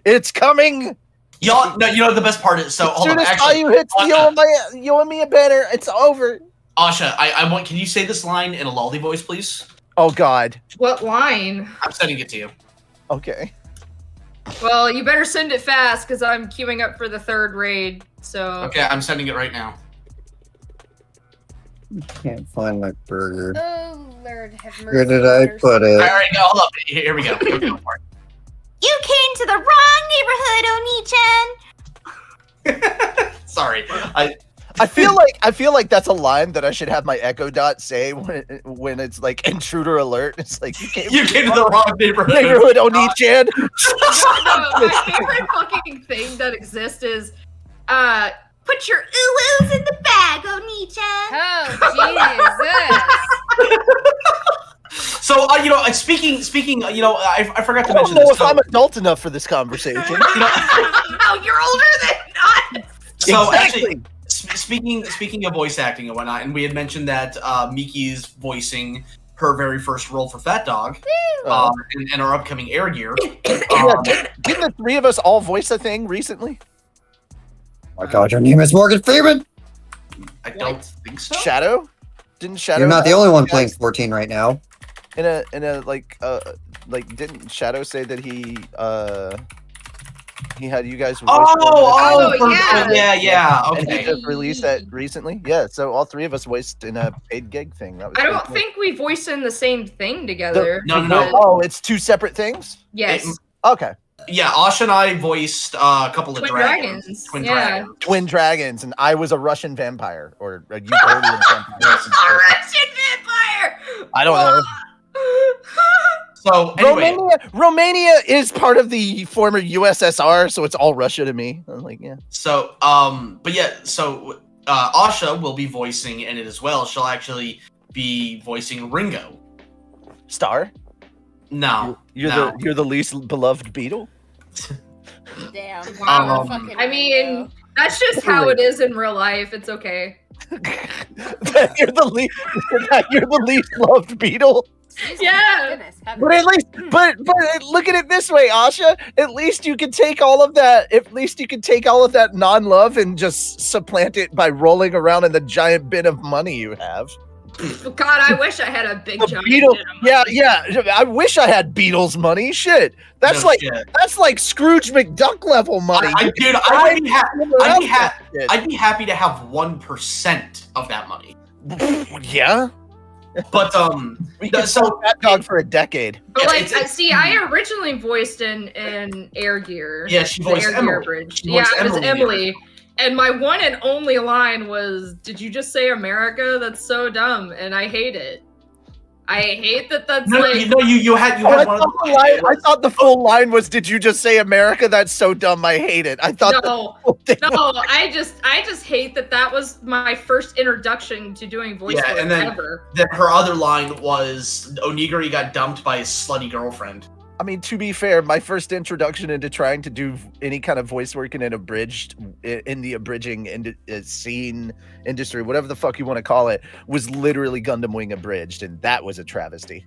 it's coming. Y'all, no, you know the best part is As soon as Sayu hits you and me a banner, it's over. Asha, I want. Can you say this line in a lolly voice, please? Oh God. What line? I'm sending it to you. Okay. Well, you better send it fast because I'm queuing up for the 3rd raid. So. Okay, I'm sending it right now. Can't find my burger. Oh, Lord have mercy. Where did I put All it? right, no, hold up. Here we go. Here we go. You came to the wrong neighborhood, Oni-chan. Sorry, I feel like that's a line that I should have my Echo Dot say when it's like intruder alert. It's like you came to the wrong neighborhood, Oni-chan. No, my favorite fucking thing that exists is, put your ooh-oos in the bag, Oni-chan. Oh, Jesus. So, speaking, I forgot to I don't mention know this. if I'm adult enough for this conversation. no, you're older than us. So Exactly. actually, speaking of voice acting and whatnot, and we had mentioned that Miki's voicing her very first role for Fat Dog in our upcoming air gear. Didn't the 3 of us all voice a thing recently? Oh my God, your name is Morgan Freeman. I don't think so. Shadow? Didn't Shadow? You're not the have only one you playing guys 14 right now. in a like didn't Shadow say that he had you guys voice yeah. And he Okay. just released that recently? Yeah, so all 3 of us voiced in a paid gig thing. That was I pretty don't cool. think we voiced in the same thing together. No. Oh, it's 2 separate things? Yes. Okay. Yeah, Asha and I voiced a couple of Twin dragons. dragons. Twin Yeah. dragons. Twin dragons, and I was a Russian vampire or a Ukrainian vampire. Russian vampire. I don't know. So anyway, Romania is part of the former USSR, so it's all Russia to me. I'm like, yeah. so Asha will be voicing in it as well. She'll actually be voicing Ringo. Star? No, You're the least beloved Beetle? Damn. Wow. I mean, that's just how it is in real life. It's okay. you're the least loved Beetle. Yeah. Goodness, But at least, but look at it this way, Asha. At least you can take all of that. At least you can take all of that non-love and just supplant it by rolling around in the giant bin of money you have. God, I wish I had a big The giant. Beetle, gem. yeah. I wish I had Beatles money. Shit, that's No like shit. that's like Scrooge McDuck level money. I'd be happy to have 1% of that money. Yeah, But we can so sell Fat Dog for a decade. But like, it's- see, I originally voiced in Air Gear. Yeah, she the voiced Air Gear Emily. Bridge. She Yeah, voiced it was Emily. Emily. And my one and only line was, "Did you just say America? That's so dumb, and I hate it. I hate that. That's no, like." you had Oh, I one of thought the line. I thought the full line was, "Did you just say America? That's so dumb. I hate it." I thought No, I just hate that was my first introduction to doing voice Yeah, work and then- ever. Then her other line was Onigiri got dumped by his slutty girlfriend. I mean, to be fair, my first introduction into trying to do any kind of voice work in an abridged, in the abridging scene industry, whatever the fuck you want to call it, was literally Gundam Wing Abridged, and that was a travesty.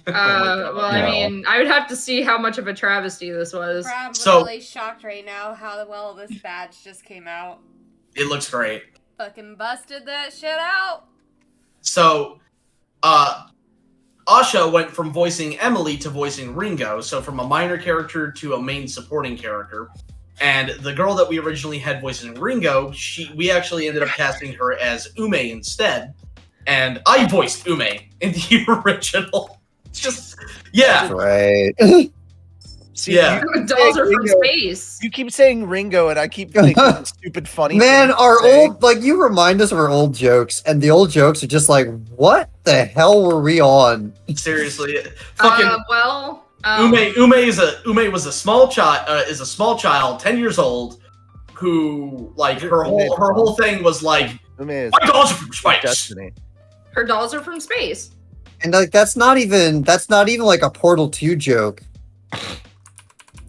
Well, I mean, I would have to see how much of a travesty this was. I'm So- really shocked right now how well this badge just came out. It looks great. Fucking busted that shit out. So, Asha went from voicing Emily to voicing Ringo, so from a minor character to a main supporting character. And the girl that we originally had voicing Ringo, we actually ended up casting her as Ume instead. And I voiced Ume in the original. Just, yeah. That's right. See, Yeah. Dolls are from Ringo. space. You keep saying Ringo, and I keep thinking of stupid funny. Man, things to our say. old like you remind us of our old jokes, and the old jokes are just like, what the hell were we on? Seriously, fucking Ume was a small child, 10 years old, who like her whole thing was like, Ume is my dolls are from space. Destiny. Her dolls are from space. And like that's not even like a Portal 2 joke.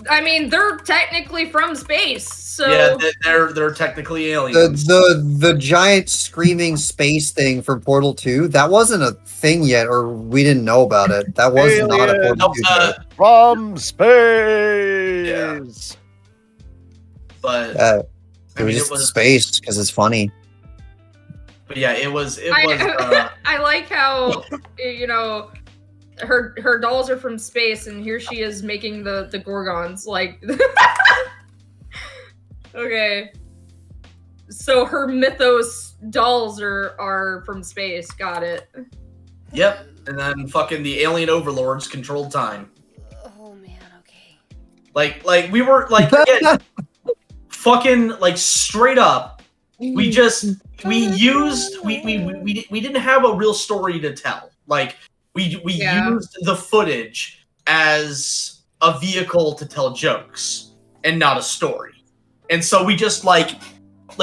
I mean, they're technically from space, so Yeah, they're technically aliens. The giant screaming space thing from Portal 2, that wasn't a thing yet, or we didn't know about it. That was not a Portal 2 joke. From space. But It I mean, was just space because it's funny. But yeah, it was. I like how her dolls are from space, and here she is making the Gorgons. Like, okay, so her mythos dolls are from space. Got it. Yep, and then fucking the alien overlords controlled time. Oh man, okay. Like we were like again, fucking like straight up. We didn't have a real story to tell. Like we used the footage as a vehicle to tell jokes and not a story. And so we just like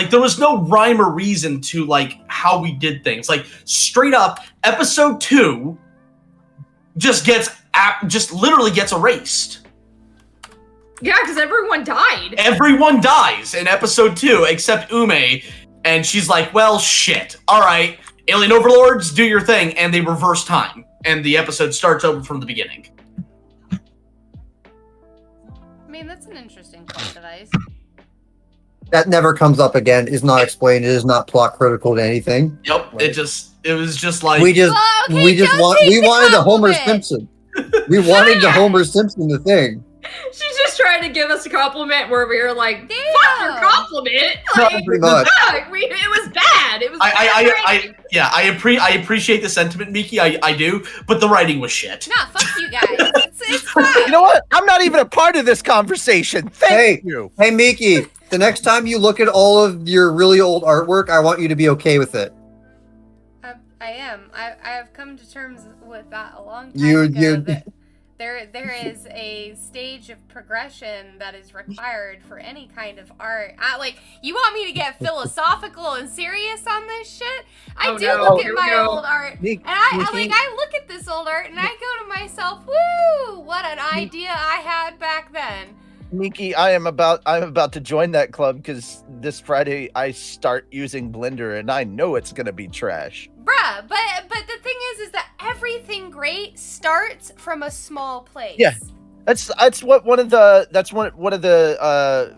there was no rhyme or reason to like how we did things. Like straight up, episode 2 just literally gets erased. Yeah, because everyone died. Everyone dies in episode 2 except Ume, and she's like, well, shit. All right, alien overlords, do your thing. And they reverse time, and the episode starts over from the beginning. I mean, that's an interesting plot device. That never comes up again, is not explained, it is not plot critical to anything. Yep, it was just like... We wanted a Homer Simpson. We wanted the Homer Simpson the thing. She's just trying to give us a compliment where we were like, fuck your compliment. Like, Pretty much. it was bad. It was I appreciate the sentiment, Miki. I do, but the writing was shit. Nah, fuck you guys. It's fine. You know what? I'm not even a part of this conversation. Thank you. Hey, Miki, the next time you look at all of your really old artwork, I want you to be okay with it. I am. I have come to terms with that a long time You- ago. you- That there is a stage of progression that is required for any kind of art. You want me to get philosophical and serious on this shit? I do look at my old art, and I look at this old art, and I go to myself, "Woo! What an idea I had back then." Miki, I'm about to join that club because this Friday I start using Blender, and I know it's gonna be trash. Bruh, but the thing is that everything great starts from a small place. Yeah. That's what one of the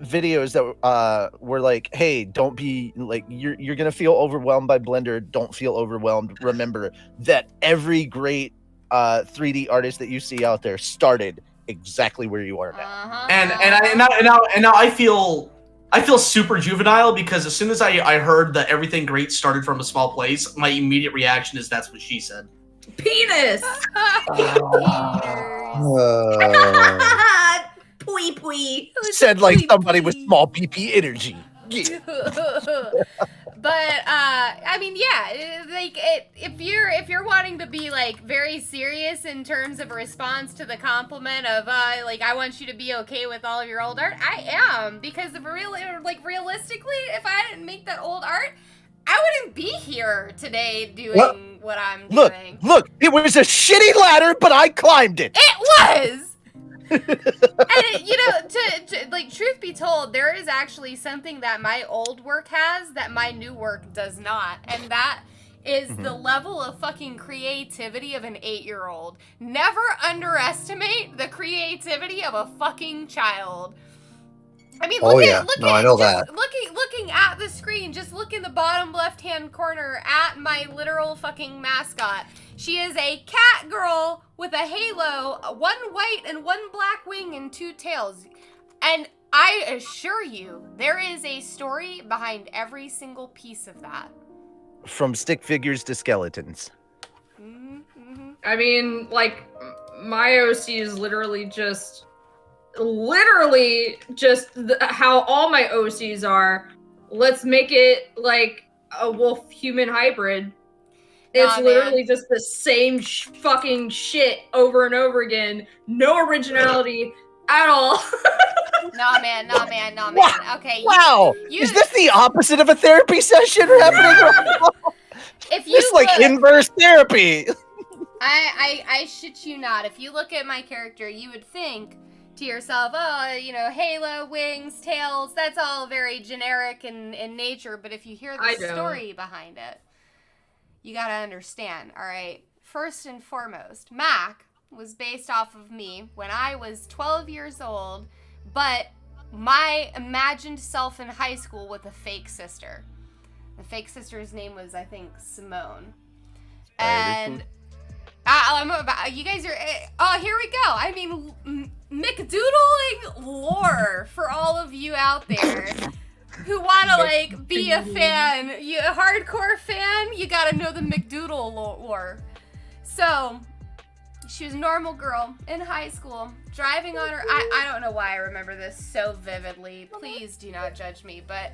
videos that were like, hey, don't be like you're gonna feel overwhelmed by Blender. Don't feel overwhelmed. Remember that every great 3D artist that you see out there started exactly where you are now. And now I feel super juvenile because as soon as I heard that everything great started from a small place, my immediate reaction is that's what she said. Penis. Pui pui. Said like somebody with small PP energy. Yeah. But I mean, yeah, like if you're wanting to be like very serious in terms of a response to the compliment of like I want you to be okay with all of your old art, I am, because realistically, if I didn't make that old art, I wouldn't be here today doing what I'm doing. Look, it was a shitty ladder, but I climbed it. It was. And to truth be told, there is actually something that my old work has that my new work does not, and that is the level of fucking creativity of an 8-year-old. Never underestimate the creativity of a fucking child. I mean, I know that. Looking at the screen, just look in the bottom left-hand corner at my literal fucking mascot. She is a cat girl with a halo, one white and one black wing and 2 tails. And I assure you, there is a story behind every single piece of that. From stick figures to skeletons. I mean, like, my OC is literally just literally just how all my OCs are. Let's make it like a wolf-human hybrid. It's Nah, literally man. just the same fucking shit over and over again. No originality at all. Nah, man. Okay. Wow, you- is this the opposite of a therapy session happening right now? If you It's like look- inverse therapy. I shit you not. If you look at my character, you would think to yourself, oh, you know, halo, wings, tails, that's all very generic in nature. But if you hear I the don't. story behind it, you gotta understand, all right? First and foremost, Mac was based off of me when I was 12 years old, but my imagined self in high school with a fake sister. The fake sister's name was, I think, Simone. And I'm about, you guys are, oh, here we go. I mean, MikDoodling lore for all of you out there who want to, like, be a fan. You a hardcore fan, you gotta know the MikDoodle lore. So, she was a normal girl in high school, driving on her, I don't know why I remember this so vividly. Please do not judge me, but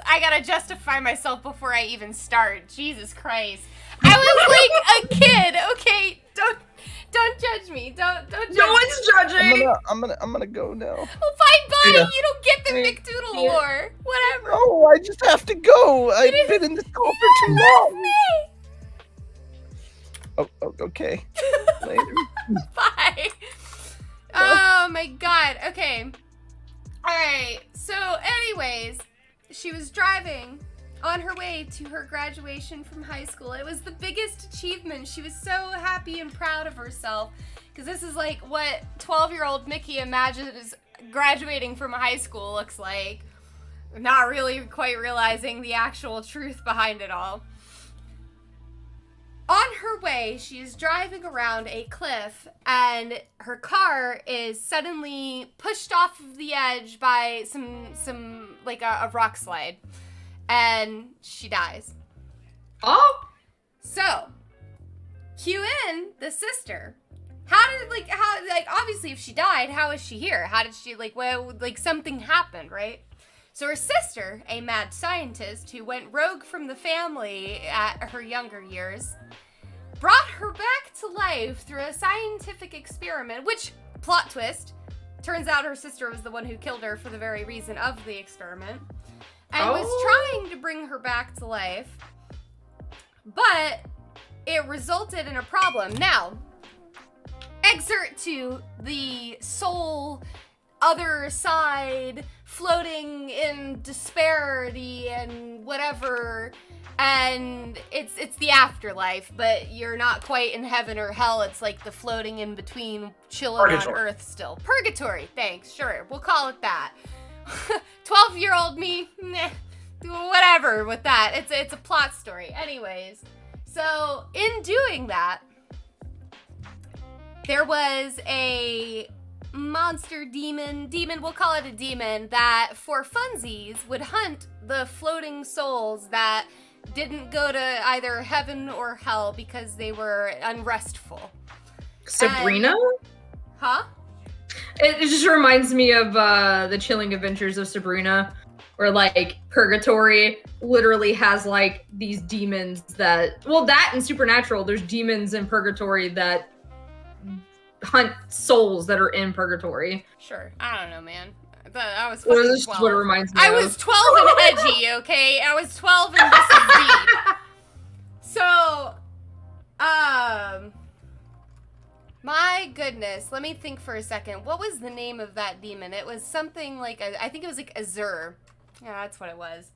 I gotta justify myself before I even start. Jesus Christ. I was like a kid, okay? Don't judge me. Don't judge No me. one's judging. I'm gonna go now. Well, fine, bye. Yeah. You don't get the MikDoodle lore. Whatever. Oh, I just have to go. I've been in this call for too long. Oh, okay. Later. Bye. Oh my god. Okay. Alright. So, anyways, she was driving on her way to her graduation from high school. It was the biggest achievement. She was so happy and proud of herself. Because this is like what 12-year-old Miki imagines graduating from high school looks like. Not really quite realizing the actual truth behind it all. On her way, she is driving around a cliff, and her car is suddenly pushed off of the edge by some like a rock slide, and she dies. Oh, So, cue in the sister. Obviously if she died, how is she here? How did she, something happened, right? So her sister, a mad scientist who went rogue from the family at her younger years, brought her back to life through a scientific experiment, which, plot twist, turns out her sister was the one who killed her for the very reason of the experiment, and was trying to bring her back to life, but it resulted in a problem. Now, excerpt to the soul other side floating in disparity and whatever, and it's the afterlife, but you're not quite in heaven or hell. It's like the floating in between, chilling Purgatory. on earth still. Purgatory, thanks, sure, we'll call it that. 12-year-old me, meh, whatever with that. It's a plot story. Anyways, so in doing that, there was a monster demon, we'll call it a demon, that for funsies would hunt the floating souls that didn't go to either heaven or hell because they were unrestful. Sabrina? Huh? It just reminds me of the Chilling Adventures of Sabrina, where like Purgatory literally has like these demons that, well, that and Supernatural, there's demons in Purgatory that hunt souls that are in Purgatory. Sure. I don't know, man. I was Well, fucking this is 12. what it reminds me I of. was 12 and edgy, okay? I was 12 and this is deep. So, my goodness, let me think for a second. What was the name of that demon? It was something like, I think it was like Azur. Yeah, that's what it was.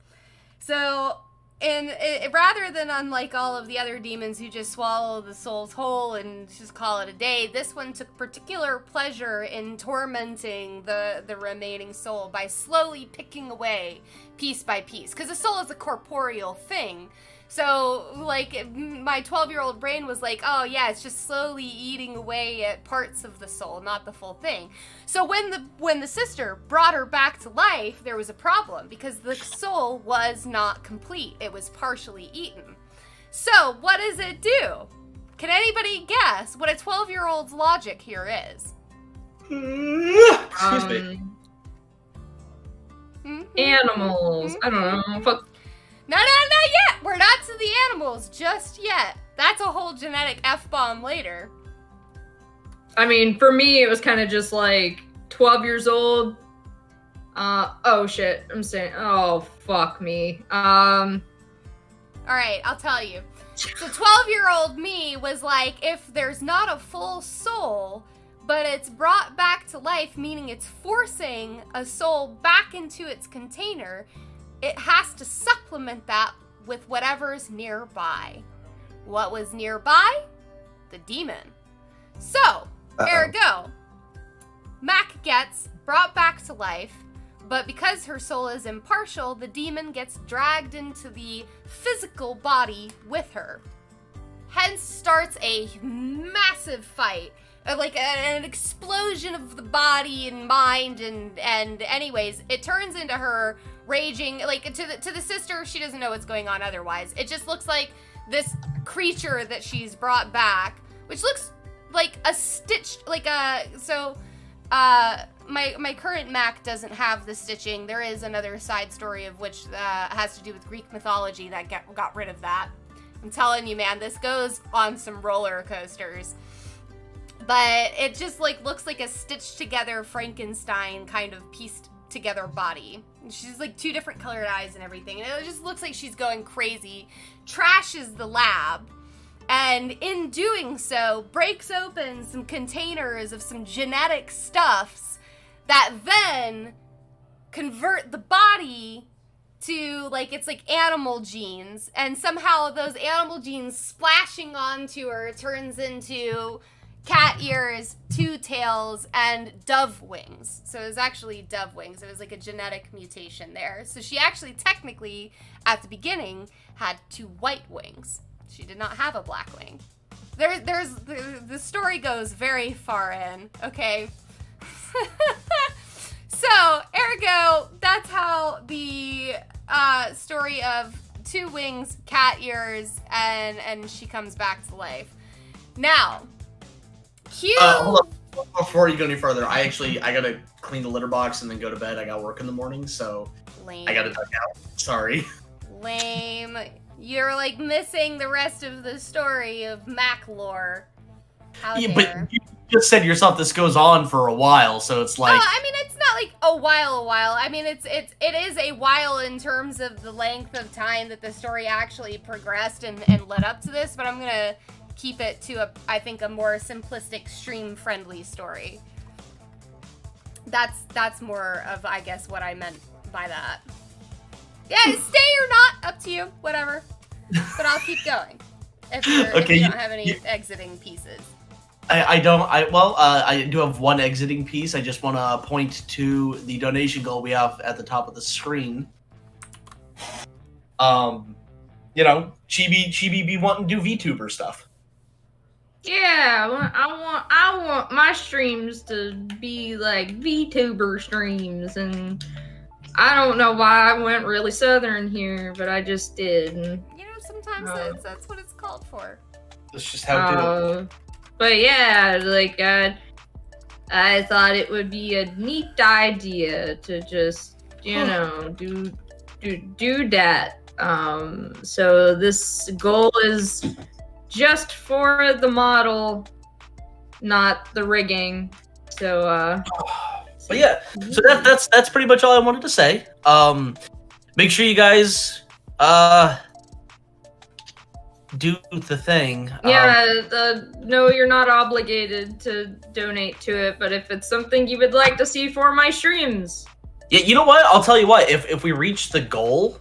So, rather than unlike all of the other demons who just swallow the soul's whole and just call it a day, this one took particular pleasure in tormenting the remaining soul by slowly picking away piece by piece. Because the soul is a corporeal thing. So, like, my 12-year-old brain was like, oh yeah, it's just slowly eating away at parts of the soul, not the full thing. So when the sister brought her back to life, there was a problem, because the soul was not complete. It was partially eaten. So, what does it do? Can anybody guess what a 12-year-old's logic here is? Excuse me. Animals. I don't know. Fuck. No, not yet. We're not to the animals just yet. That's a whole genetic F-bomb later. I mean, for me, it was kind of just like 12 years old. Oh shit. I'm saying, oh, fuck me. All right, I'll tell you. So 12-year-old me was like, if there's not a full soul, but it's brought back to life, meaning it's forcing a soul back into its container, it has to supplement that with whatever's nearby. What was nearby? The demon. So, ergo, Mac gets brought back to life, but because her soul is impartial, the demon gets dragged into the physical body with her. Hence starts a massive fight, like an explosion of the body and mind, and anyways, it turns into her raging, like to the sister, she doesn't know what's going on otherwise. It just looks like this creature that she's brought back, which looks like a stitched, like a, so, my current Mac doesn't have the stitching. There is another side story of which has to do with Greek mythology that got rid of that. I'm telling you, man, this goes on some roller coasters. But it just like looks like a stitched together Frankenstein kind of pieced together body. She's like 2 different colored eyes and everything. And it just looks like she's going crazy. Trashes the lab. And in doing so, breaks open some containers of some genetic stuffs that then convert the body to, like, it's like animal genes. And somehow those animal genes splashing onto her turns into cat ears, 2 tails, and dove wings. So it was actually dove wings. It was like a genetic mutation there. So she actually technically, at the beginning, had 2 white wings. She did not have a black wing. The story goes very far in, okay? So, ergo, that's how the story of 2 wings, cat ears, and she comes back to life. Now, Hold on. Before you go any further, I gotta clean the litter box and then go to bed. I got work in the morning, so lame. I gotta duck out. Sorry. Lame. You're like missing the rest of the story of Mac lore. How Yeah, dare. but you just said yourself this goes on for a while, so it's like. Oh, I mean, it's not like a while. I mean, it is a while in terms of the length of time that the story actually progressed and led up to this, but I'm gonna keep it to I think a more simplistic, stream-friendly story. That's more of, I guess, what I meant by that. Yeah, stay or not, up to you, whatever. But I'll keep going if you don't have any exiting pieces. I do have one exiting piece. I just want to point to the donation goal we have at the top of the screen. Chibi be wanting to do VTuber stuff. Yeah, I want my streams to be like VTuber streams, and I don't know why I went really southern here, but I just did. And, You know, sometimes that's what it's called for. That's just how it is. But yeah, like I thought it would be a neat idea to just, do that. So this goal is just for the model, not the rigging. So but yeah, so that's pretty much all I wanted to say. Make sure you guys do the thing. Yeah, no, you're not obligated to donate to it, but if it's something you would like to see for my streams. Yeah, you know what? I'll tell you what. If we reach the goal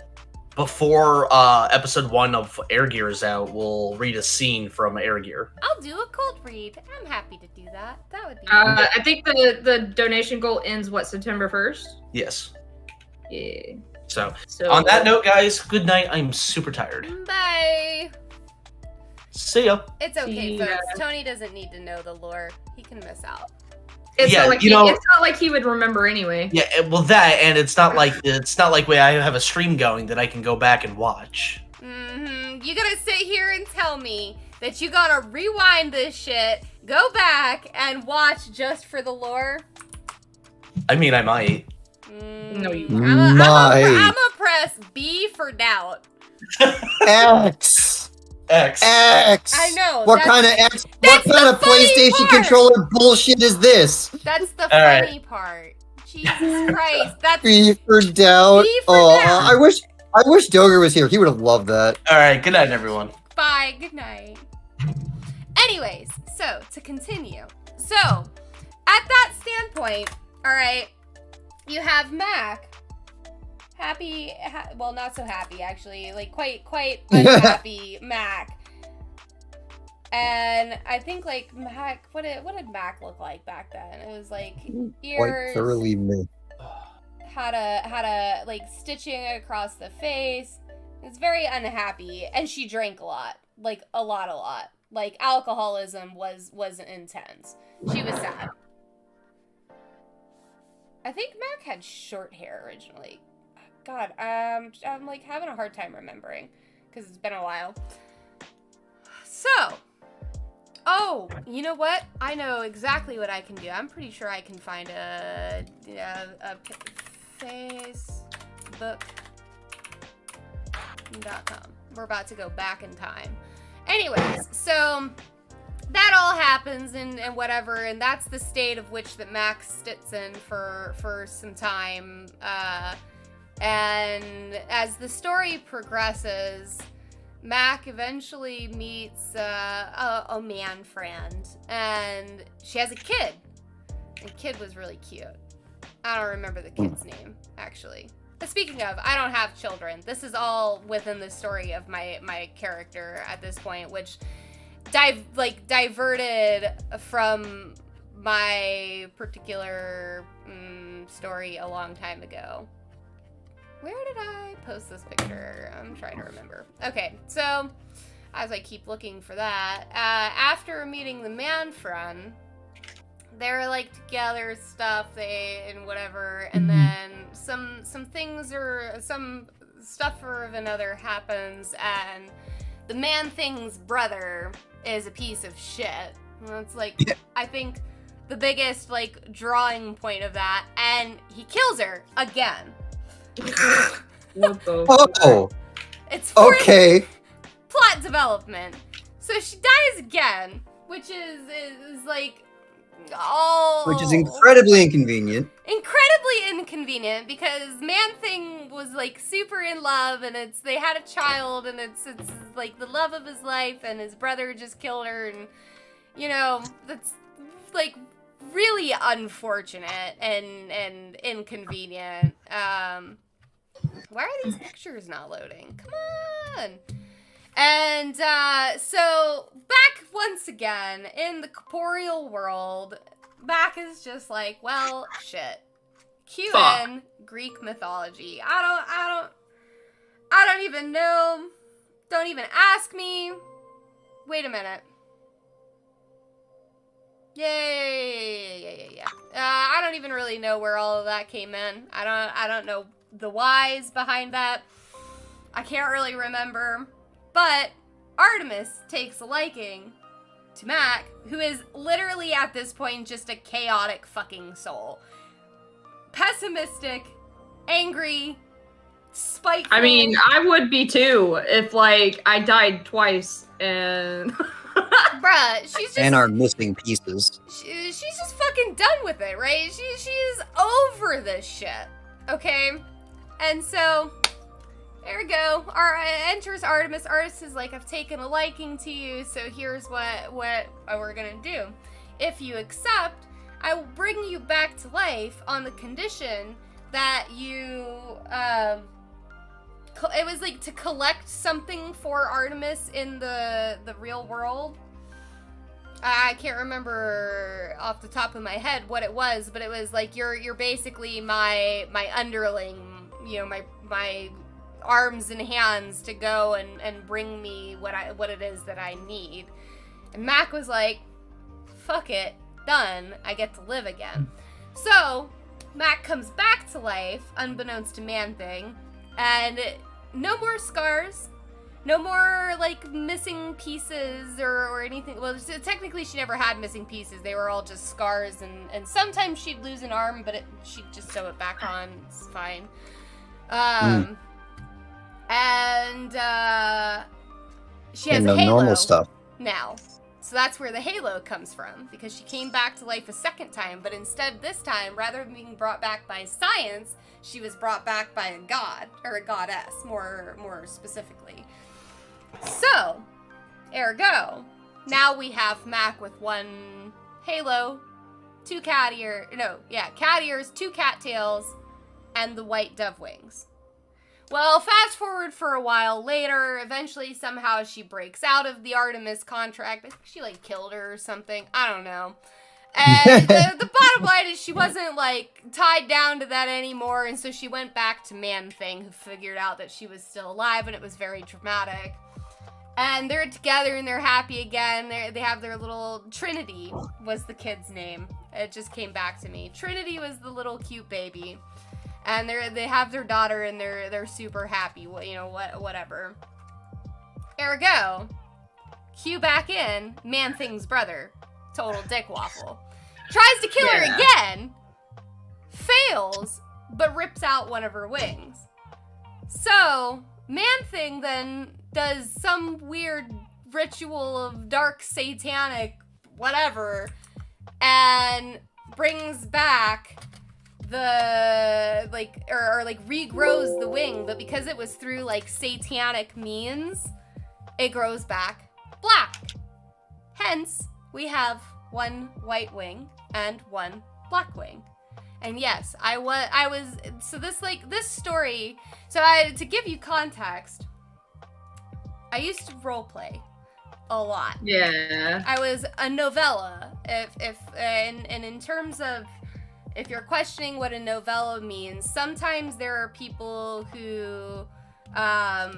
before episode 1 of Air Gear is out, we'll read a scene from Air Gear. I'll do a cold read. I'm happy to do that. That would be I think the donation goal ends, September 1st? Yes. Yeah. So on that note, guys, good night. I'm super tired. Bye. See ya. It's okay, See folks. ya. Tony doesn't need to know the lore. He can miss out. It's Yeah, not like it's not like he would remember anyway. Yeah, well that, and it's not like I have a stream going that I can go back and watch. Mm-hmm. and you gotta sit here and tell me that you gotta rewind this shit, go back, and watch just for the lore? I mean, I might. No, you I'm might. gonna press B for doubt. X. X. I know. What kind of X? What that's kind the of funny PlayStation part. controller bullshit is this? That's the right. funny part. Jesus Christ. That's B for doubt. B for Oh, doubt. I wish Doger was here. He would have loved that. All right. Good night, everyone. Bye. Good night. Anyways, so to continue. So, at that standpoint, all right, you have Mac. Happy, well, not so happy actually. Like quite unhappy Mac. And I think like Mac, what did Mac look like back then? It was like Quite ears, thoroughly me. had a like stitching across the face. It's very unhappy, and she drank a lot, like a lot. Like alcoholism was intense. She was sad. I think Mac had short hair originally. God, I'm like having a hard time remembering because it's been a while. So, oh, you know what? I know exactly what I can do. I'm pretty sure I can find a Facebook.com. We're about to go back in time. Anyways, so that all happens and whatever, and that's the state of which that Max sits in for some time. And as the story progresses, Mac eventually meets a man friend, and she has a kid. The kid was really cute. I don't remember the kid's name, actually. But speaking of, I don't have children. This is all within the story of my character at this point, which diverted from my particular story a long time ago. Where did I post this picture? I'm trying to remember. Okay, so as I keep looking for that, after meeting the man friend, they're like together stuff, and whatever, and then some things or some stuff of another happens, and the man thing's brother is a piece of shit. And it's like, I think the biggest like drawing point of that, and he kills her again. What the Oh, It's for okay. plot development. So she dies again, which is like all Which is incredibly inconvenient. incredibly inconvenient because Man Thing was like super in love, and they had a child, and it's like the love of his life, and his brother just killed her, and you know that's like really unfortunate and inconvenient. Why are these pictures not loading? Come on. And so back once again in the corporeal world, Mac is just like, well, shit. QN Greek mythology. I don't even know. Don't even ask me. Wait a minute. Yeah. I don't even really know where all of that came in. I don't know the whys behind that. I can't really remember. But Artemis takes a liking to Mac, who is literally at this point just a chaotic fucking soul. Pessimistic, angry, spiteful. I mean, I would be too if like I died twice and bruh, she's just And our missing pieces. she's just fucking done with it, right? She's over this shit, okay? And so there we go. Enters Artemis. Artemis is like, I've taken a liking to you, so here's what we're gonna do. If you accept, I will bring you back to life on the condition that you, it was like to collect something for Artemis in the real world. I can't remember off the top of my head what it was, but it was like, you're basically my underling, you know, my arms and hands to go and bring me what it is that I need. And Mac was like, fuck it, done, I get to live again. So Mac comes back to life, unbeknownst to Man Thing, and no more scars, No more, like, missing pieces or anything. Well, technically she never had missing pieces. They were all just scars, and sometimes she'd lose an arm, but she'd just sew it back on. It's fine. And, she has And a the halo normal stuff. now. So that's where the halo comes from, because she came back to life a second time, but instead this time, rather than being brought back by science, she was brought back by a god, or a goddess, more specifically. So, ergo, now we have Mac with one halo, cat ears, 2 cattails, and the white dove wings. Well, fast forward for a while later, eventually somehow she breaks out of the Artemis contract. I think she, like, killed her or something. I don't know. And the bottom line is she wasn't, like, tied down to that anymore, and so she went back to Man-Thing, who figured out that she was still alive, and it was very dramatic. And they're together, and they're happy again. They have their little... Trinity was the kid's name. It just came back to me. Trinity was the little cute baby. And they have their daughter, and they're super happy, you know, whatever. Ergo, cue back in, Man-Thing's brother, total dick waffle. Tries to kill her again, fails, but rips out one of her wings. So, Man-Thing then does some weird ritual of dark satanic whatever, and brings back the, like, or like regrows the wing, but because it was through, like, satanic means, it grows back black. Hence, we have one white wing and one black wing. And yes, I was, so this story, so to give you context, I used to roleplay a lot. Yeah. I was a novella, and in terms of, if you're questioning what a novella means, sometimes there are people who,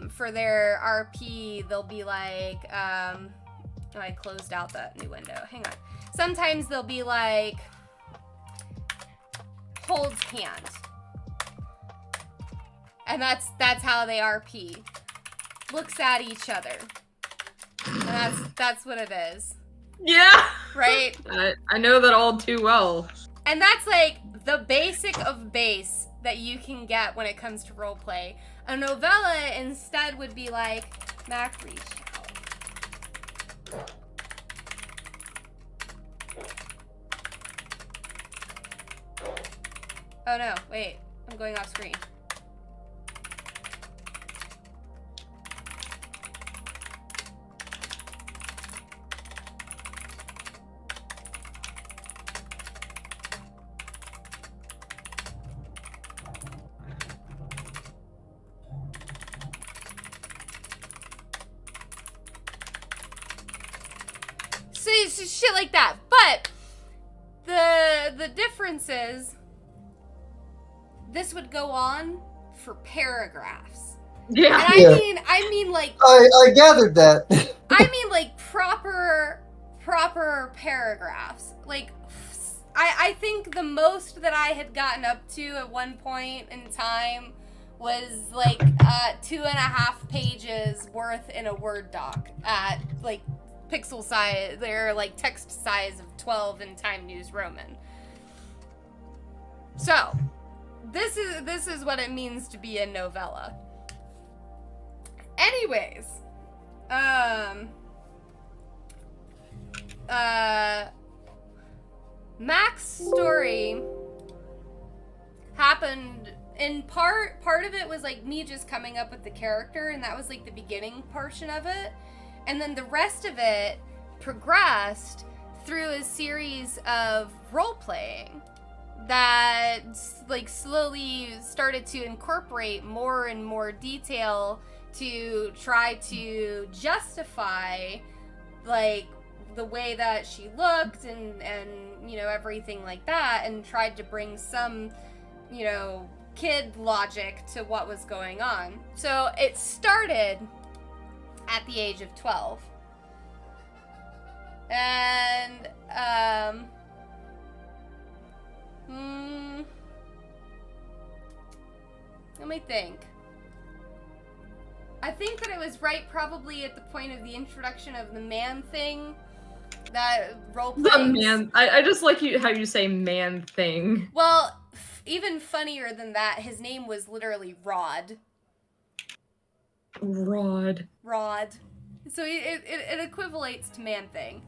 for their RP, they'll be like, oh, I closed out that new window. Hang on. Sometimes they'll be like, holds hand. And that's how they RP. Looks at each other. And that's what it is. Yeah. Right? I know that all too well. And that's, like, the basic of base that you can get when it comes to roleplay. A novella instead would be like, Mac, reach out. Oh no, wait, I'm going off screen. So shit like that. But the difference is this would go on for paragraphs. Yeah. And I mean like I gathered that. I mean like proper paragraphs. Like I think the most that I had gotten up to at one point in time was like 2.5 pages worth in a Word doc at like pixel size, they're like text size of 12 in Time News Roman. So, this is what it means to be a novella. Anyways, Mac's story happened in part of it was like me just coming up with the character, and that was like the beginning portion of it. And then the rest of it progressed through a series of role-playing that like slowly started to incorporate more and more detail to try to justify like the way that she looked and you know everything like that, and tried to bring some, you know, kid logic to what was going on. So it started at the age of 12. And, let me think. I think that it was right probably at the point of the introduction of the man thing. That role The playing. man. I just like how you say man thing. Well, even funnier than that, his name was literally Rod. Rod. So it equivalates to man thing.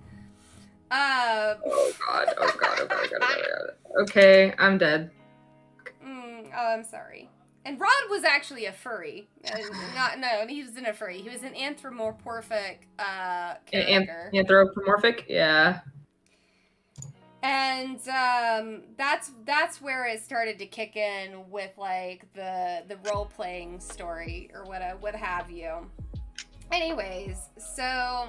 Oh god. Okay, I'm dead. I'm sorry. And Rod was actually a furry. He wasn't a furry. He was an anthropomorphic character. Anthropomorphic? Yeah. And that's where it started to kick in with like the role playing story or what have you. Anyways, so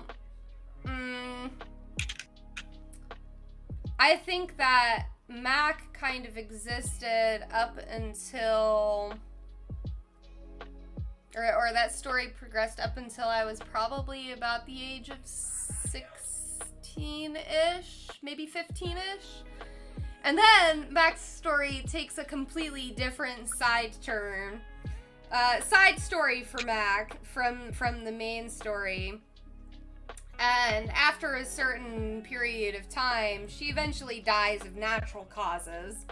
I think that Mac kind of existed up until or that story progressed up until I was probably about the age of 16-ish, maybe 15-ish. And then Mac's story takes a completely different side turn. Side story for Mac from the main story. And after a certain period of time, she eventually dies of natural causes.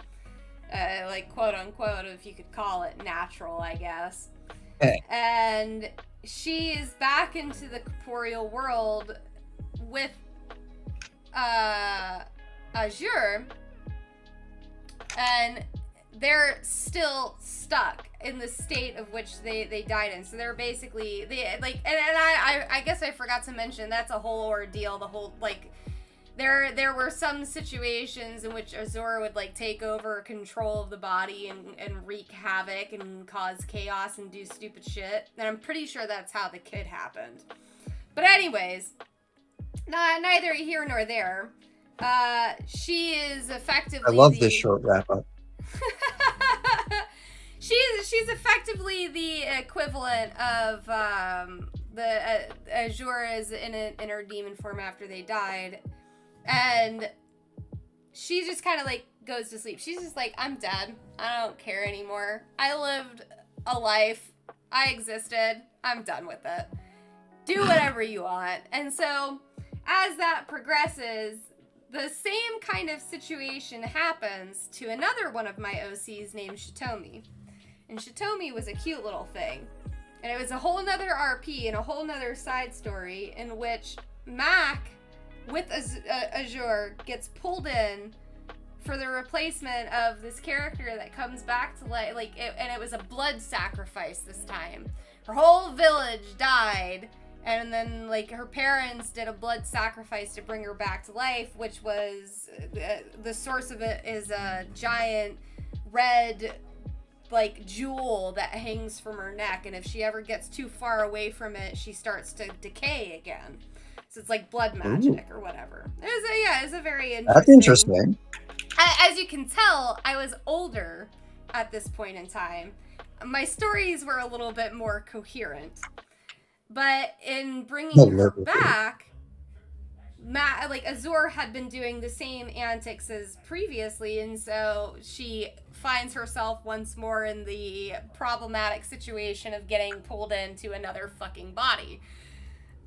Like, quote unquote, if you could call it natural, I guess. Hey. And she is back into the corporeal world with Azure. And they're still stuck in the state of which they died in. So they're basically I guess I forgot to mention that's a whole ordeal. The whole like there were some situations in which Azure would like take over control of the body and wreak havoc and cause chaos and do stupid shit. And I'm pretty sure that's how the kid happened. But anyways, neither here nor there. She is effectively I love this short wrap up. She's effectively the equivalent of the Azure is in her demon form after they died, and she just kind of like goes to sleep. She's just like, I'm dead. I don't care anymore. I lived a life. I existed. I'm done with it. Do whatever you want. And so as that progresses, the same kind of situation happens to another one of my OCs named Shitomi. And Shitomi was a cute little thing. And it was a whole nother RP and a whole nother side story in which Mac, with Azure, gets pulled in for the replacement of this character that comes back to life. And it was a blood sacrifice this time. Her whole village died. And then, like, her parents did a blood sacrifice to bring her back to life, which was, the source of it is a giant red, like, jewel that hangs from her neck. And if she ever gets too far away from it, she starts to decay again. So it's like blood magic or whatever. It was a very interesting. That's interesting. As you can tell, I was older at this point in time. My stories were a little bit more coherent. But in bringing her back, Azure had been doing the same antics as previously, and so she finds herself once more in the problematic situation of getting pulled into another fucking body.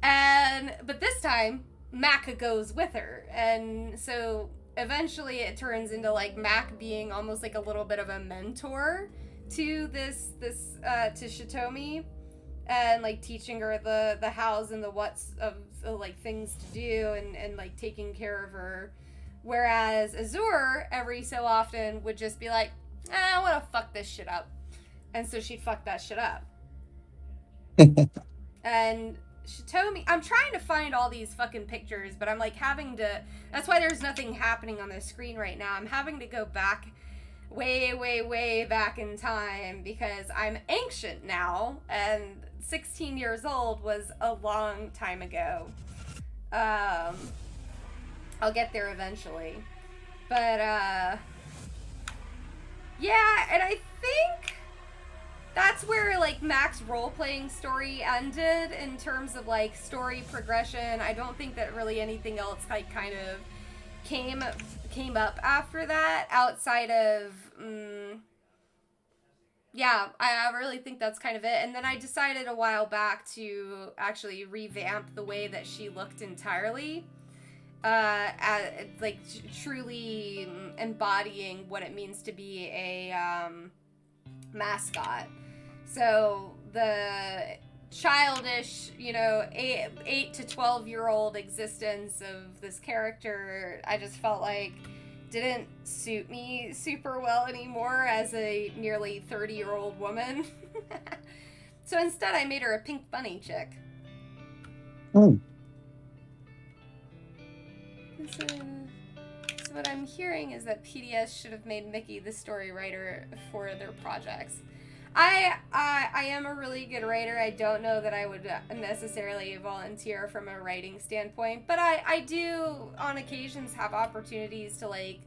But this time, Mac goes with her, and so eventually it turns into like Mac being almost like a little bit of a mentor to to Shitomi. And like teaching her the hows and the whats of like things to do and like taking care of her, whereas Azure every so often would just be like, I want to fuck this shit up, and so she'd fuck that shit up. And Shitomi, I'm trying to find all these fucking pictures, but I'm like having to. That's why there's nothing happening on the screen right now. I'm having to go back. Way back in time because I'm ancient now, and 16 years old was a long time ago. I'll get there eventually. But, yeah, and I think that's where, like, Mac's role-playing story ended in terms of, like, story progression. I don't think that really anything else, like, kind of came up after that outside of yeah, I really think that's kind of it. And then I decided a while back to actually revamp the way that she looked entirely. Like truly embodying what it means to be a mascot. So the childish, 8 to 12-year-old existence of this character, I just felt like didn't suit me super well anymore as a nearly 30-year-old woman. So instead I made her a pink bunny chick. Hmm. So what I'm hearing is that PDS should have made Miki the story writer for their projects. I am a really good writer. I don't know that I would necessarily volunteer from a writing standpoint, but I do on occasions have opportunities to like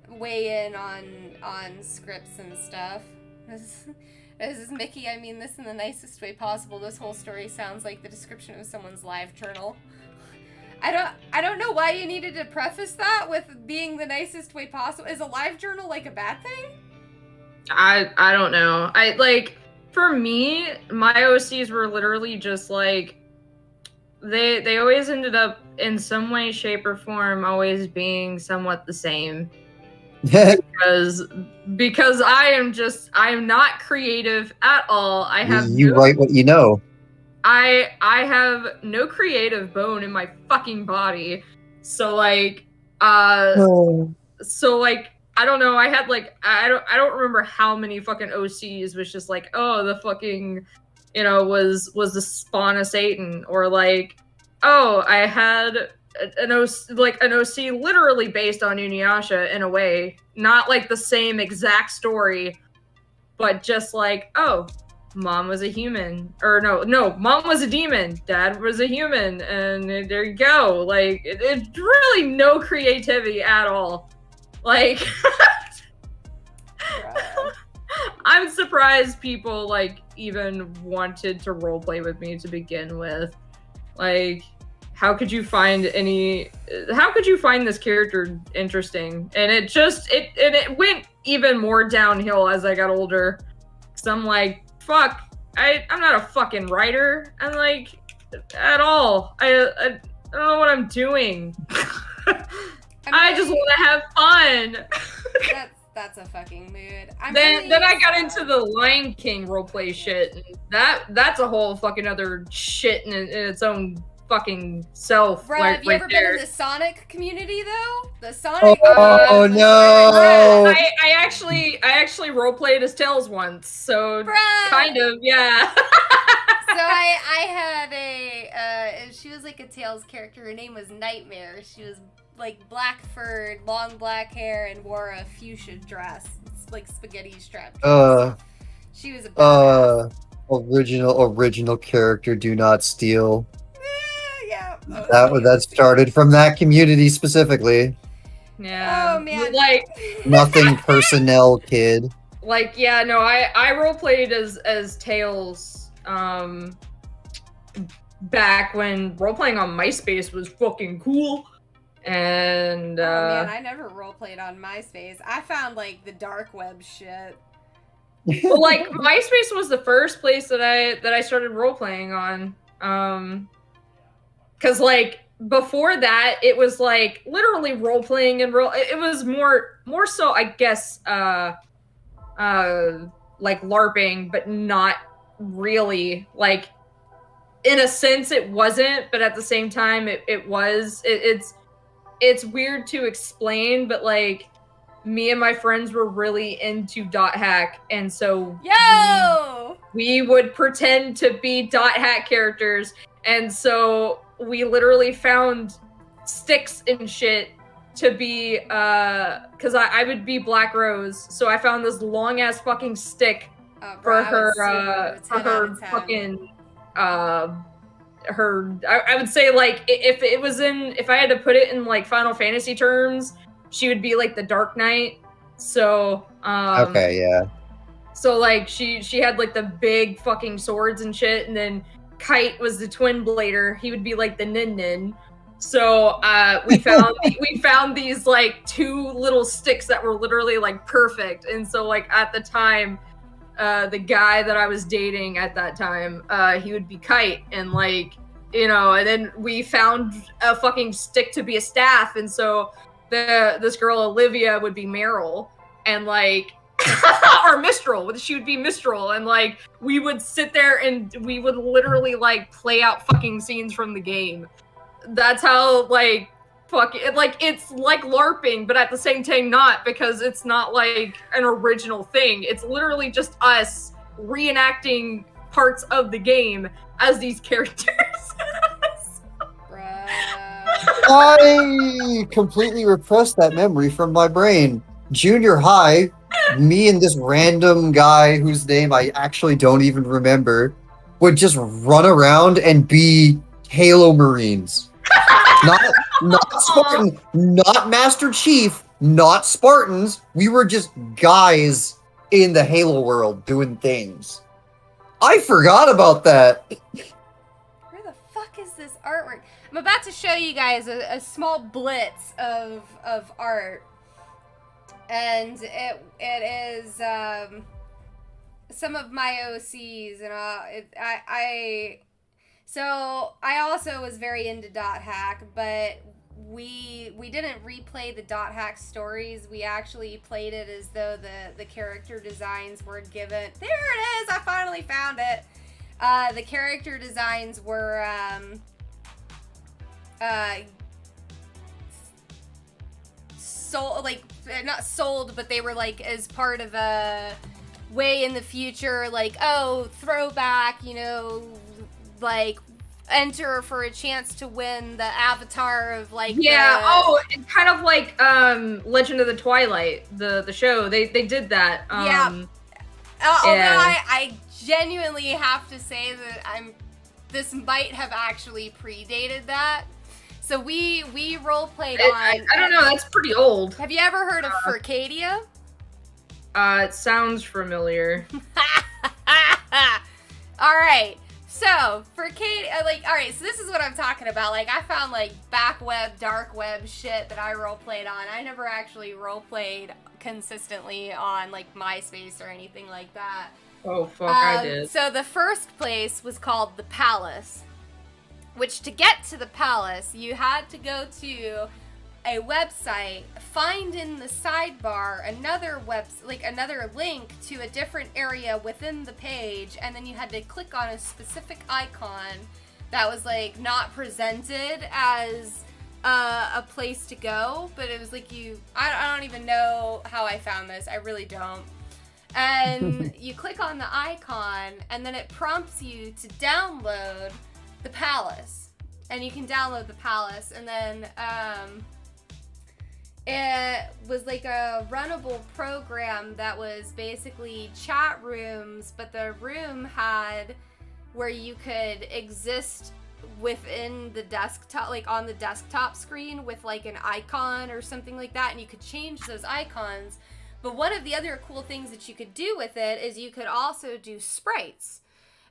weigh in on scripts and stuff. This is Miki. I mean this in the nicest way possible. This whole story sounds like the description of someone's live journal. I don't know why you needed to preface that with being the nicest way possible. Is a live journal like a bad thing? I don't know. For me, my OCs were literally just like they always ended up in some way, shape, or form always being somewhat the same. because I am not creative at all. I have You write what you know. I have no creative bone in my fucking body. So I don't know. I had I don't remember how many fucking OCs was just like, oh, the fucking, was the spawn of Satan, or oh, I had an OC literally based on Inuyasha in a way, not like the same exact story, but just oh, mom was a human, or no, mom was a demon, dad was a human, and there you go. It's really no creativity at all. I'm surprised people even wanted to roleplay with me to begin with. How could you find this character interesting? And it went even more downhill as I got older. So I'm fuck, I'm not a fucking writer. I'm at all. I don't know what I'm doing. I just want to have fun. That's a fucking mood. Then I got into the Lion King roleplay shit. And that's a whole fucking other shit in its own fucking self. Bruh, have you ever been in the Sonic community though? The Sonic. Oh no! I actually roleplayed as Tails once, so Bruh. kind of, yeah. So I had she was like a Tails character. Her name was Nightmare. She was black furred, long black hair, and wore a fuchsia dress. It's spaghetti strap dress. She was a badass. Original character, do not steal. Yeah. That started from that community specifically. Yeah. Oh man. Nothing personnel, kid. Yeah, no, I roleplayed as Tails back when roleplaying on MySpace was fucking cool. And oh man, I never roleplayed on MySpace. I found the dark web shit. Well, MySpace was the first place that I started roleplaying on. Cause before that it was literally roleplaying and it was more so I guess LARPing, but not really. In a sense it wasn't, but at the same time it was. It's weird to explain, but me and my friends were really into dot hack, and so we would pretend to be dot hack characters, and so we literally found sticks and shit to be because I would be Black Rose, so I found this long ass fucking stick for her fucking I would say if I had to put it in Final Fantasy terms, she would be the Dark Knight. So okay, yeah. So she had the big fucking swords and shit, and then Kite was the twin blader. He would be the Nin Nin. So we found these two little sticks that were literally perfect. And so at the time the guy that I was dating at that time, he would be Kite, and like, and then we found a fucking stick to be a staff, and so this girl Olivia would be Meryl, and like, or Mistral, she would be Mistral, and like, we would sit there and we would literally like play out fucking scenes from the game. That's how like it's like LARPing, but at the same time not, because it's not like an original thing. It's literally just us reenacting parts of the game as these characters. I completely repressed that memory from my brain. Junior high, me and this random guy whose name I actually don't even remember would just run around and be Halo Marines. Not Spartan, not Master Chief, not Spartans. We were just guys in the Halo world doing things. I forgot about that. Where the fuck is this artwork? I'm about to show you guys a small blitz of art, and it is some of my OCs, and so I also was very into Dot Hack, but we didn't replay the Dot Hack stories. We actually played it as though the character designs were given. There it is! I finally found it. The character designs were sold, like, not sold, but they were like as part of a way in the future, like, oh, throwback, like, enter for a chance to win the avatar of, like, it's kind of like Legend of the Twilight, the show. They did that. Although I genuinely have to say that this might have actually predated that. So we roleplayed on. I don't know. That's pretty old. Have you ever heard of Furcadia? It sounds familiar. All right. So Furcadia, so this is what I'm talking about. Like, I found like back web, dark web shit that I roleplayed on. I never actually roleplayed consistently on like MySpace or anything like that. Oh fuck, I did. So the first place was called the Palace, which to get to the Palace, you had to go to a website, find in the sidebar another link to a different area within the page, and then you had to click on a specific icon that was like not presented as a place to go, but it was like I don't even know how I found this. I really don't. And you click on the icon, and then it prompts you to download the Palace, and you can download the Palace, and then it was like a runnable program that was basically chat rooms, but the room had where you could exist within the desktop, like on the desktop screen with like an icon or something like that, and you could change those icons. But one of the other cool things that you could do with it is you could also do sprites.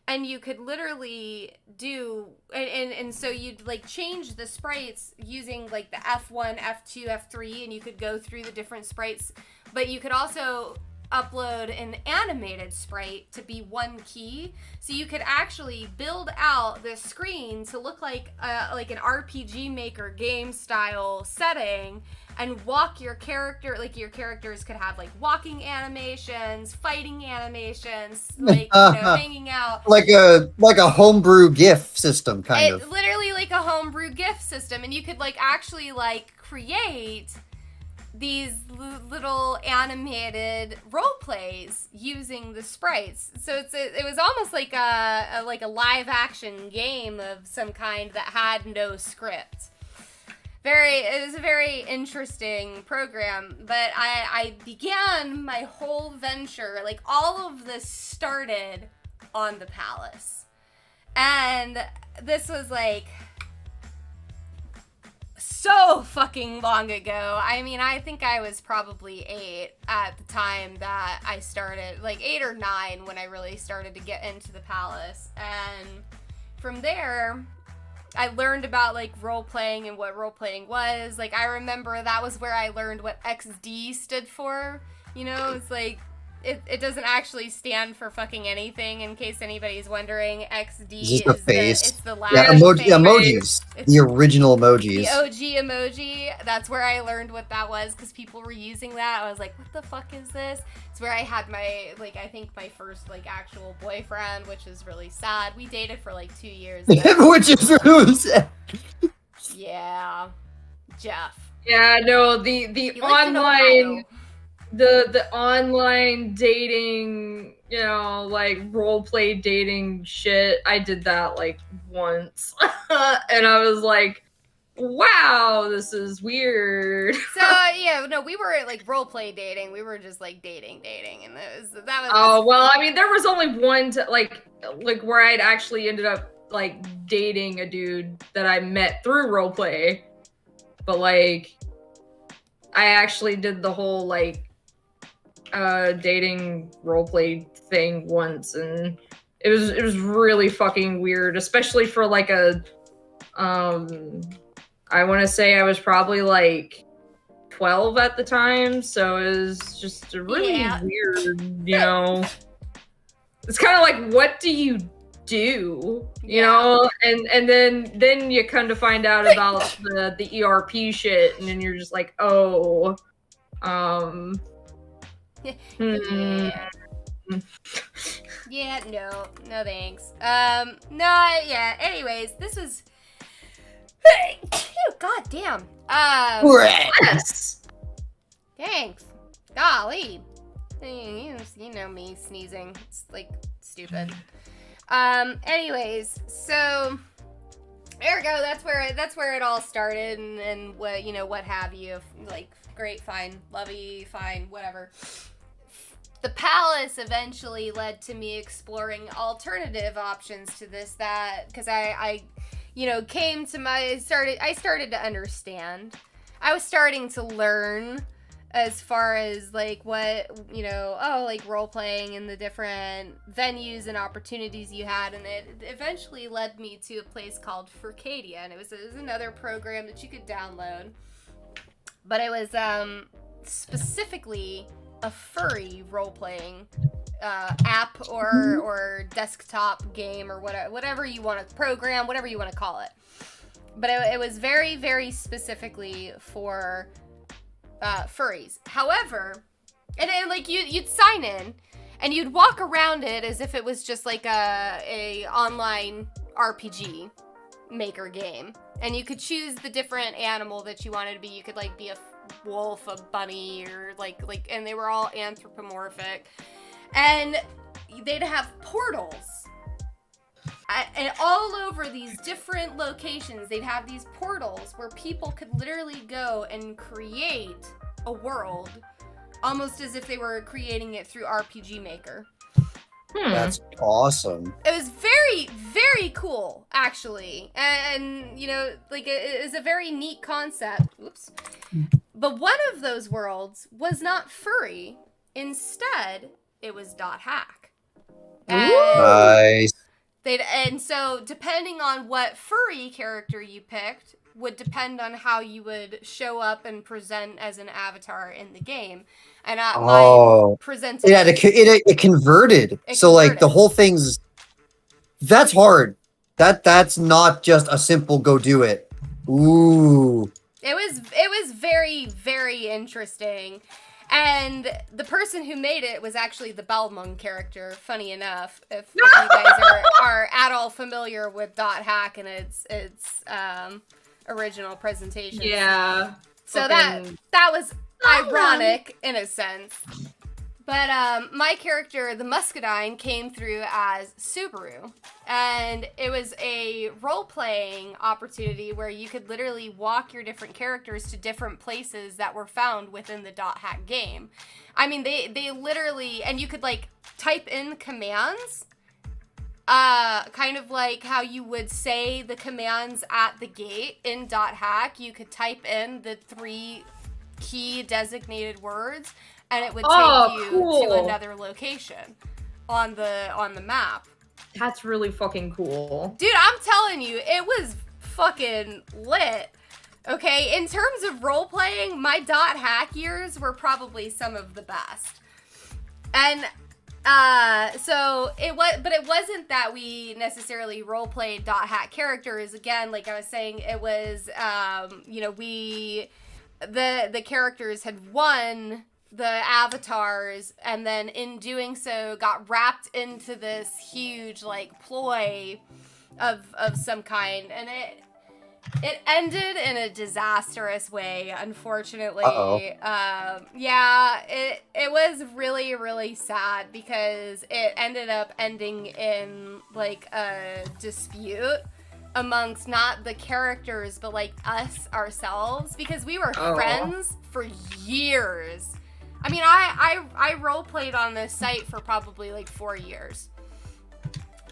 And you could literally do, and so you'd like change the sprites using like the F1, F2, F3, and you could go through the different sprites. But you could also upload an animated sprite to be one key, so you could actually build out this screen to look like an RPG Maker game style setting, and walk your character, like your characters could have like walking animations, fighting animations, like hanging out, like a homebrew GIF system kind of. Literally like a homebrew GIF system, and you could like actually like create these little animated role plays using the sprites. So it was almost like a live action game of some kind that had no script. It was a very interesting program, but I began my whole venture, like all of this started on the Palace. And this was like so fucking long ago. I mean, I think I was probably 8 at the time that I started, like 8 or 9 when I really started to get into the Palace. And from there, I learned about like role-playing and what role-playing was. Like, I remember that was where I learned what XD stood for. It's like it doesn't actually stand for fucking anything. In case anybody's wondering, XD It's just a is face. it's the Yeah, Latin face. emojis. It's The original emojis. the OG emoji. That's where I learned what that was because people were using that. I was like, what the fuck is this? It's where I had my, like, I think my first, like, actual boyfriend, which is really sad. We dated for, like, 2 years. Which is really sad. Yeah. Jeff. Yeah, no, the He lived in online Ohio. the online dating, you know, like role play dating shit. I did that like once. And I was like, wow, this is weird. So, yeah, no, we were, like, role play dating. We were just, like, dating. And that was... Oh, well, I mean, there was only one like where I'd actually ended up like dating a dude that I met through roleplay. But like I actually did the whole like dating roleplay thing once, and it was really fucking weird, especially for like a I want to say I was probably like 12 at the time, so it was just really weird, you know. It's kind of like, what do you do, you know? And then you kind of find out about the ERP shit, and then you're just like, oh, Yeah, no thanks. Yeah, anyways, this was God damn. Yes. Thanks. Golly. You know me sneezing. It's like stupid. Anyways, so there we go. That's where it all started, and what, you know, what have you. Like, great, fine, lovey, fine, whatever. The palace eventually led to me exploring alternative options to this, because I you know, I started to understand. I was starting to learn as far as like what, you know, like role playing and the different venues and opportunities you had, and it eventually led me to a place called Furcadia, and it was another program that you could download, but it was specifically a furry role playing app or desktop game or whatever you want to program, whatever you want to call it. But it was very, very specifically for furries. However, and like you'd sign in and you'd walk around it as if it was just like a online RPG maker game, and you could choose the different animal that you wanted to be. You could like be a wolf, a bunny, or like, and they were all anthropomorphic. And they'd have portals. And all over these different locations, they'd have these portals where people could literally go and create a world, almost as if they were creating it through RPG Maker. That's awesome. It was very, very cool, actually. And you know, like, it is a very neat concept. Oops. But one of those worlds was not furry. Instead, it was .hack. Nice. And so, depending on what furry character you picked, would depend on how you would show up and present as an avatar in the game. And mine presented. Yeah, it converted. So like the whole thing's, that's hard. That's not just a simple go do it. Ooh. It was very, very interesting. And the person who made it was actually the Balmung character, funny enough, if you guys are at all familiar with .hack and its original presentation. Yeah. So that was ironic in a sense. But my character, the Muscadine, came through as Subaru. And it was a role-playing opportunity where you could literally walk your different characters to different places that were found within the .hack game. I mean, they literally... And you could, like, type in commands. Kind of like how you would say the commands at the gate in .hack. You could type in the 3 key designated words, and it would take you to another location on the map. That's really fucking cool. Dude, I'm telling you, it was fucking lit. Okay, in terms of role-playing, my .hack years were probably some of the best. And so it was, but it wasn't that we necessarily role played dot hack characters. Again, like I was saying, it was you know, the characters had won the avatars, and then in doing so got wrapped into this huge like ploy of some kind, and it ended in a disastrous way, unfortunately. Yeah, it was really, really sad because it ended up ending in like a dispute amongst not the characters but like us ourselves, because we were friends for years. I mean, I role played on this site for probably like 4 years.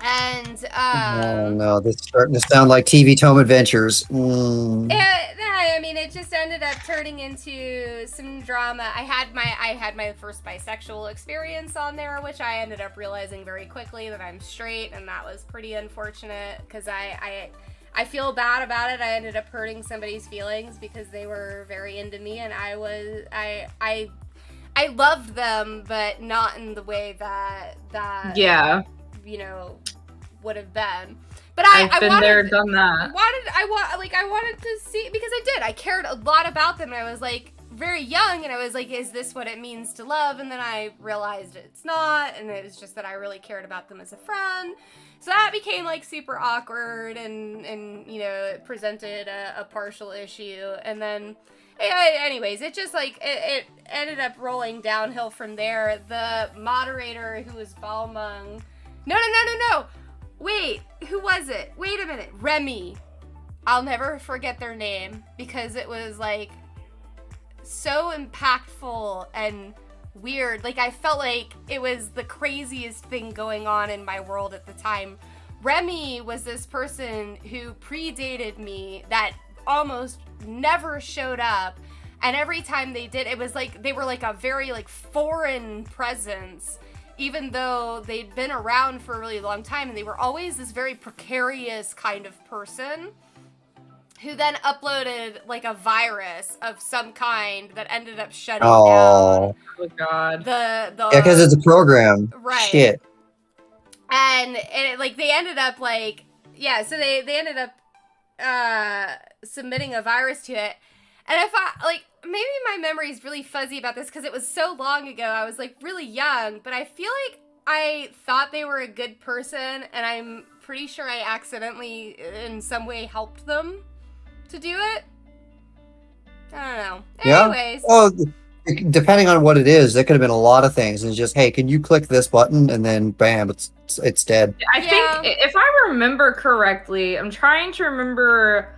And oh no, this is starting to sound like TV Tome Adventures. I mean, it just ended up turning into some drama. I had my first bisexual experience on there, which I ended up realizing very quickly that I'm straight, and that was pretty unfortunate because I feel bad about it. I ended up hurting somebody's feelings because they were very into me, and I loved them, but not in the way that Yeah. you know, would have been. But I've I been wanted, there, done that. I wanted to see, because I did. I cared a lot about them, and I was like very young, and I was like, is this what it means to love? And then I realized it's not, and it was just that I really cared about them as a friend. So that became like super awkward, and you know, it presented a partial issue, and then anyways, it just like it ended up rolling downhill from there. The moderator, who was Balmung, no. Wait, who was it? Wait a minute. Remy. I'll never forget their name because it was like so impactful and weird. Like, I felt like it was the craziest thing going on in my world at the time. Remy was this person who predated me that almost never showed up, and every time they did, it was like they were like a very like foreign presence, even though they'd been around for a really long time, and they were always this very precarious kind of person who then uploaded like a virus of some kind that ended up shutting down. Oh god. The Yeah, because it's a program. Right. Shit. And it, like, they ended up like, yeah, so they ended up submitting a virus to it. And if I, like, maybe my memory is really fuzzy about this because it was so long ago. I was, like, really young. But I feel like I thought they were a good person. And I'm pretty sure I accidentally, in some way, helped them to do it. I don't know. Yeah? Anyways. Well, depending on what it is, it could have been a lot of things. And just, hey, can you click this button? And then, bam, it's dead. I think, if I remember correctly, I'm trying to remember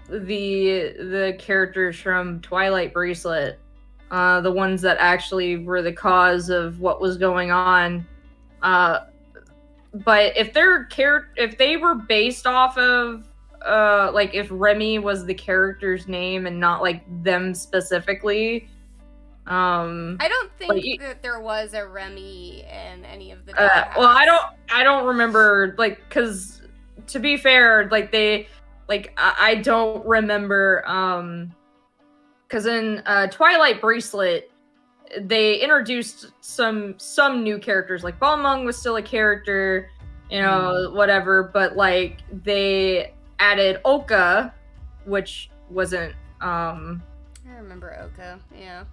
the characters from Twilight Bracelet, the ones that actually were the cause of what was going on. But if they were based off of like if Remy was the character's name and not like them specifically. I don't think that there was a Remy in any of the well, I don't remember, like, because to be fair, like I don't remember because in Twilight Bracelet they introduced some new characters, like Balmung was still a character, you know, whatever, but like they added Oka, which wasn't I remember Oka, yeah.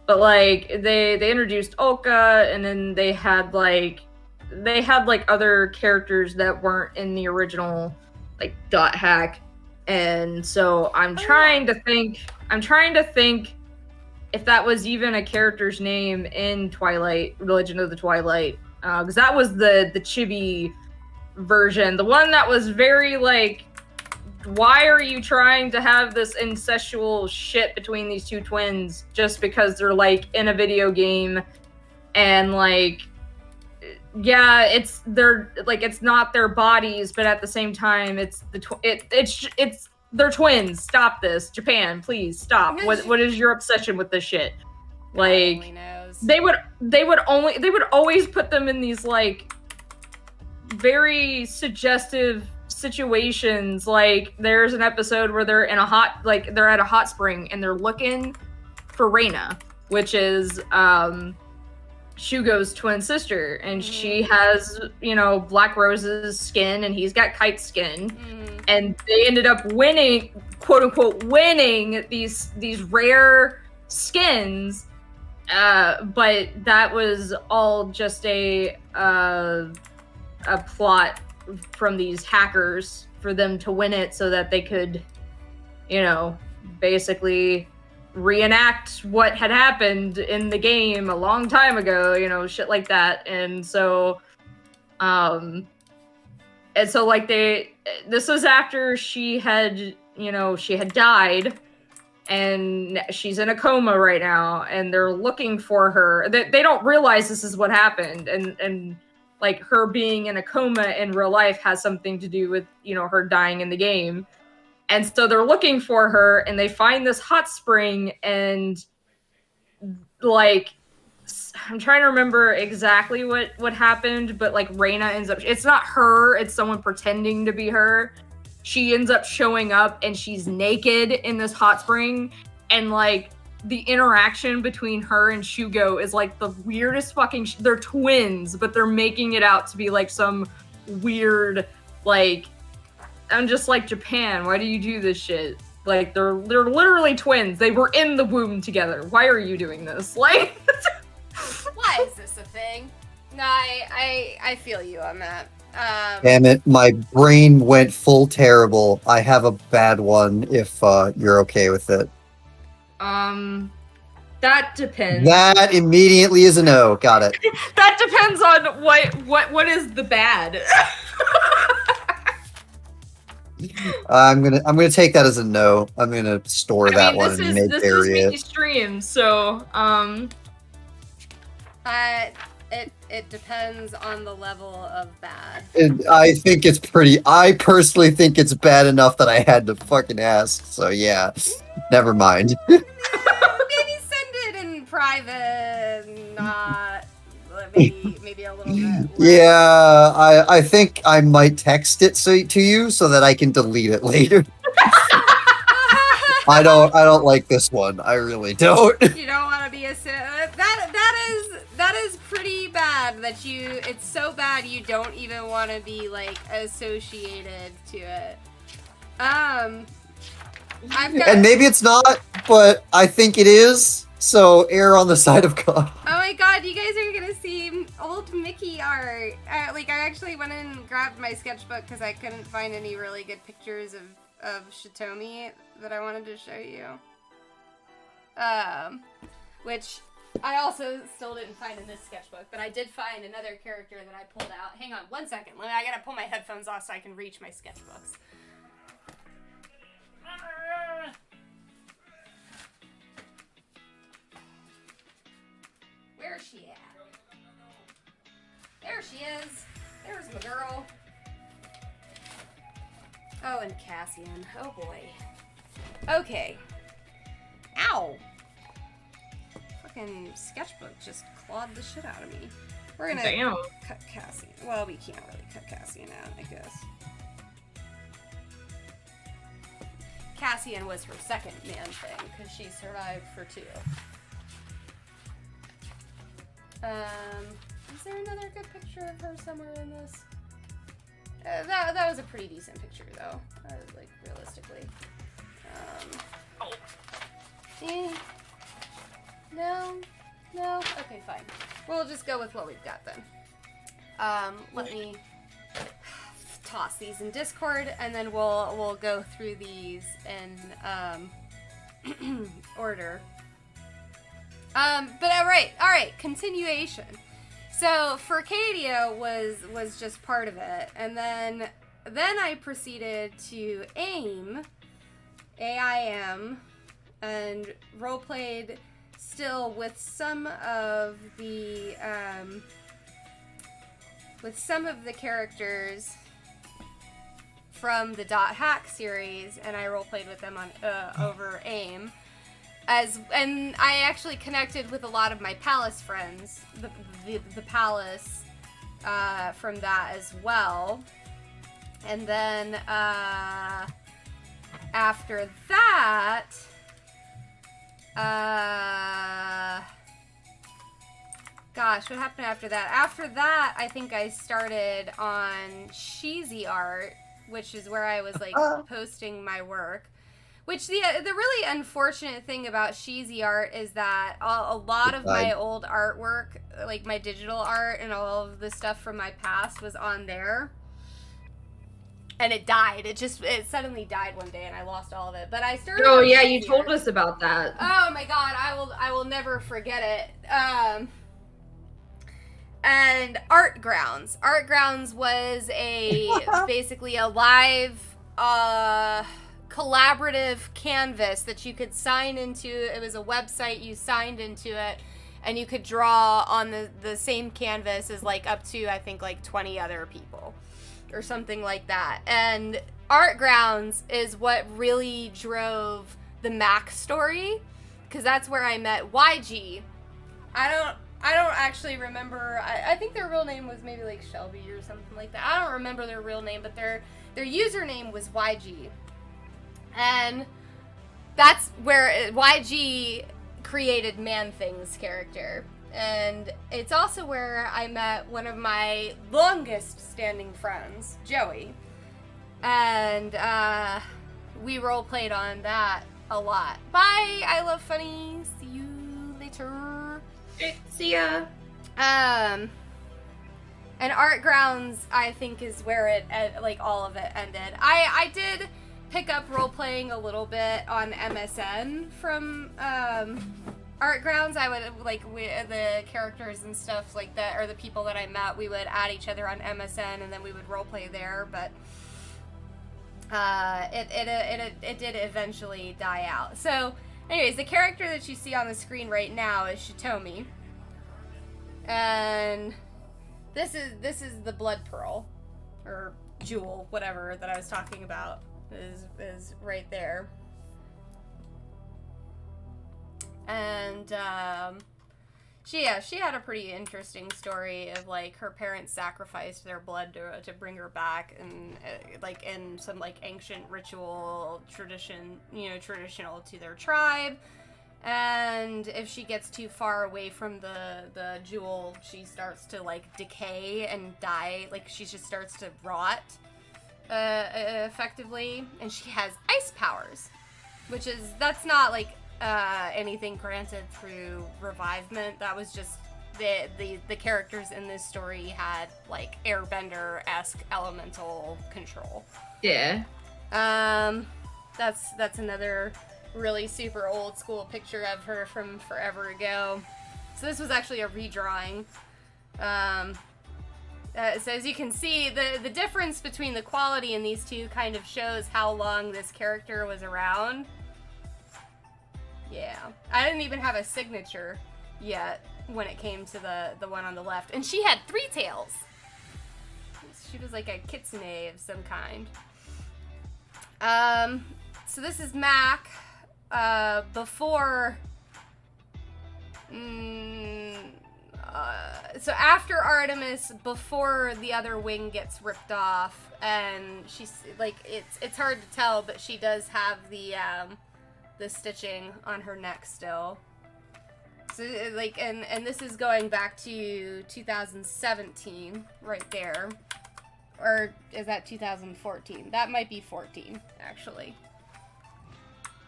But like they introduced Oka, and then they had like other characters that weren't in the original like dot hack. And so I'm trying to think if that was even a character's name in Twilight, Legend of the Twilight, because that was the chibi version, the one that was very like, why are you trying to have this incestual shit between these two twins just because they're like in a video game, and like, yeah, it's not their bodies, but at the same time it's they're twins. Stop this, Japan, please stop. What is your obsession with this shit? Like, they would always put them in these like very suggestive situations. Like, there's an episode where they're at a hot spring and they're looking for Reina, which is Shugo's twin sister, and she has, you know, Black Rose's skin, and he's got Kite's skin, and they ended up winning, quote unquote, winning these rare skins. But that was all just a plot from these hackers for them to win it, so that they could, you know, basically reenact what had happened in the game a long time ago, you know, shit like that. And so like this was after she had, you know, she had died, and she's in a coma right now, and they're looking for her. They don't realize this is what happened, and like her being in a coma in real life has something to do with, you know, her dying in the game. And so they're looking for her, and they find this hot spring, and like, I'm trying to remember exactly what happened, but like Reina ends up, it's not her, it's someone pretending to be her. She ends up showing up, and she's naked in this hot spring, and like the interaction between her and Shugo is like the weirdest fucking they're twins, but they're making it out to be like some weird, like, I'm just like, Japan, why do you do this shit? Like, they're literally twins. They were in the womb together. Why are you doing this? Like, Why is this a thing? No, I feel you on that. Damn it, my brain went full terrible. I have a bad one if you're okay with it. that depends. That immediately is a no. Got it. That depends on what is the bad. I'm gonna take that as a no. I'm gonna store that one and make this bury is it. Miki stream, so It depends on the level of bad. And I think it's pretty. I personally think it's bad enough that I had to fucking ask. So yeah, never mind. Maybe send it in private, not maybe a little bit. Yeah, I think I might text it to you so that I can delete it later. I don't like this one. I really don't. You don't want to be a that is pretty bad. That it's so bad you don't even want to be like associated to it. I've got. And maybe it's not, but I think it is. So err on the side of God. Oh my god, you guys are gonna see old Miki art. I actually went and grabbed my sketchbook because I couldn't find any really good pictures of Shitomi that I wanted to show you. Which I also still didn't find in this sketchbook, but I did find another character that I pulled out. Hang on one second. I gotta pull my headphones off so I can reach my sketchbooks. Where's she at? There she is. There's my girl. Oh, and Cassian. Oh boy. Okay. Ow! Fucking sketchbook just clawed the shit out of me. We're gonna cut Cassian. Well, we can't really cut Cassian out, I guess. Cassian was her second man thing, because she survived for 2. Is there another good picture of her somewhere in this? That was a pretty decent picture, though. Like, realistically. No? Okay, fine. We'll just go with what we've got, then. Let me toss these in Discord, and then we'll go through these in, order. But alright, continuation. So Furcadia was just part of it, and then I proceeded to AIM, and roleplayed still with some of the characters from the .hack series, and I roleplayed with them on over AIM. And I actually connected with a lot of my Palace friends, the Palace from that as well. And then after that, God, gosh, what happened after that? After that, I think I started on Sheezy Art, which is where I was like posting my work. Which the really unfortunate thing about Sheezy Art is that a lot of my old artwork, like my digital art and all of the stuff from my past, was on there. And it died. It suddenly died one day, and I lost all of it. But I started. Oh yeah, you told us about that. Oh my god, I will never forget it. And Art Grounds. Art Grounds was basically a live collaborative canvas that you could sign into. It was a website, you signed into it, and you could draw on the same canvas as like up to, I think, like 20 other people or something like that. And Art Grounds is what really drove the Mac story, because that's where I met YG. I don't actually remember. I think their real name was maybe like Shelby or something like that. I don't remember their real name, but their username was YG. And that's where YG created Man-Thing's character. And it's also where I met one of my longest standing friends, Joey. And we role-played on that a lot. Bye! I love funny. See you later. See ya. And Art Grounds, I think, is where it, like, all of it ended. I did pick up role-playing a little bit on MSN from Art Grounds. I would, like, the characters and stuff like that, or the people that I met, we would add each other on MSN, and then we would role-play there, but it did eventually die out. So, anyways, the character that you see on the screen right now is Shitomi. And this is the blood pearl, or jewel, whatever, that I was talking about, is right there. And she had a pretty interesting story of, like, her parents sacrificed their blood to bring her back, and like in some like ancient ritual tradition, traditional to their tribe. And if she gets too far away from the jewel, she starts to like decay and die. Like, she just starts to rot effectively, and she has ice powers, that's not like anything granted through revivement. That was just the characters in this story had like airbender-esque elemental control. Yeah. That's another really super old school picture of her from forever ago. So this was actually a redrawing. So as you can see, the difference between the quality in these two kind of shows how long this character was around. Yeah. I didn't even have a signature yet when it came to the one on the left. And she had 3 tails. She was like a kitsune of some kind. So this is Mac. Before... so after Artemis, before the other wing gets ripped off, and she's like, it's hard to tell, but she does have the stitching on her neck still. So like, and this is going back to 2017 right there, or is that 2014? That might be 14 actually.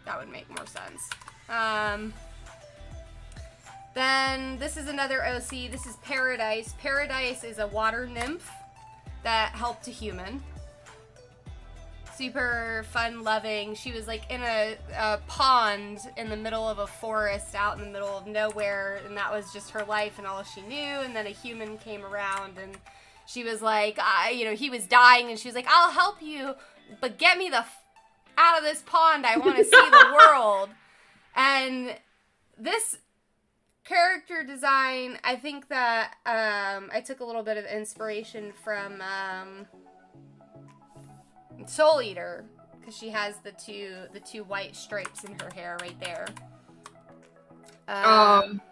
That would make more sense. Then this is another OC. This is Paradise. Paradise is a water nymph that helped a human. Super fun loving. She was like in a pond in the middle of a forest out in the middle of nowhere, and that was just her life and all she knew. And then a human came around, and she was like, he was dying, and she was like, I'll help you, but get me out of this pond. I want to see the world. And this character design, I think that I took a little bit of inspiration from Soul Eater, because she has the two white stripes in her hair right there.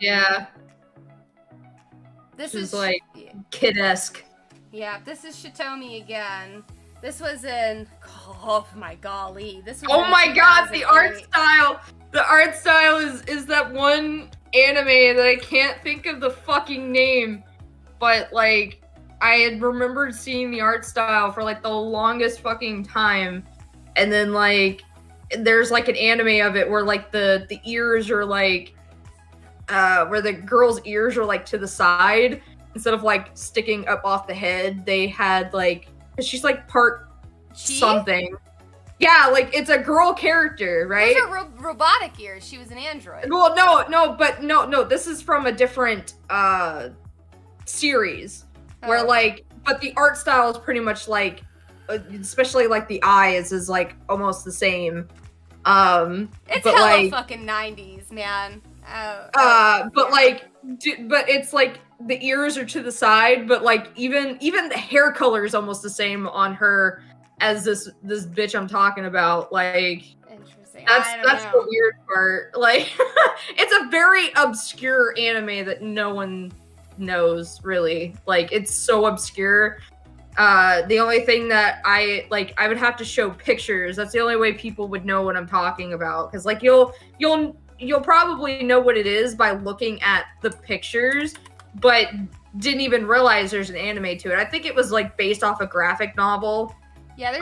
Yeah. This is is like kid-esque. Yeah, this is Shitomi again. This was in, oh my golly, this was Oh in my god, the art 2008. style! The art style is that one anime that I can't think of the fucking name, but like I had remembered seeing the art style for like the longest fucking time, and then like there's like an anime of it where like the ears are like where the girl's ears are like to the side instead of like sticking up off the head. They had like, she's like part something. Yeah, like it's a girl character, right? Those are robotic ears. She was an android. Well, no. This is from a different series where like, but the art style is pretty much like, especially like the eyes is like almost the same. It's but hella like, fucking 90s, man. but like, but it's like the ears are to the side, but like even the hair color is almost the same on her as this bitch I'm talking about. Like, interesting. That's the weird part. Like, it's a very obscure anime that no one knows really. Like, it's so obscure. The only thing that I would have to show pictures. That's the only way people would know what I'm talking about. Because like you'll probably know what it is by looking at the pictures, but didn't even realize there's an anime to it. I think it was like based off a graphic novel. Yeah,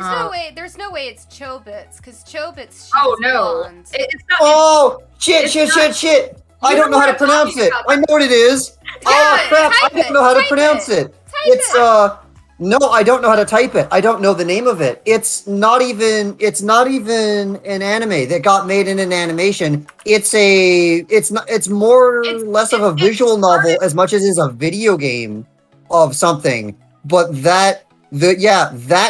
there's no way it's Chobits, because Chobits. Oh no, it's not. Oh shit! I don't know how to pronounce it. I know what it is. Oh crap! I don't know how to pronounce it. It's no, I don't know how to type it. I don't know the name of it. It's not even an anime that got made in an animation. It's more or less of a visual novel as much as it is a video game of something. But that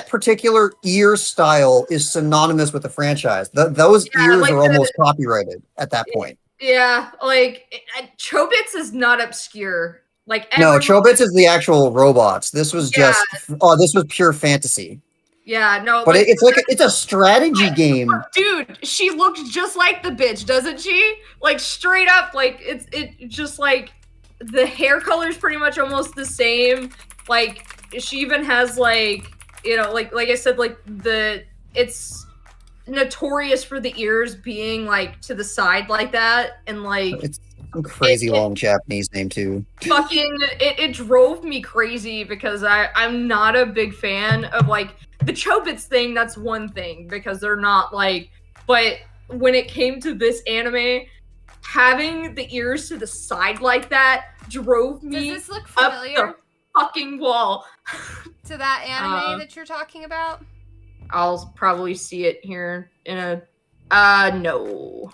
particular ear style is synonymous with the franchise. Those ears are almost copyrighted at that point. Yeah, like Chobits is not obscure. Like no, Chobits is the actual robots. This was just this was pure fantasy. Yeah, no, but like, it's a strategy game. Dude, she looks just like the bitch, doesn't she? Like straight up, like it just like the hair color is pretty much almost the same. Like she even has like, you know, like I said, like it's notorious for the ears being like to the side like that, and like it's a crazy long Japanese name too. Fucking it drove me crazy because I'm not a big fan of like the Chobits thing. That's one thing because they're not like, but when it came to this anime, having the ears to the side like that drove me Does this look familiar? up the fucking wall. To that anime that you're talking about? I'll probably see it here in a no.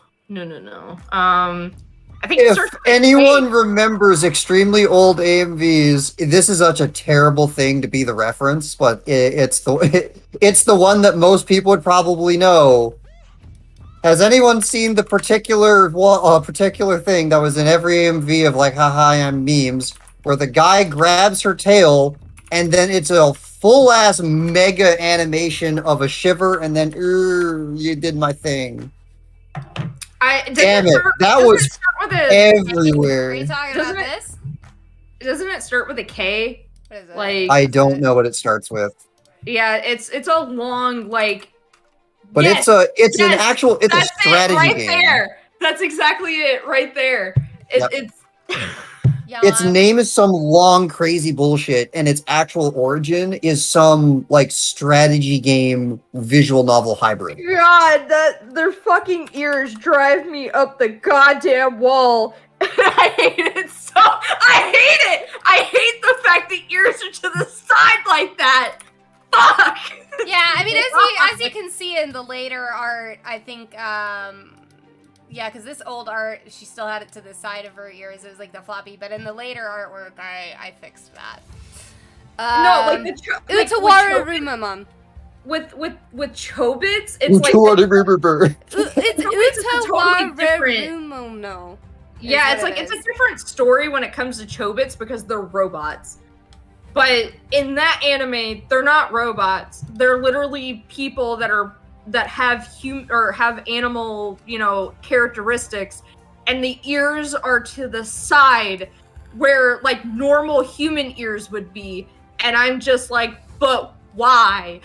I think if anyone remembers extremely old AMVs, this is such a terrible thing to be the reference, but it's the one that most people would probably know. Has anyone seen the particular thing that was in every AMV of like haha I'm memes, where the guy grabs her tail and then it's a full-ass mega animation of a shiver and then you did my thing. Damn it, that was everywhere. Are you talking about this? Doesn't it start with a K? What is it? Like I don't know what it starts with. Yeah, it's a long like. But it's a strategy right game. There. That's exactly it, right there. It's. Its name is some long crazy bullshit, and its actual origin is some like strategy game visual novel hybrid. God, their fucking ears drive me up the goddamn wall. I hate it so. I hate it. I hate the fact the ears are to the side like that. Fuck. Yeah, I mean, as you can see in the later art, I think. Yeah, because this old art, she still had it to the side of her ears. It was like the floppy, but in the later artwork, I fixed that. No, like the Utawara Rumamon. With Chobits, it's like it's totally different. No. Yeah, it's like it's a different story when it comes to Chobits because they're robots. But in that anime, they're not robots. They're literally people that have animal, you know, characteristics, and the ears are to the side where like normal human ears would be, and I'm just like, but why?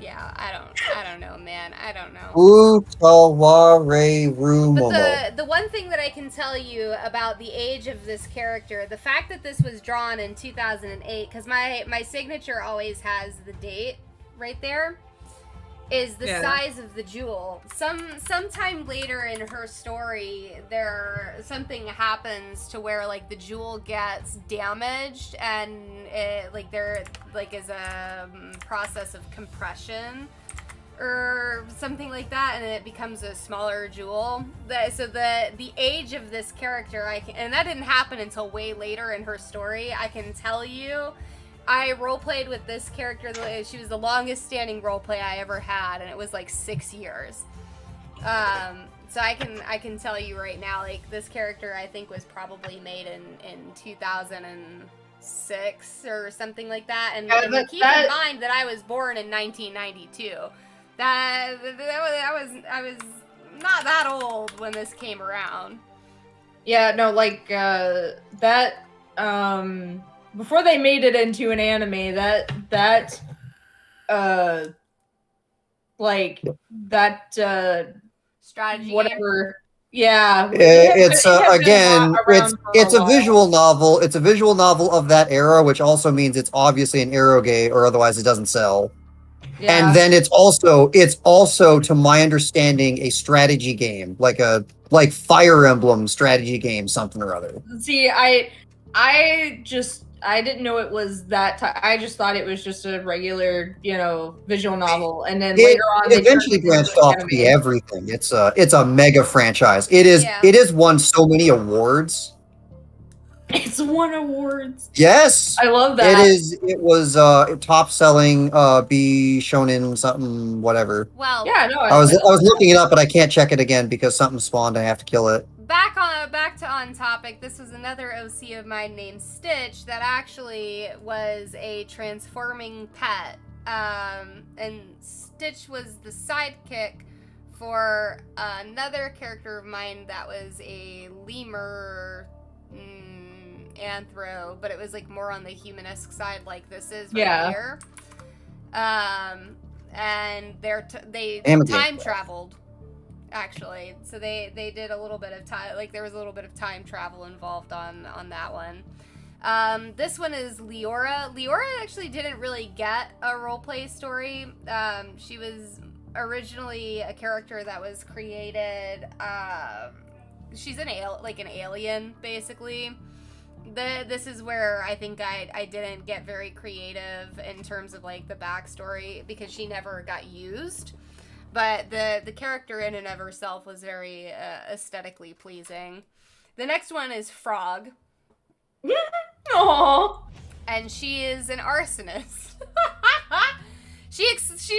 Yeah, I don't know, man. I don't know. Utaware Rumomo. But the one thing that I can tell you about the age of this character, the fact that this was drawn in 2008, because my signature always has the date right there, is the size of the jewel. Sometime later in her story, something happens to where like the jewel gets damaged, and there is a process of compression or something like that, and it becomes a smaller jewel. So the age of this character, and that didn't happen until way later in her story. I can tell you, I roleplayed with this character. She was the longest standing roleplay I ever had, and it was like 6 years. So I can tell you right now, like, this character I think was probably made in 2006 or something like that. And keep in mind that I was born in 1992. I was not that old when this came around. Yeah, no, like before they made it into an anime, strategy whatever. Yeah, It's a visual novel. It's a visual novel of that era, which also means it's obviously an eroge, or otherwise it doesn't sell. Yeah. And then it's also, to my understanding, a strategy game, like Fire Emblem strategy game, something or other. See, I didn't know it was that. I just thought it was just a regular, visual novel, and then later on, it eventually branched off to be everything. It's a mega franchise. It has won so many awards. It's won awards. Yes, I love that. It was top selling B shonen something whatever. Well, yeah, no, I was looking it up, but I can't check it again because something spawned. I have to kill it. Back to on topic. This was another OC of mine named Stitch that actually was a transforming pet, and Stitch was the sidekick for another character of mine that was a lemur. Anthro, but it was like more on the humanesque side, like this is right here. And they time traveled, actually. So they did a little bit of time, like there was a little bit of time travel involved on that one. This one is Leora. Leora actually didn't really get a roleplay story. She was originally a character that was created. She's an alien, basically. This is where I think I didn't get very creative in terms of like the backstory, because she never got used. But the character in and of herself was very aesthetically pleasing. The next one is Frog. Aww. And she is an arsonist. She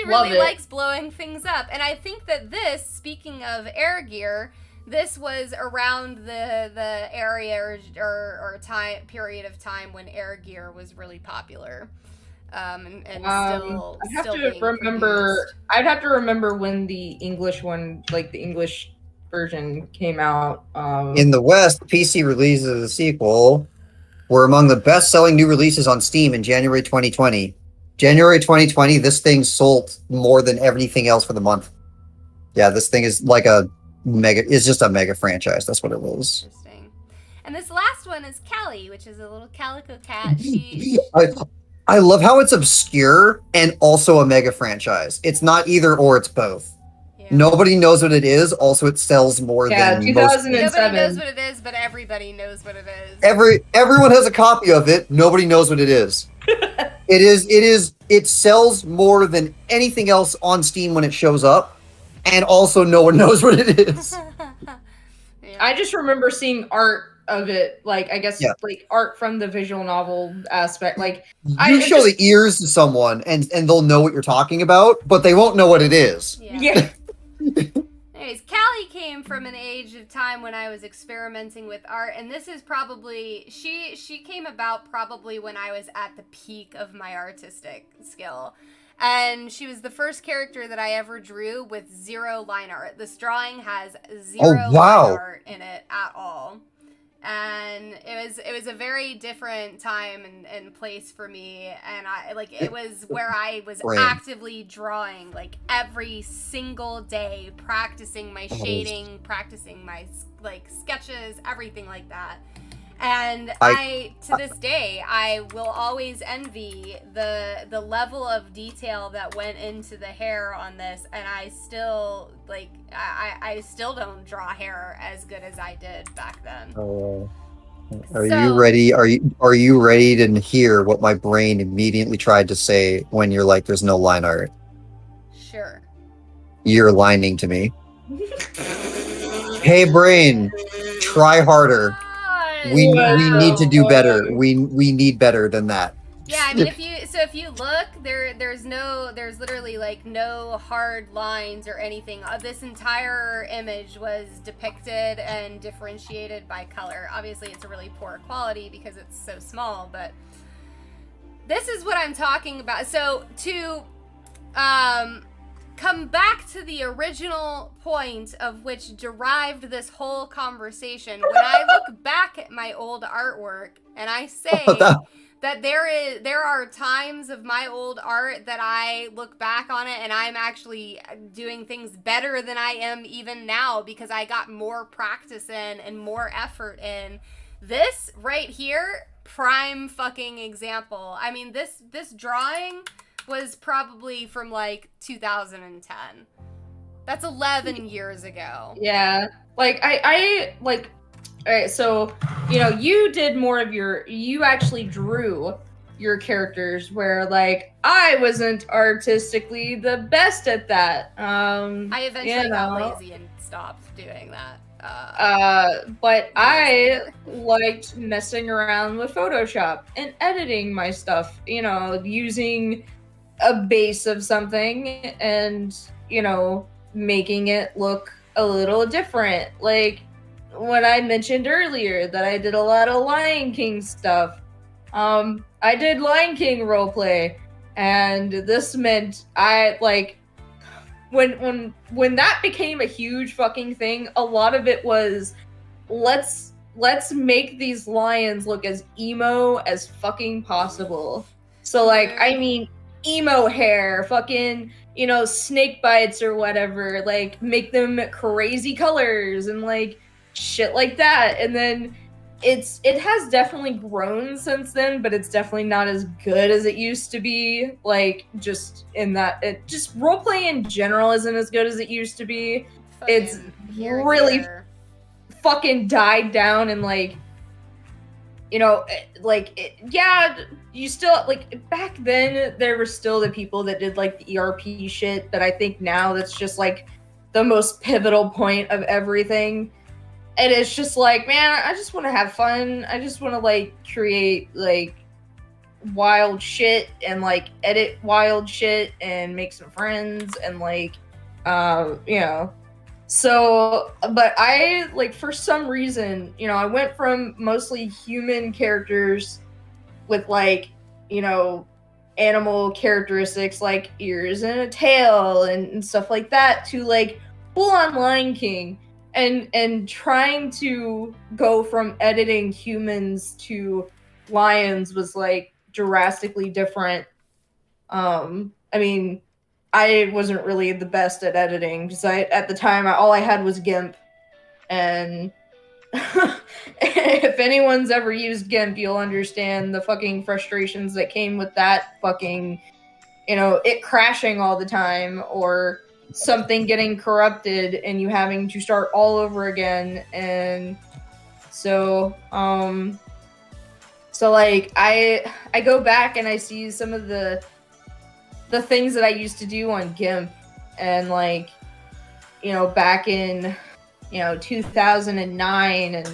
really likes blowing things up. And I think that this, speaking of air gear, this was around the area or time period of time when air gear was really popular, and still being produced. I'd have to remember when the English one, like the English version, came out. In the West, PC releases of the sequel were among the best-selling new releases on Steam in January 2020. January 2020, this thing sold more than everything else for the month. Yeah, this thing is like it's just a mega franchise. That's what it was. Interesting. And this last one is Callie, which is a little calico cat. I love how it's obscure and also a mega franchise. It's not either or, it's both. Yeah. Nobody knows what it is. Also, it sells more than 2007. Nobody knows what it is, but everybody knows what it is. Everyone has a copy of it. Nobody knows what it is. It sells more than anything else on Steam when it shows up. And also, no one knows what it is. Yeah. I just remember seeing art of it, like I guess like art from the visual novel aspect. Like you show the ears to someone, and they'll know what you're talking about, but they won't know what it is. Yeah. Anyways, Callie came from an age of time when I was experimenting with art, and this is probably she came about probably when I was at the peak of my artistic skill. And she was the first character that I ever drew with 0 line art. This drawing has 0 line art in it at all. and it was a very different time and place for me, and it was where I was Right. actively drawing like every single day, practicing my shading, practicing my like sketches, everything like that. And I to this day, I will always envy the level of detail that went into the hair on this, and I still like I still don't draw hair as good as I did back then. Are you ready? Are you ready to hear what my brain immediately tried to say when you're like, "There's no line art"? Sure. You're lying to me. Hey, brain, try harder. We need to do better. We need better than that. Yeah, I mean, if you look, there's literally like no hard lines or anything. This entire image was depicted and differentiated by color. Obviously, it's a really poor quality because it's so small, but this is what I'm talking about. So to come back to the original point of which derived this whole conversation, when I look back at my old artwork and I say that there are times of my old art that I look back on it and I'm actually doing things better than I am even now because I got more practice in and more effort in. This right here, prime fucking example. I mean, this drawing was probably from like 2010. That's 11 years ago. Yeah. Like I like, all right, so, you know, you did more of you actually drew your characters where like I wasn't artistically the best at that. I eventually got lazy and stopped doing that. But I liked messing around with Photoshop and editing my stuff, you know, using a base of something and, you know, making it look a little different. Like when I mentioned earlier that I did a lot of Lion King stuff, I did Lion King roleplay, and this meant I like when that became a huge fucking thing, a lot of it was let's make these lions look as emo as fucking possible. So like, I mean, emo hair, fucking, you know, snake bites or whatever, like make them crazy colors and like shit like that. And then it has definitely grown since then, but it's definitely not as good as it used to be. Like just in that, it just roleplay in general isn't as good as it used to be. It's really fucking died down and like, you know, like, yeah, you still, like, back then, there were still the people that did, like, the ERP shit that I think now that's just, like, the most pivotal point of everything. And it's just like, man, I just want to have fun. I just want to, like, create, like, wild shit and, like, edit wild shit and make some friends and, like, you know. So, but I, like, for some reason, you know, I went from mostly human characters with, like, you know, animal characteristics like ears and a tail and stuff like that to, like, full-on Lion King. And trying to go from editing humans to lions was, like, drastically different. I mean, I wasn't really the best at editing because at the time all I had was GIMP, and if anyone's ever used GIMP, you'll understand the fucking frustrations that came with that fucking, you know, it crashing all the time or something getting corrupted and you having to start all over again. And so like I go back and I see some of the things that I used to do on GIMP, and like, you know, back in, you know, 2009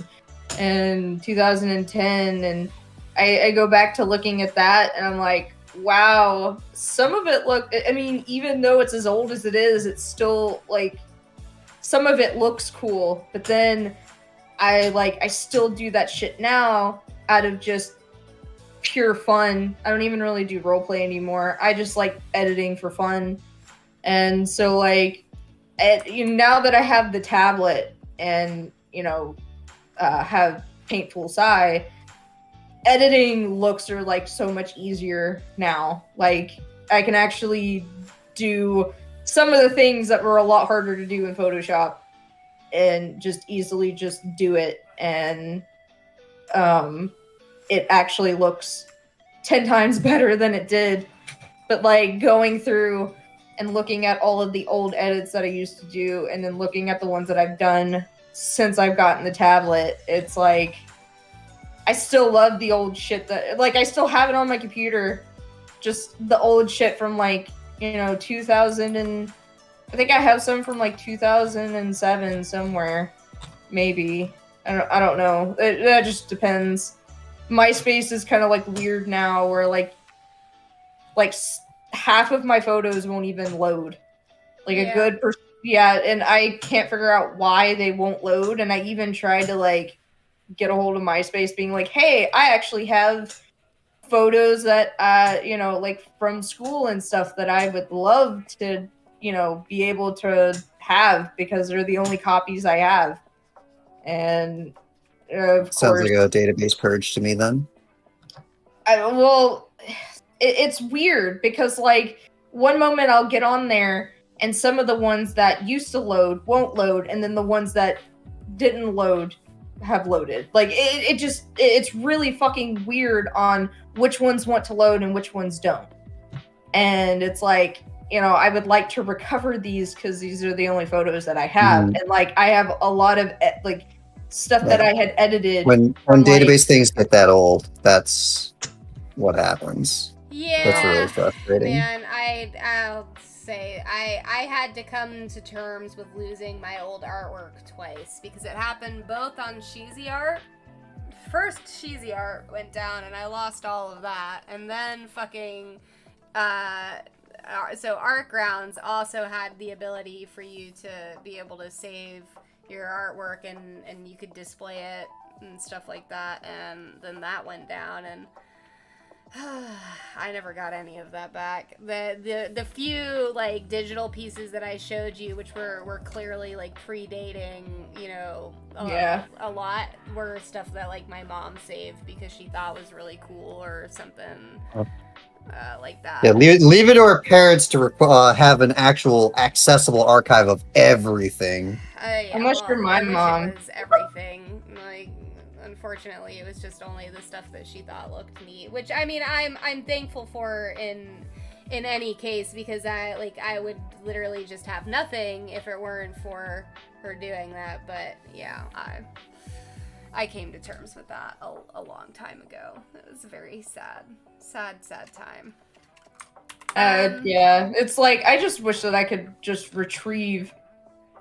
and 2010, and I go back to looking at that and I'm like, wow, some of it I mean, even though it's as old as it is, it's still like, some of it looks cool, but then I still do that shit now out of just pure fun. I don't even really do roleplay anymore. I just like editing for fun. And so like, now that I have the tablet and, you know, have paint full side, editing looks are like so much easier now. Like I can actually do some of the things that were a lot harder to do in Photoshop and just easily just do it, and it actually looks 10 times better than it did. But like going through and looking at all of the old edits that I used to do and then looking at the ones that I've done since I've gotten the tablet, it's like I still love the old shit that like I still have it on my computer, just the old shit from like, you know, 2000, and I think I have some from like 2007 somewhere, maybe. I don't know. That just depends. MySpace is kind of like weird now, where like half of my photos won't even load. Like a good and I can't figure out why they won't load. And I even tried to like get a hold of MySpace, being like, "Hey, I actually have photos that you know, like from school and stuff that I would love to, you know, be able to have because they're the only copies I have." And of Sounds course, like a database purge to me then. it's weird because like one moment I'll get on there and some of the ones that used to load won't load, and then the ones that didn't load have loaded. Like it's really fucking weird on which ones want to load and which ones don't. And it's like, you know, I would like to recover these because these are the only photos that I have. And like I have a lot of like stuff that I had edited. When database things get that old, that's what happens. Yeah, That's really frustrating. Man, I'll say I had to come to terms with losing my old artwork twice because it happened both on Sheezy Art. First Sheezy Art went down and I lost all of that, and then fucking so Art Grounds also had the ability for you to be able to save your artwork and you could display it and stuff like that, and then that went down, and I never got any of that back. The few like digital pieces that I showed you, which were clearly like predating, you know, a lot, were stuff that like my mom saved because she thought was really cool or something. Like that. Yeah, leave it to our parents to have an actual accessible archive of everything. How much for my mom? It was everything. Like, unfortunately, it was just only the stuff that she thought looked neat. Which I mean, I'm thankful for in any case, because I would literally just have nothing if it weren't for her doing that. But yeah, I came to terms with that a long time ago. It was a very sad time. Yeah, it's like I just wish that I could just retrieve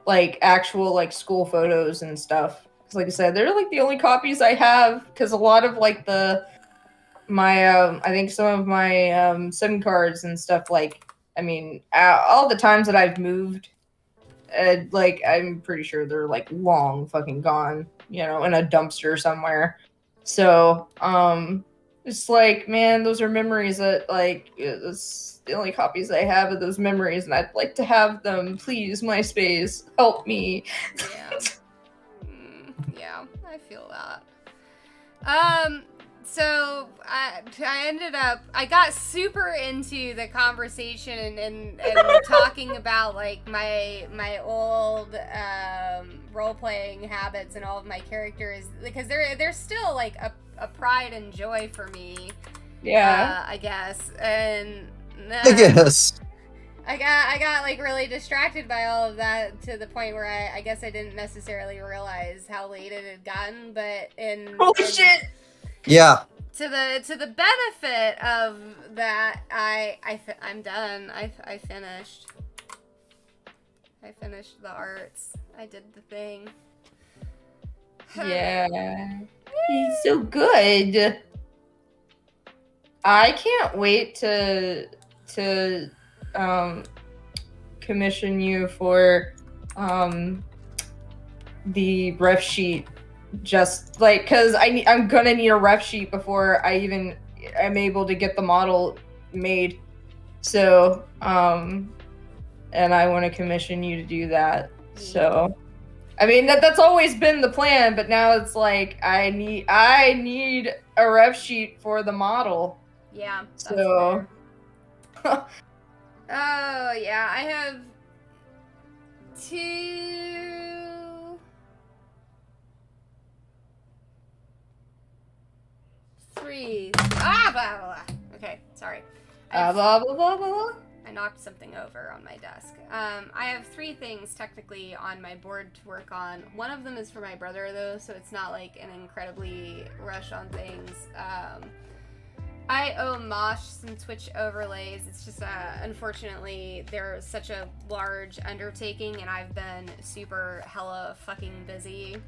like actual like school photos and stuff. Because like I said, they're like the only copies I have. Because a lot of like I think some of my SIM cards and stuff, like, I mean, all the times that I've moved, like I'm pretty sure they're like long fucking gone, you know, in a dumpster somewhere. So it's like, man, those are memories that like it's the only copies I have of those memories, and I'd like to have them. Please, MySpace, help me. Yeah. Yeah, I feel that. So I got super into the conversation and talking about like my old role-playing habits and all of my characters, because they're still like a pride and joy for me. Yeah. I guess. And I guess. I got like really distracted by all of that to the point where I guess I didn't necessarily realize how late it had gotten, but holy shit. Yeah. To the benefit of that, I'm done. I finished. I finished the arts. I did the thing. Yeah. He's so good. I can't wait to commission you for the ref sheet, just like because I'm gonna need a ref sheet before I'm able to get the model made. So and I want to commission you to do that. So I mean that's always been the plan, but now it's like I need a ref sheet for the model. Yeah. That's So fair. Oh yeah, I have 2, 3. Blah, blah, blah. Okay, sorry. blah blah blah blah. I knocked something over on my desk. I have 3 things technically on my board to work on. One of them is for my brother though, so it's not like an incredibly rush on things. I owe Mosh some Twitch overlays. It's just, unfortunately, they're such a large undertaking, and I've been super hella fucking busy.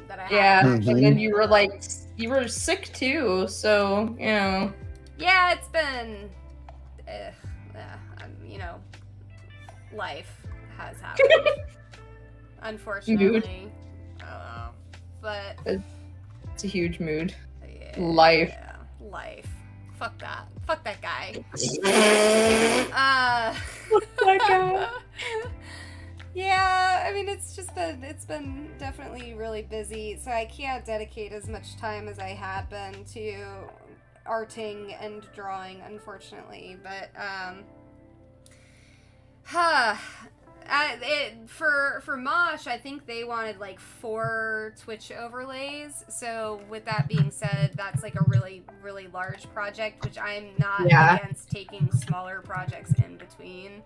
That I haven't And then you were sick too, so you know. Yeah, it's been, life has happened. Unfortunately. But It's a huge mood. yeah, Life. Life. Fuck that. Fuck that guy. That guy. Yeah, I mean it's been definitely really busy, so I can't dedicate as much time as I had been to arting and drawing, unfortunately. But for Mosh, I think they wanted like 4 Twitch overlays. So with that being said, that's like a really, really large project, which I'm not against taking smaller projects in between,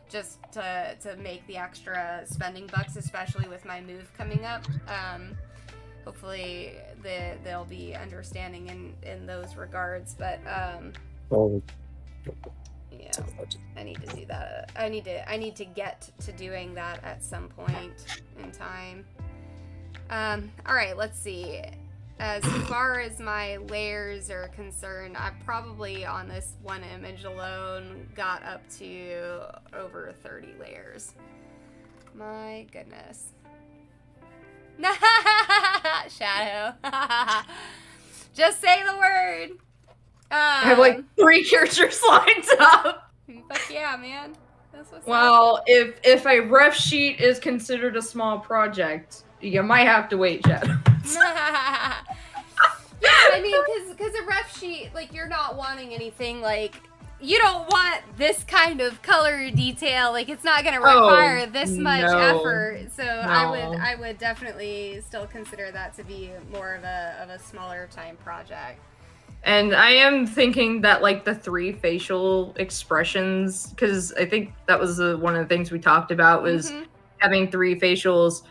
just to make the extra spending bucks, especially with my move coming up. Hopefully they'll be understanding in those regards, but yeah, I need to do that. I need to get to doing that at some point in time. All right, let's see. As far as my layers are concerned, I probably on this one image alone got up to over 30 layers. My goodness. Shadow. Just say the word. I have like 3 characters lined up. Fuck yeah, man. That's what's Well, if a ref sheet is considered a small project, you might have to wait, Shadow. Yeah, I mean, because a ref sheet, like, you're not wanting anything, like, you don't want this kind of color detail, like, it's not going to require this much effort, so I would definitely still consider that to be more of a smaller time project. And I am thinking that, like, the 3 facial expressions, because I think that was one of the things we talked about, was having 3 facials,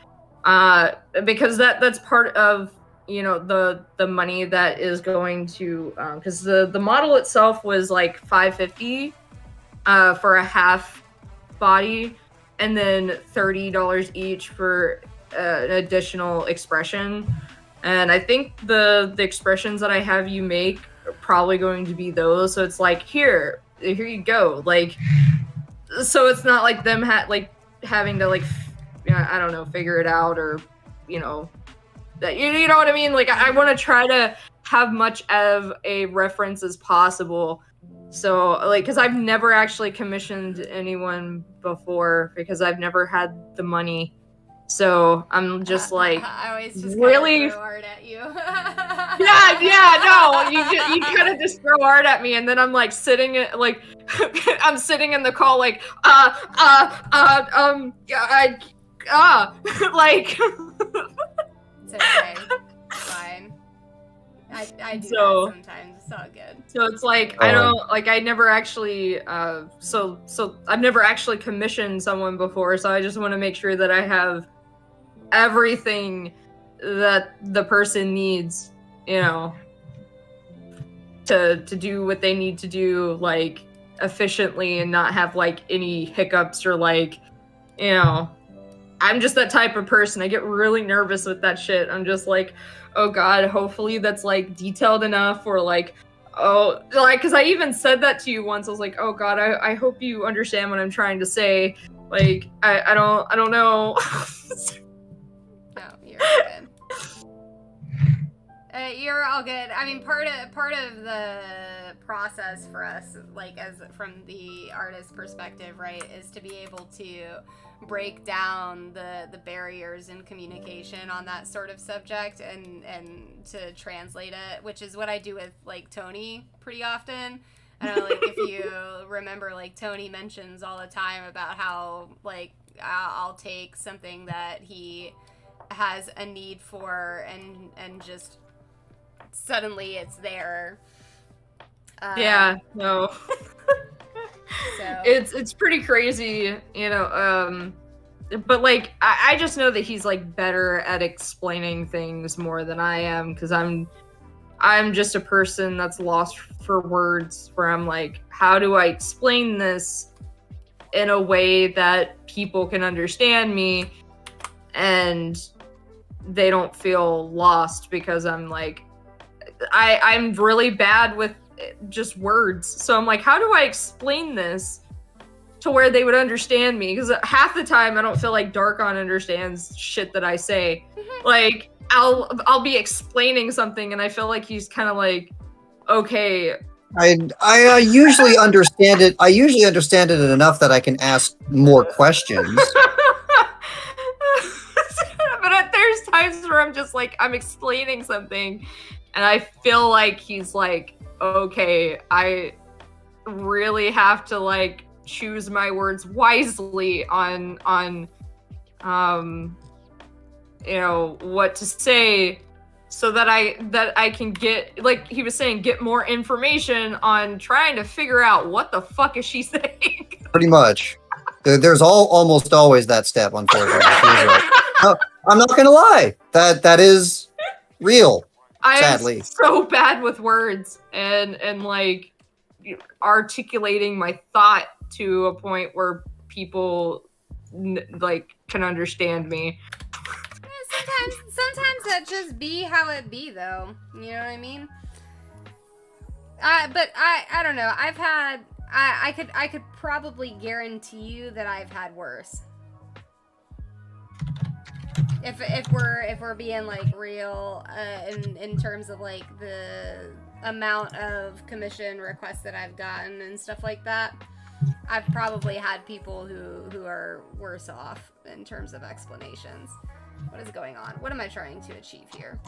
because that's part of, you know, the money that is going to, because the model itself was like $550 for a half body, and then $30 each for an additional expression. And I think the expressions that I have you make are probably going to be those. So it's like, here you go. Like, so it's not like them having to, like, I don't know, figure it out, or, you know, that you know what I mean? Like, I want to try to have much of a reference as possible. So, like, because I've never actually commissioned anyone before, because I've never had the money. So I'm just like, I always just really throw art at you. no, you kind of just throw art at me, and then I'm like sitting like I'm sitting in the call like like. It's okay. It's fine. I do that sometimes. It's all good. So it's like I don't like I never actually so I've never actually commissioned someone before, so I just want to make sure that I have everything that the person needs, you know, to do what they need to do, like, efficiently, and not have like any hiccups, or like, you know, I'm just that type of person. I get really nervous with that shit. I'm just like, oh god, hopefully that's like detailed enough, or like, oh, like, because I even said that to you once. I was like, oh god, I hope you understand what I'm trying to say. Like, I don't know. No, you're good. You're all good. I mean, part of the process for us, like as from the artist perspective, right, is to be able to break down the barriers in communication on that sort of subject and to translate it, which is what I do with like Tony pretty often. I don't know, like if you remember, like Tony mentions all the time about how like I'll take something that he has a need for and just suddenly it's there. Yeah, no. So It's pretty crazy, you know, but like I just know that he's like better at explaining things more than I am, because I'm just a person that's lost for words, where I'm like, how do I explain this in a way that people can understand me and they don't feel lost, because I'm like, I'm really bad with just words. So I'm like, how do I explain this to where they would understand me? Because half the time I don't feel like Darkon understands shit that I say. Like I'll be explaining something and I feel like he's kind of like, okay. I usually understand it. I usually understand it enough that I can ask more questions. But there's times where I'm just like, I'm explaining something and I feel like he's like, okay, I really have to like choose my words wisely on you know, what to say, so that I can get, like he was saying, get more information on trying to figure out what the fuck is she saying. Pretty much. There's almost always that step, unfortunately. No, I'm not gonna lie. That is real. Sadly. I'm so bad with words and like articulating my thought to a point where people like can understand me. Sometimes that just be how it be, though. You know what I mean? But I don't know. I've had I could probably guarantee you that I've had worse. If we're being like real in terms of like the amount of commission requests that I've gotten and stuff like that, I've probably had people who are worse off in terms of explanations. What is going on? What am I trying to achieve here?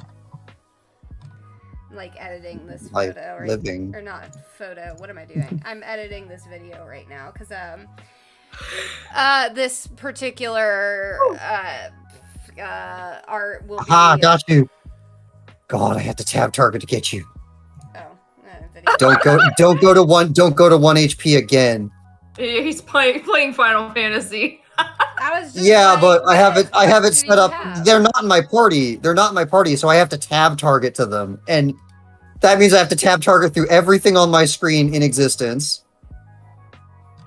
I'm like editing this photo or not photo. What am I doing? I'm editing this video right now because this particular art will be. Got you. God, I have to tab target to get you. Oh, video. Don't go to 1 HP again. He's playing Final Fantasy. Yeah, but I have it set up. They're not in my party. So I have to tab target to them, and that means I have to tab target through everything on my screen in existence.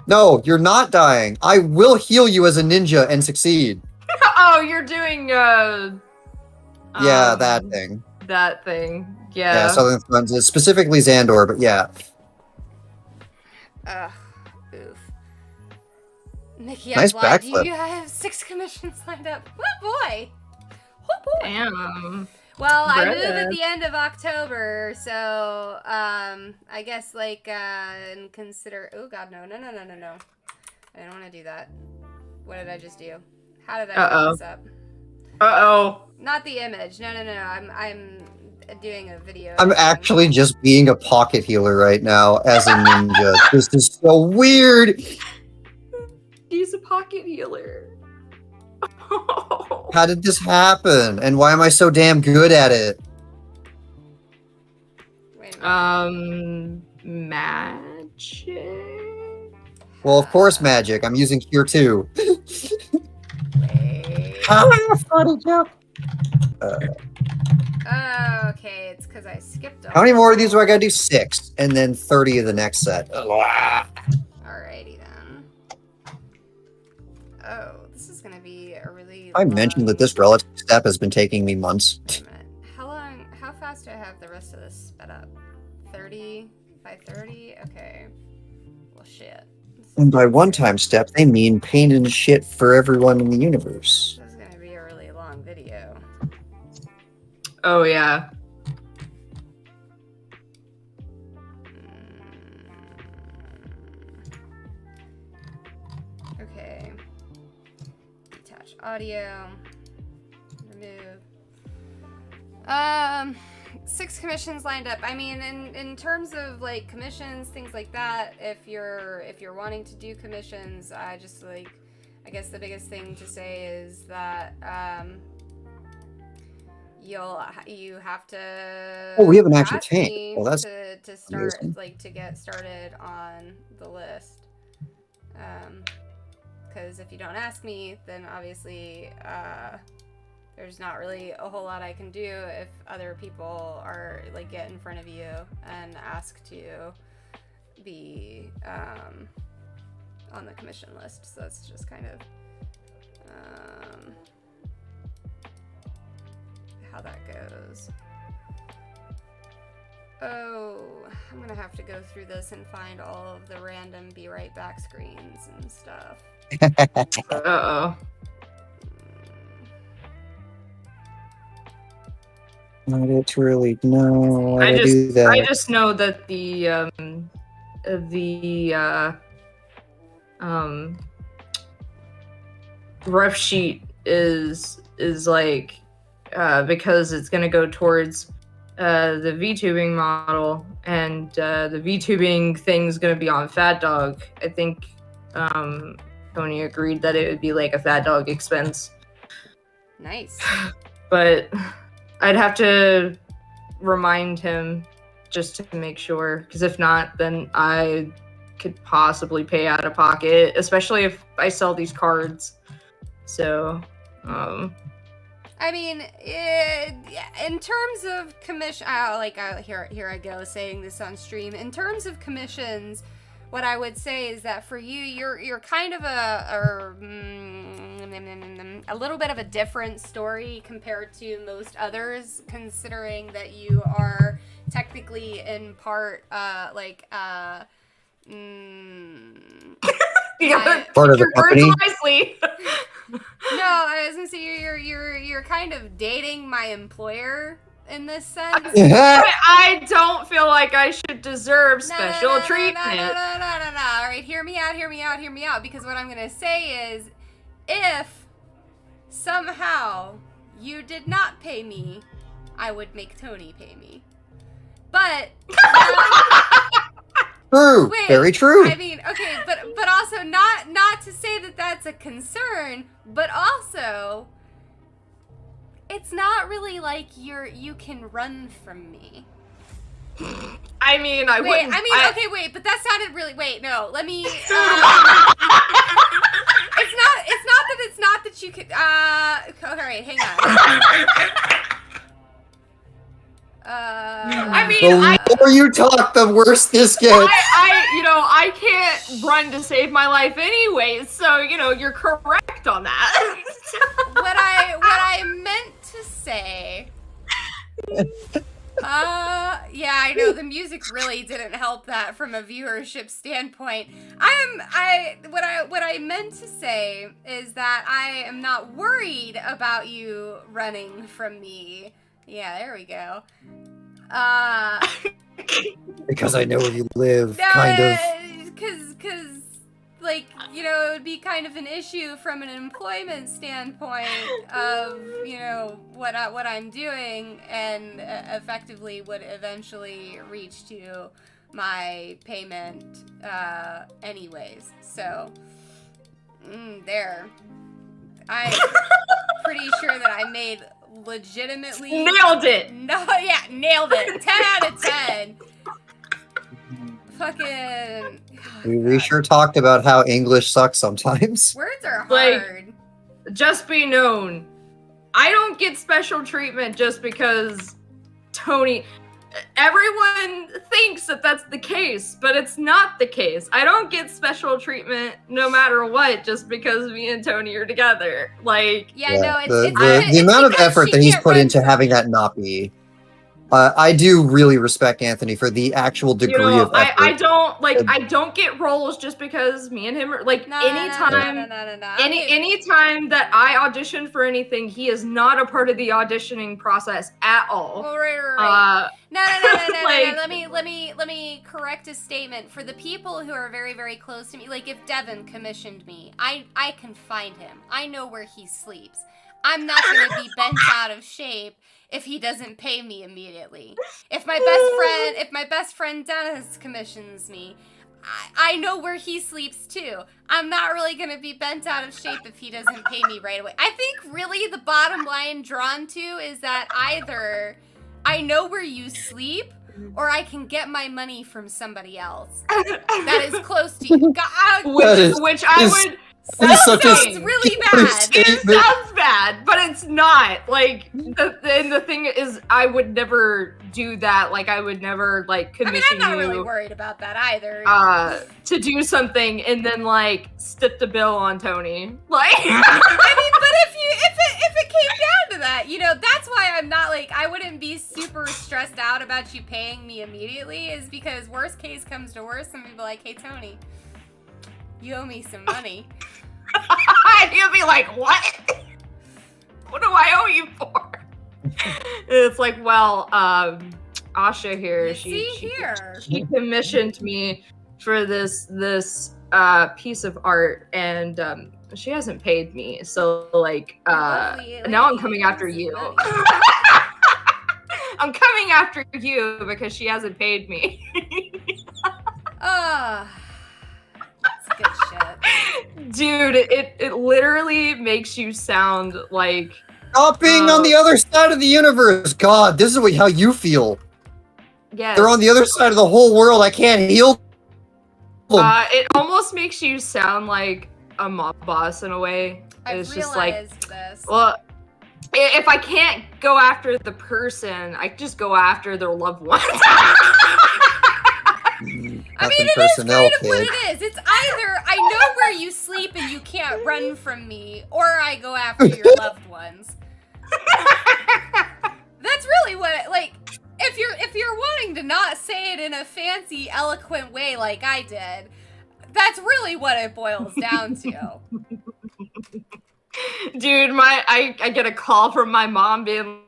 No, you're not dying. I will heal you as a ninja and succeed. Oh, you're doing yeah, that thing. That thing. Yeah, Yeah. Southern Friends is specifically Xandor, but yeah. Oof. Miki, Nice I lied. backflip. You have 6 commissions lined up. Oh boy. Oh boy. Damn. Well, I Bruh. move at the end of October, so I guess like and consider. Oh God, no. I didn't want to do that. What did I just do? How did I fuck this up? Not the image. No. I'm doing a video. I'm actually just being a pocket healer right now as a ninja. This is so weird. He's a pocket healer. How did this happen? And why am I so damn good at it? Wait a minute. Magic. Well, of course, magic. I'm using Cure 2. Wait. Funny joke. Okay, it's because I skipped. How many more of these do I gotta do? 6, and then 30 of the next set. Alrighty then. Oh, this is gonna be a really. I mentioned that this relative step has been taking me months. Wait a minute. How fast do I have the rest of this sped up? 30 by 30. Okay. Well, shit. And by one-time step, they mean pain and shit for everyone in the universe. This is gonna be a really long video. Oh yeah. audio. Remove. 6 commissions lined up. I mean, in terms of like commissions, things like that, if you're wanting to do commissions, I just like, I guess the biggest thing to say is that you have to. Oh, we have an actual ask tank. me Well, that's to start amazing. like to get started on the list. Because if you don't ask me, then obviously there's not really a whole lot I can do if other people are like get in front of you and ask to be on the commission list. So that's just kind of how that goes. Oh, I'm gonna have to go through this and find all of the random be right back screens and stuff. Uh-oh. I don't really know how to do that. I just know that the rough sheet is like because it's gonna go towards the VTubing model, and the VTubing thing's gonna be on Fat Dog. I think Tony agreed that it would be like a Fat Dog expense. Nice. But I'd have to remind him just to make sure, because if not, then I could possibly pay out of pocket, especially if I sell these cards. So, I mean, in terms of commission, here I go saying this on stream. In terms of commissions, what I would say is that for you, you're kind of a little bit of a different story compared to most others, considering that you are technically in part Part of the company. Wisely. No, I was gonna say you're kind of dating my employer in this sense. I don't feel like I should deserve special treatment. No. All right, hear me out. Because what I'm gonna say is, if somehow you did not pay me, I would make Tony pay me. But True. Very true. I mean, okay, but also not to say that that's a concern, but also it's not really like you can run from me. I mean, I wouldn't. Okay, wait, but that sounded really. Wait, no, let me. It's not that you could. All right, hang on. I mean, The more you talk, the worse this gets. I can't run to save my life anyways, so you're correct on that. What I meant to say. Yeah, I know the music really didn't help that from a viewership standpoint. What I meant to say is that I am not worried about you running from me. Yeah, there we go. Because I know where you live, No, kind of. Because, like, it would be kind of an issue from an employment standpoint of, what I'm doing, and effectively would eventually reach to my payment anyways. So, there. I'm pretty sure that I made legitimately Nailed it. No, yeah, nailed it. 10 out of 10. Fucking. We sure talked about how English sucks sometimes. Words are hard. Like, just be known, I don't get special treatment just because Tony. Everyone thinks that that's the case, but it's not the case. I don't get special treatment no matter what just because me and Tony are together. Like, Yeah, no, the amount of effort that he's put into having that not be. I do really respect Anthony for the actual degree You know, of effort. I don't get roles just because me and him are like anytime anytime that I audition for anything, he is not a part of the auditioning process at all. Well, right. No. like- Let me correct a statement for the people who are very, very close to me. Like if Devin commissioned me, I can find him. I know where he sleeps. I'm not going to be bent out of shape if he doesn't pay me immediately. If my best friend Dennis commissions me, I know where he sleeps too. I'm not really going to be bent out of shape if he doesn't pay me right away. I think really the bottom line drawn to is that either I know where you sleep or I can get my money from somebody else that is close to you. Which I would... Sounds really bad. It sounds bad, but it's not. Like, the thing is, I would never do that. Like, I would never, like, commission I'm not really worried about that either. To do something and then, like, stick the bill on Tony. Like... I mean, but if it came down to that, you know, that's why I'm not, like, I wouldn't be super stressed out about you paying me immediately, is because worst case comes to worst, and be like, hey, Tony, you owe me some money. And you'll be like, what? What do I owe you for? It's like, well, Asha here, she commissioned me for this piece of art, and she hasn't paid me, so like now I'm coming after you. I'm coming after you because she hasn't paid me. That's good shit. Dude, it literally makes you sound like... Stop being on the other side of the universe! God, this is how you feel. Yes. They're on the other side of the whole world, I can't heal them. It almost makes you sound like a mob boss in a way. It's just like, well, if I can't go after the person, I just go after their loved ones. I mean, it is kind of what it is. It's either I know where you sleep and you can't run from me, or I go after your loved ones. That's really what it, like, if you're wanting to not say it in a fancy, eloquent way like I did, that's really what it boils down to. Dude, I get a call from my mom being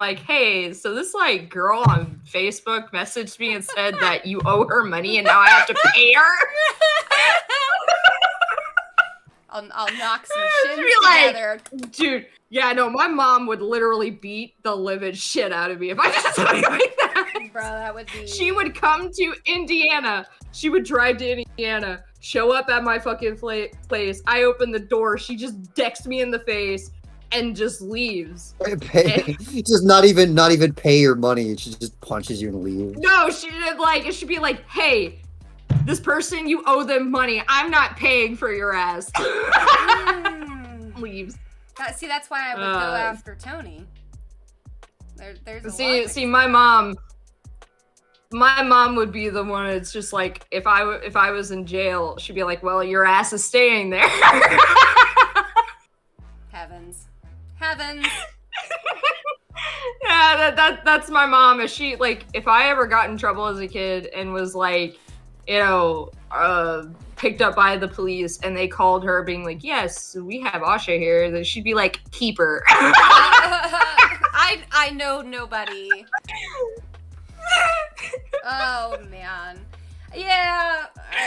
like, hey, so this like girl on Facebook messaged me and said that you owe her money and now I have to pay her. I'll knock some shit together. Like, dude, yeah, no, my mom would literally beat the living shit out of me if I just like that. Bro, that would be... She would come to Indiana. She would drive to Indiana, show up at my fucking place. I open the door. She just decks me in the face and just leaves. Just not even pay your money. She just punches you and leaves. No, she did like, it should be like, hey, this person, you owe them money. I'm not paying for your ass. Leaves. See, that's why I would go after Tony. There's see, my mom would be the one that's just like, if I was in jail, she'd be like, well, your ass is staying there. Heavens. Yeah, that's my mom. If she, like, if I ever got in trouble as a kid and was like, you know, picked up by the police and they called her being like, yes, we have Asha here, then she'd be like, keep her. I know nobody. Oh man. Yeah,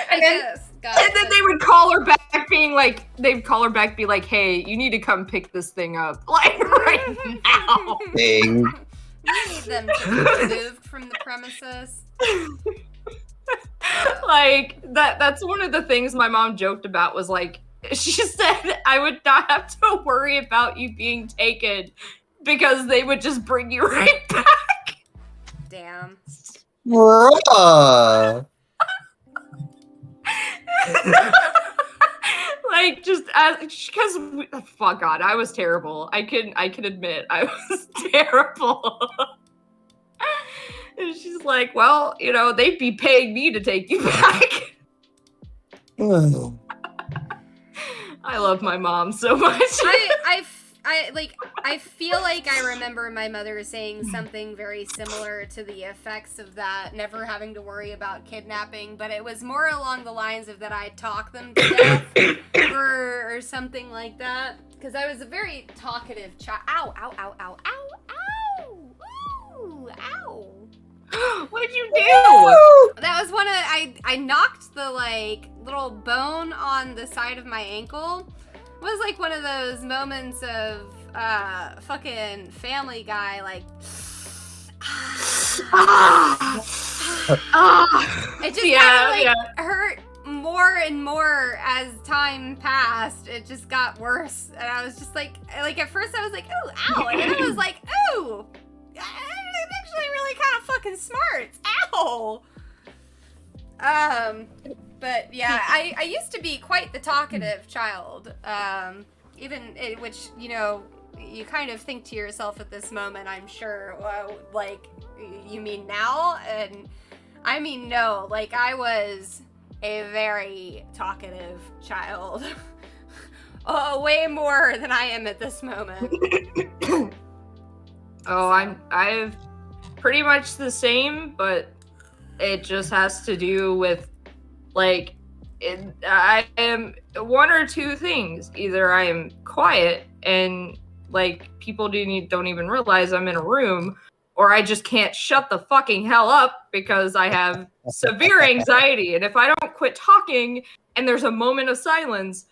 I guess. And then they would call her back being like, be like, hey, you need to come pick this thing up. Like, right now. Dang. You need them to be removed from the premises. Like, that's one of the things my mom joked about was like, she said I would not have to worry about you being taken because they would just bring you right back. Damn. Bruh. Like, just because fuck God, I was terrible. I can admit I was terrible. And she's like, well, you know, they'd be paying me to take you back. I love my mom so much. I feel like I remember my mother saying something very similar to the effects of that, never having to worry about kidnapping, but it was more along the lines of that I'd talk them to death or something like that. Because I was a very talkative child. Ow, ow, ow, ow, ow, ow! Ooh, ow! What'd you do? That was one of I knocked the like little bone on the side of my ankle. It was like one of those moments of fucking Family Guy, like it just kind of like hurt more and more as time passed. It just got worse, and I was just like at first I was like, ooh, ow, and then I was like, ooh, I'm actually really kind of fucking smart. Ow. But yeah, I used to be quite the talkative child. Which, you know, you kind of think to yourself at this moment, I'm sure, like, you mean now? And I mean, no, like, I was a very talkative child. Way more than I am at this moment. I've pretty much the same, but it just has to do with, like, I am one or two things. Either I am quiet and, like, people don't even realize I'm in a room, or I just can't shut the fucking hell up because I have severe anxiety. And if I don't quit talking and there's a moment of silence,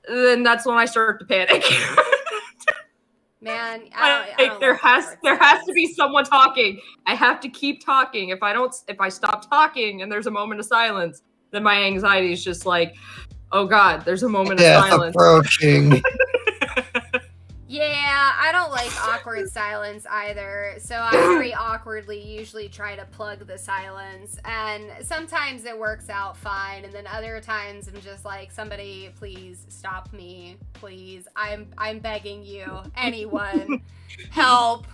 then that's when I start to panic. Man, there has to be someone talking. I have to keep talking. If I stop talking and there's a moment of silence, then my anxiety is just like, oh god, there's a moment of silence approaching. Yeah, I don't like awkward silence either. So I very awkwardly usually try to plug the silence, and sometimes it works out fine, and then other times I'm just like, somebody please stop me, please. I'm begging you. Anyone. Help.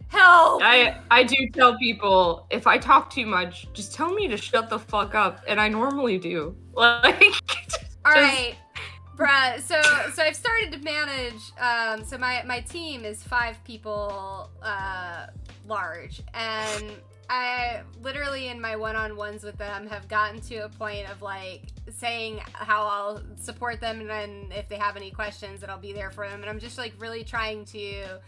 Help. I do tell people, if I talk too much, just tell me to shut the fuck up, and I normally do. Like, all right. Bruh, so I've started to manage, so my team is 5 people large, and I literally in my one-on-ones with them have gotten to a point of like saying how I'll support them, and then if they have any questions that I'll be there for them, and I'm just like really trying to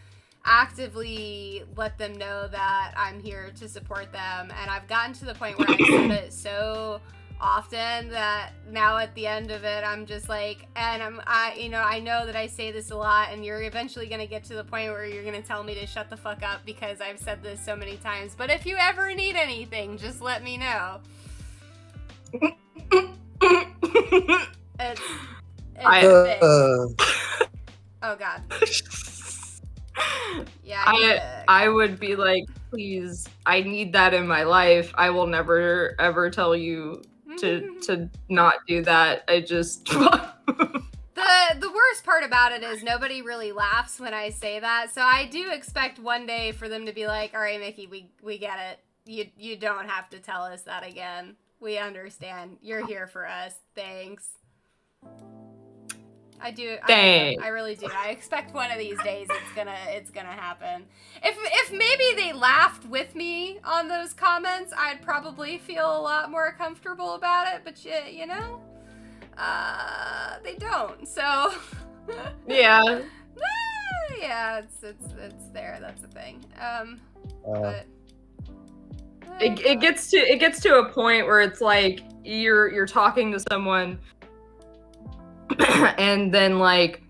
actively let them know that I'm here to support them, and I've gotten to the point where I've said it so often that now at the end of it I'm just like, and I know that I say this a lot, and you're eventually gonna get to the point where you're gonna tell me to shut the fuck up because I've said this so many times, but if you ever need anything, just let me know. It's thick. Oh god. Yeah, I would be like, please, I need that in my life. I will never ever tell you to not do that. I just the worst part about it is nobody really laughs when I say that, so I do expect one day for them to be like, all right, Mickey, we get it. You don't have to tell us that again. We understand. You're here for us. Thanks. I do. I really do. I expect one of these days it's gonna happen. If maybe they laughed with me on those comments, I'd probably feel a lot more comfortable about it. But you know, they don't. So yeah, yeah, it's there. That's the thing. But it gets to a point where it's like you're talking to someone. And then like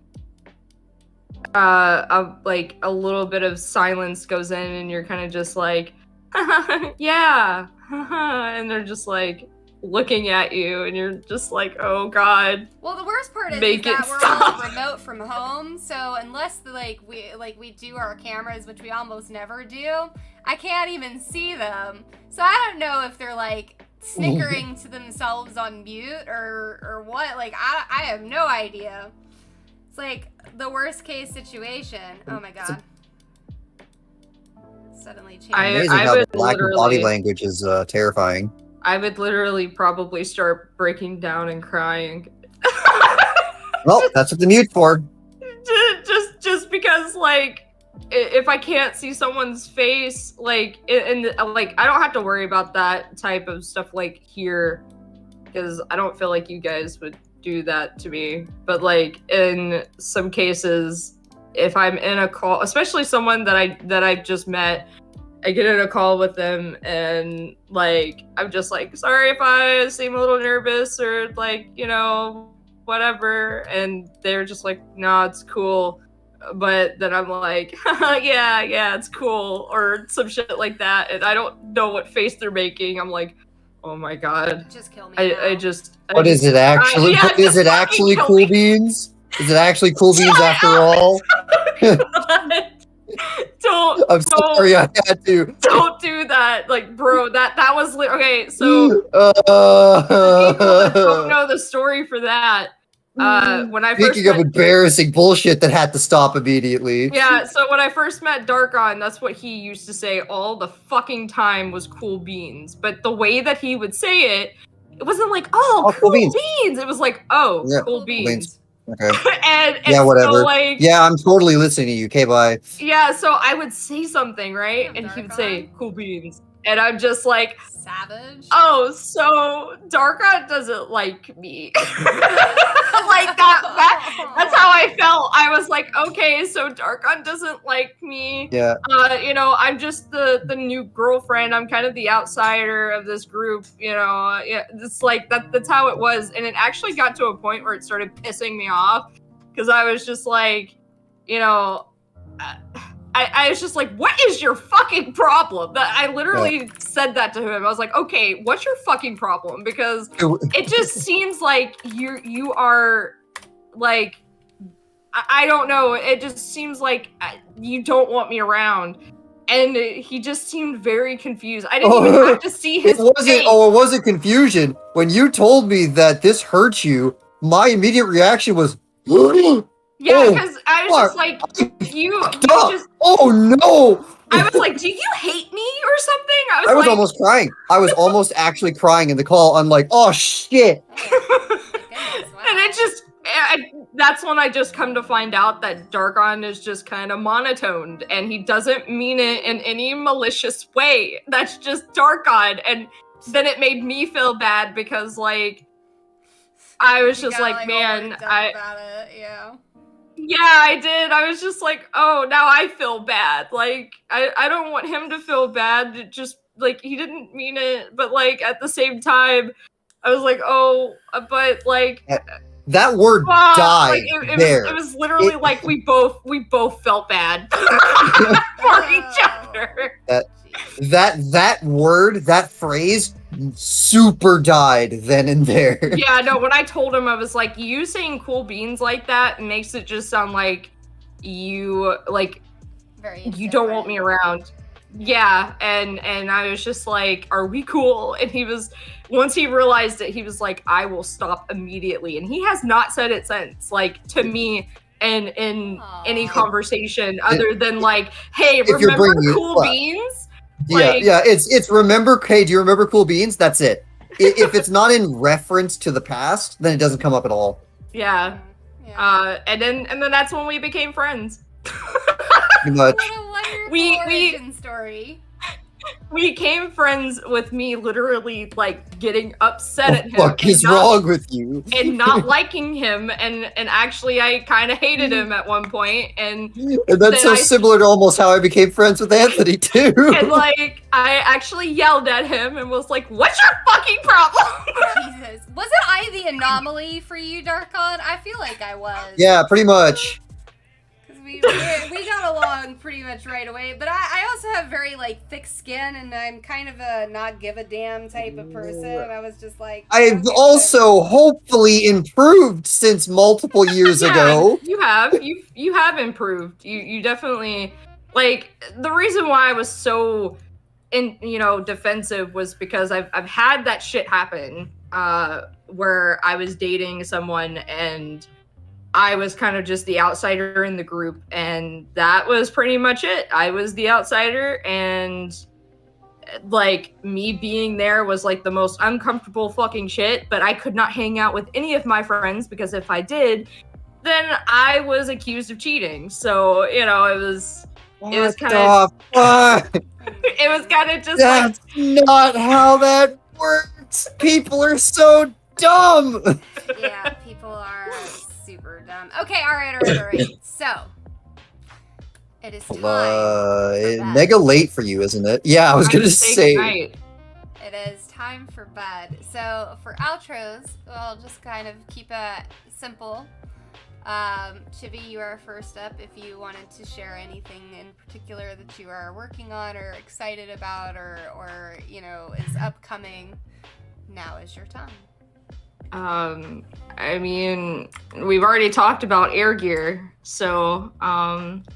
a little bit of silence goes in, and you're kind of just like, yeah, and they're just like looking at you, and you're just like, oh god. Well, the worst part is that we're all remote from home, so unless we do our cameras, which we almost never do, I can't even see them. So I don't know if they're like snickering to themselves on mute or what. Like I have no idea. It's like the worst case situation. Oh my god. Suddenly changed. Amazing how the lack of body language is terrifying. I would literally probably start breaking down and crying. Well, that's what the mute's for. because like if I can't see someone's face, like like I don't have to worry about that type of stuff like here, because I don't feel like you guys would do that to me. But like in some cases, if I'm in a call, especially someone that I just met, I get in a call with them and like I'm just like, sorry if I seem a little nervous or like, you know, whatever, and they're just like, no, it's cool. But then I'm like, yeah, it's cool, or some shit like that, and I don't know what face they're making. I'm like, oh my god, Just kill me. What is it actually? yeah, Is it just actually fucking kill Cool me. Beans? Is it actually Cool Beans Shut after up! all? Don't. I'm sorry, I had to. Don't do that, like, bro. That was okay. So people that don't know the story for that, when I first Speaking of embarrassing bullshit that had to stop immediately. yeah, so when I first met Darkon, that's what he used to say all the fucking time was cool beans. But the way that he would say it, it wasn't like, oh, cool beans. It was like, oh, Yeah, cool beans. Okay. and Yeah, so, whatever. like, Yeah, I'm totally listening to you. Okay, bye. yeah, so I would say something, right? And he would say, cool beans. And I'm just like, savage. oh, so Darkon doesn't like me. Like that's how I felt. I was like, okay, so Darkon doesn't like me. Yeah. You know, I'm just the new girlfriend. I'm kind of the outsider of this group, you know. Yeah, it's like that's how it was. And it actually got to a point where it started pissing me off, because I was just like, you know, I was just like, what is your fucking problem? That I literally said that to him. I was like, okay, what's your fucking problem? Because it just seems like you are like, I don't know. It just seems like you don't want me around. And he just seemed very confused. I didn't even have to see his face. Oh, it wasn't confusion. When you told me that this hurt you, my immediate reaction was, yeah, because I was just like, you just. Oh no! I was like, do you hate me or something? I was I was like, almost crying. I was almost actually crying in the call. I'm like, oh shit! And it just, that's when I just come to find out that Darkon is just kind of monotoned, and he doesn't mean it in any malicious way. That's just Darkon. And then it made me feel bad because, like, I was just like, man, yeah, I did. I was just like, oh, now I feel bad. Like, I don't want him to feel bad. It just, like, he didn't mean it. But, like, at the same time, I was like, oh, but, like... That word died like, there. It was literally like we both felt bad for each other. That word, that phrase, super died then and there. Yeah, no, when I told him, I was like, you saying cool beans like that makes it just sound like you, like, you don't want me around. Yeah, and I was just like, are we cool? And he was, once he realized it, he was like, I will stop immediately. And he has not said it since, like, to me and in any conversation other than like, hey, remember cool beans? Like, yeah, it's remember, hey, do you remember cool beans? That's it. If it's not in reference to the past, then it doesn't come up at all. Yeah. And then that's when we became friends. Pretty much. Origin story. We became friends with me literally like getting upset at him. What the fuck is wrong with you? And not liking him, and actually I kind of hated him at one point, and that's so similar to almost how I became friends with Anthony too. And like I actually yelled at him and was like, "What's your fucking problem?" Jesus, wasn't I the anomaly for you, Darkon? I feel like I was. Yeah, pretty much. We got along pretty much right away, but I also have very like thick skin, and I'm kind of a not give a damn type of person. And I was just like, I've also hopefully improved since multiple years ago. You have improved. You definitely, like, the reason why I was so defensive was because I've had that shit happen where I was dating someone and I was kind of just the outsider in the group, and that was pretty much it. I was the outsider, and like me being there was like the most uncomfortable fucking shit, but I could not hang out with any of my friends because if I did, then I was accused of cheating. So, you know, it was What kind of the fuck? it was kind of just like That's not how that works. People are so dumb. Yeah, people are super dumb. Okay, all right. So, it is time for bed. Mega late for you, isn't it? Yeah, I was gonna say. goodnight. It is time for bed. So for outros, we'll just kind of keep it simple. Chibi, you are first up. If you wanted to share anything in particular that you are working on or excited about or you know, is upcoming, now is your time. I mean, we've already talked about air gear, so and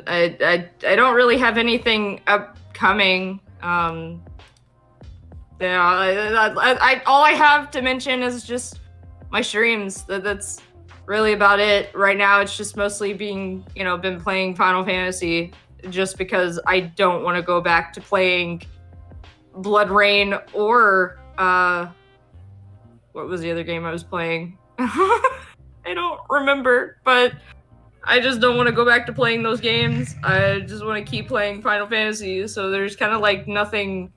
I don't really have anything upcoming. Yeah, I all I have to mention is just my streams. That's really about it. Right now, it's just mostly been playing Final Fantasy, just because I don't want to go back to playing Blood Rain or what was the other game I was playing? I don't remember, but I just don't want to go back to playing those games. I just want to keep playing Final Fantasy. So there's kind of like nothing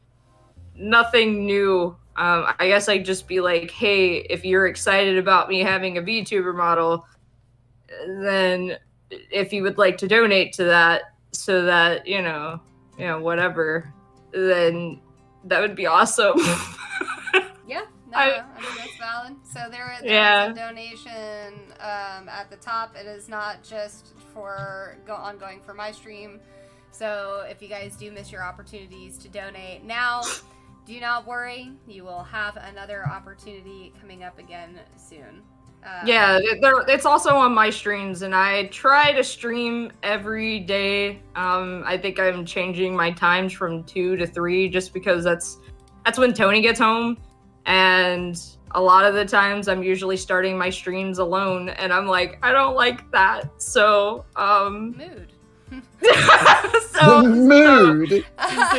new. I guess I'd just be like, hey, if you're excited about me having a VTuber model, then if you would like to donate to that, so that whatever, then that would be awesome. Yeah, no, I mean that's valid. So there is a donation at the top. It is not just for ongoing for my stream. So if you guys do miss your opportunities to donate now, do not worry. You will have another opportunity coming up again soon. It's also on my streams, and I try to stream every day. I think I'm changing my times from 2 to 3 just because that's when Tony gets home, and a lot of the times I'm usually starting my streams alone, and I'm like, I don't like that. So mood. Mood. So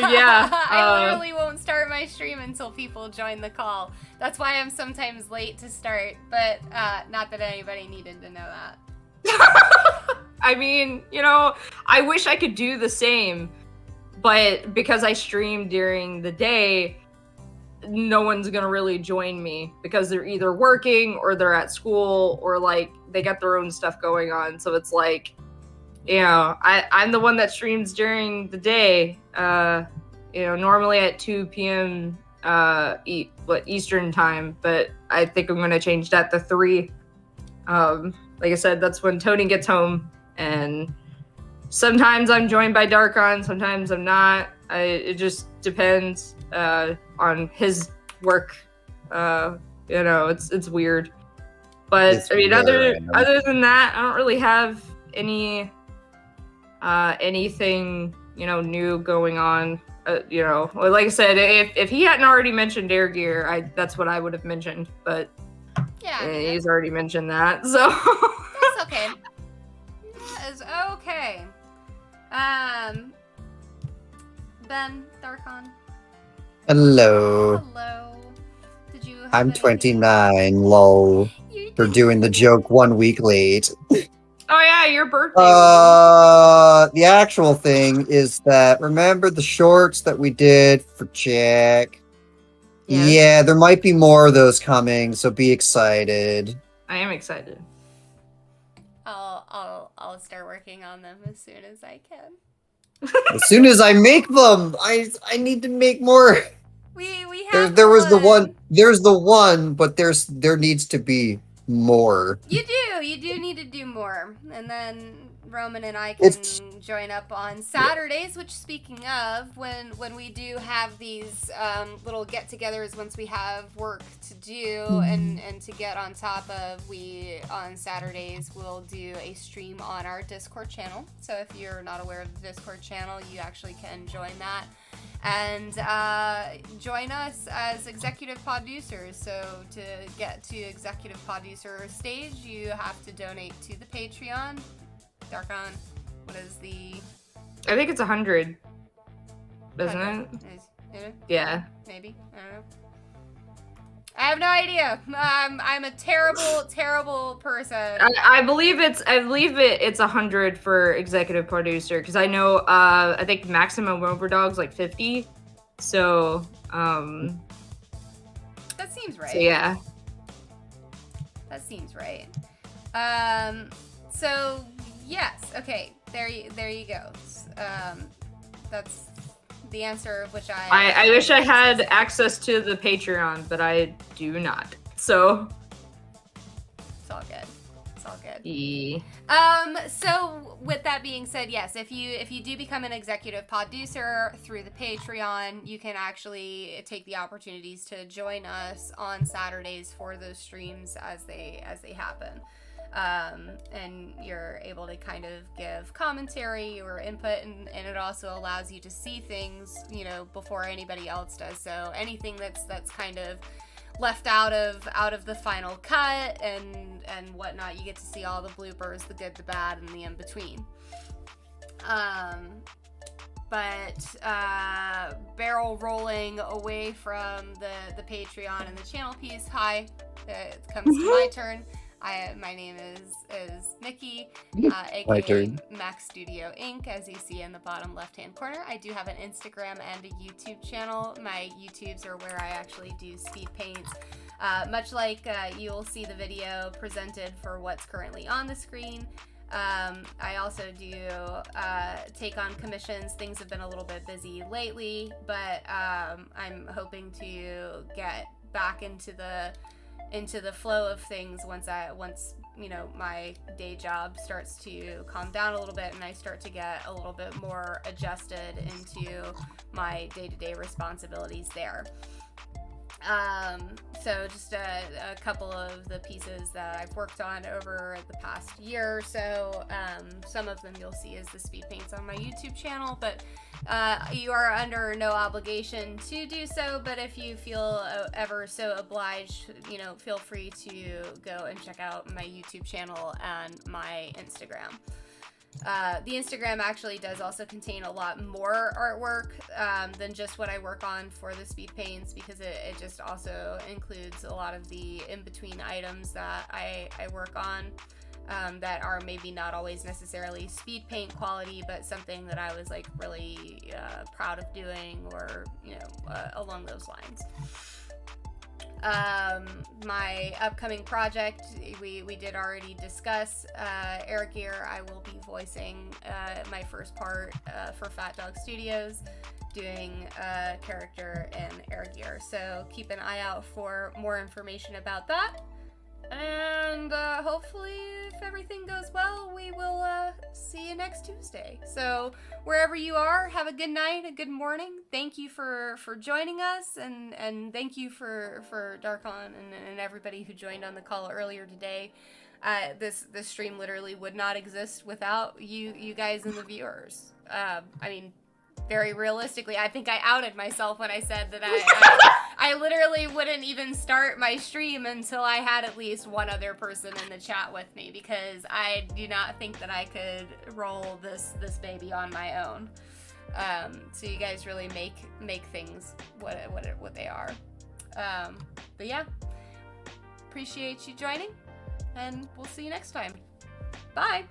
yeah, I literally won't start my stream until people join the call. That's why I'm sometimes late to start, but not that anybody needed to know that. I mean, I wish I could do the same, but because I stream during the day, no one's gonna really join me because they're either working or they're at school or like they got their own stuff going on. So it's like, I'm the one that streams during the day, normally at 2 p.m. Eastern time, but I think I'm going to change that to 3. Like I said, that's when Tony gets home, and sometimes I'm joined by Darkon, sometimes I'm not. It just depends on his work. It's weird. But It's I mean, very other than that, I don't really have anything new going on. Like I said, if he hadn't already mentioned air gear, that's what I would have mentioned, but yeah, he's already mentioned that, so that's okay. That is okay. Ben, Darkon. Hello. Did you have I'm anything? 29, lol. For doing the joke 1 week late. Oh yeah, your birthday. The actual thing is that, remember the shorts that we did for Jack? Yes. Yeah, there might be more of those coming, so be excited. I am excited. I'll start working on them as soon as I can. As soon as I make them, I need to make more. We have There was the one. There's the one, but there needs to be more. You do need to do more, and then Roman and I can join up on Saturdays. Which, speaking of, when we do have these little get-togethers, once we have work to do and to get on top of, we on Saturdays will do a stream on our Discord channel. So if you're not aware of the Discord channel, you actually can join that. And join us as executive producers. So to get to executive producer stage, you have to donate to the Patreon. Darkon, what is the... I think it's 100, isn't it? Is it? Yeah. Maybe? I don't know. I have no idea. I'm a terrible, terrible person. I believe it's 100 for executive producer because I know I think maximum overdog's like 50. So That seems right. so yeah. That seems right. So yes, okay. There you go. That's the answer of which I wish I had access to the Patreon, but I do not. So it's all good. It's all good. Yeah. So with that being said, yes, if you do become an executive producer through the Patreon, you can actually take the opportunities to join us on Saturdays for those streams as they happen. And you're able to kind of give commentary or input, and it also allows you to see things, you know, before anybody else does. So anything that's kind of left out of the final cut and whatnot, you get to see all the bloopers, the good, the bad, and the in between. But barrel rolling away from the Patreon and the channel piece. Hi, it comes to my turn. My name is Miki, aka Max Studio Inc. As you see in the bottom left-hand corner, I do have an Instagram and a YouTube channel. My YouTubes are where I actually do speed paints. Much like you'll see the video presented for what's currently on the screen. I also do take on commissions. Things have been a little bit busy lately, but I'm hoping to get back into the flow of things once you know, my day job starts to calm down a little bit and I start to get a little bit more adjusted into my day-to-day responsibilities there. So just a couple of the pieces that I've worked on over the past year or so. Some of them you'll see as the speed paints on my YouTube channel, but you are under no obligation to do so. But if you feel ever so obliged, you know, feel free to go and check out my YouTube channel and my Instagram. The Instagram actually does also contain a lot more artwork than just what I work on for the speed paints, because it just also includes a lot of the in-between items that I work on that are maybe not always necessarily speed paint quality, but something that I was like really proud of doing, or you know, along those lines. My upcoming project, we did already discuss Air Gear. I will be voicing my first part for Fat Dog Studios, doing a character in Air Gear. So keep an eye out for more information about that. And hopefully, if everything goes well, we will see you next Tuesday. So wherever you are, have a good night, a good morning. Thank you for joining us, and thank you for Darkon and everybody who joined on the call earlier today. This stream literally would not exist without you guys and the viewers. I mean, very realistically, I think I outed myself when I said that I literally wouldn't even start my stream until I had at least one other person in the chat with me, because I do not think that I could roll this baby on my own. So you guys really make things what they are. But yeah, appreciate you joining, and we'll see you next time. Bye.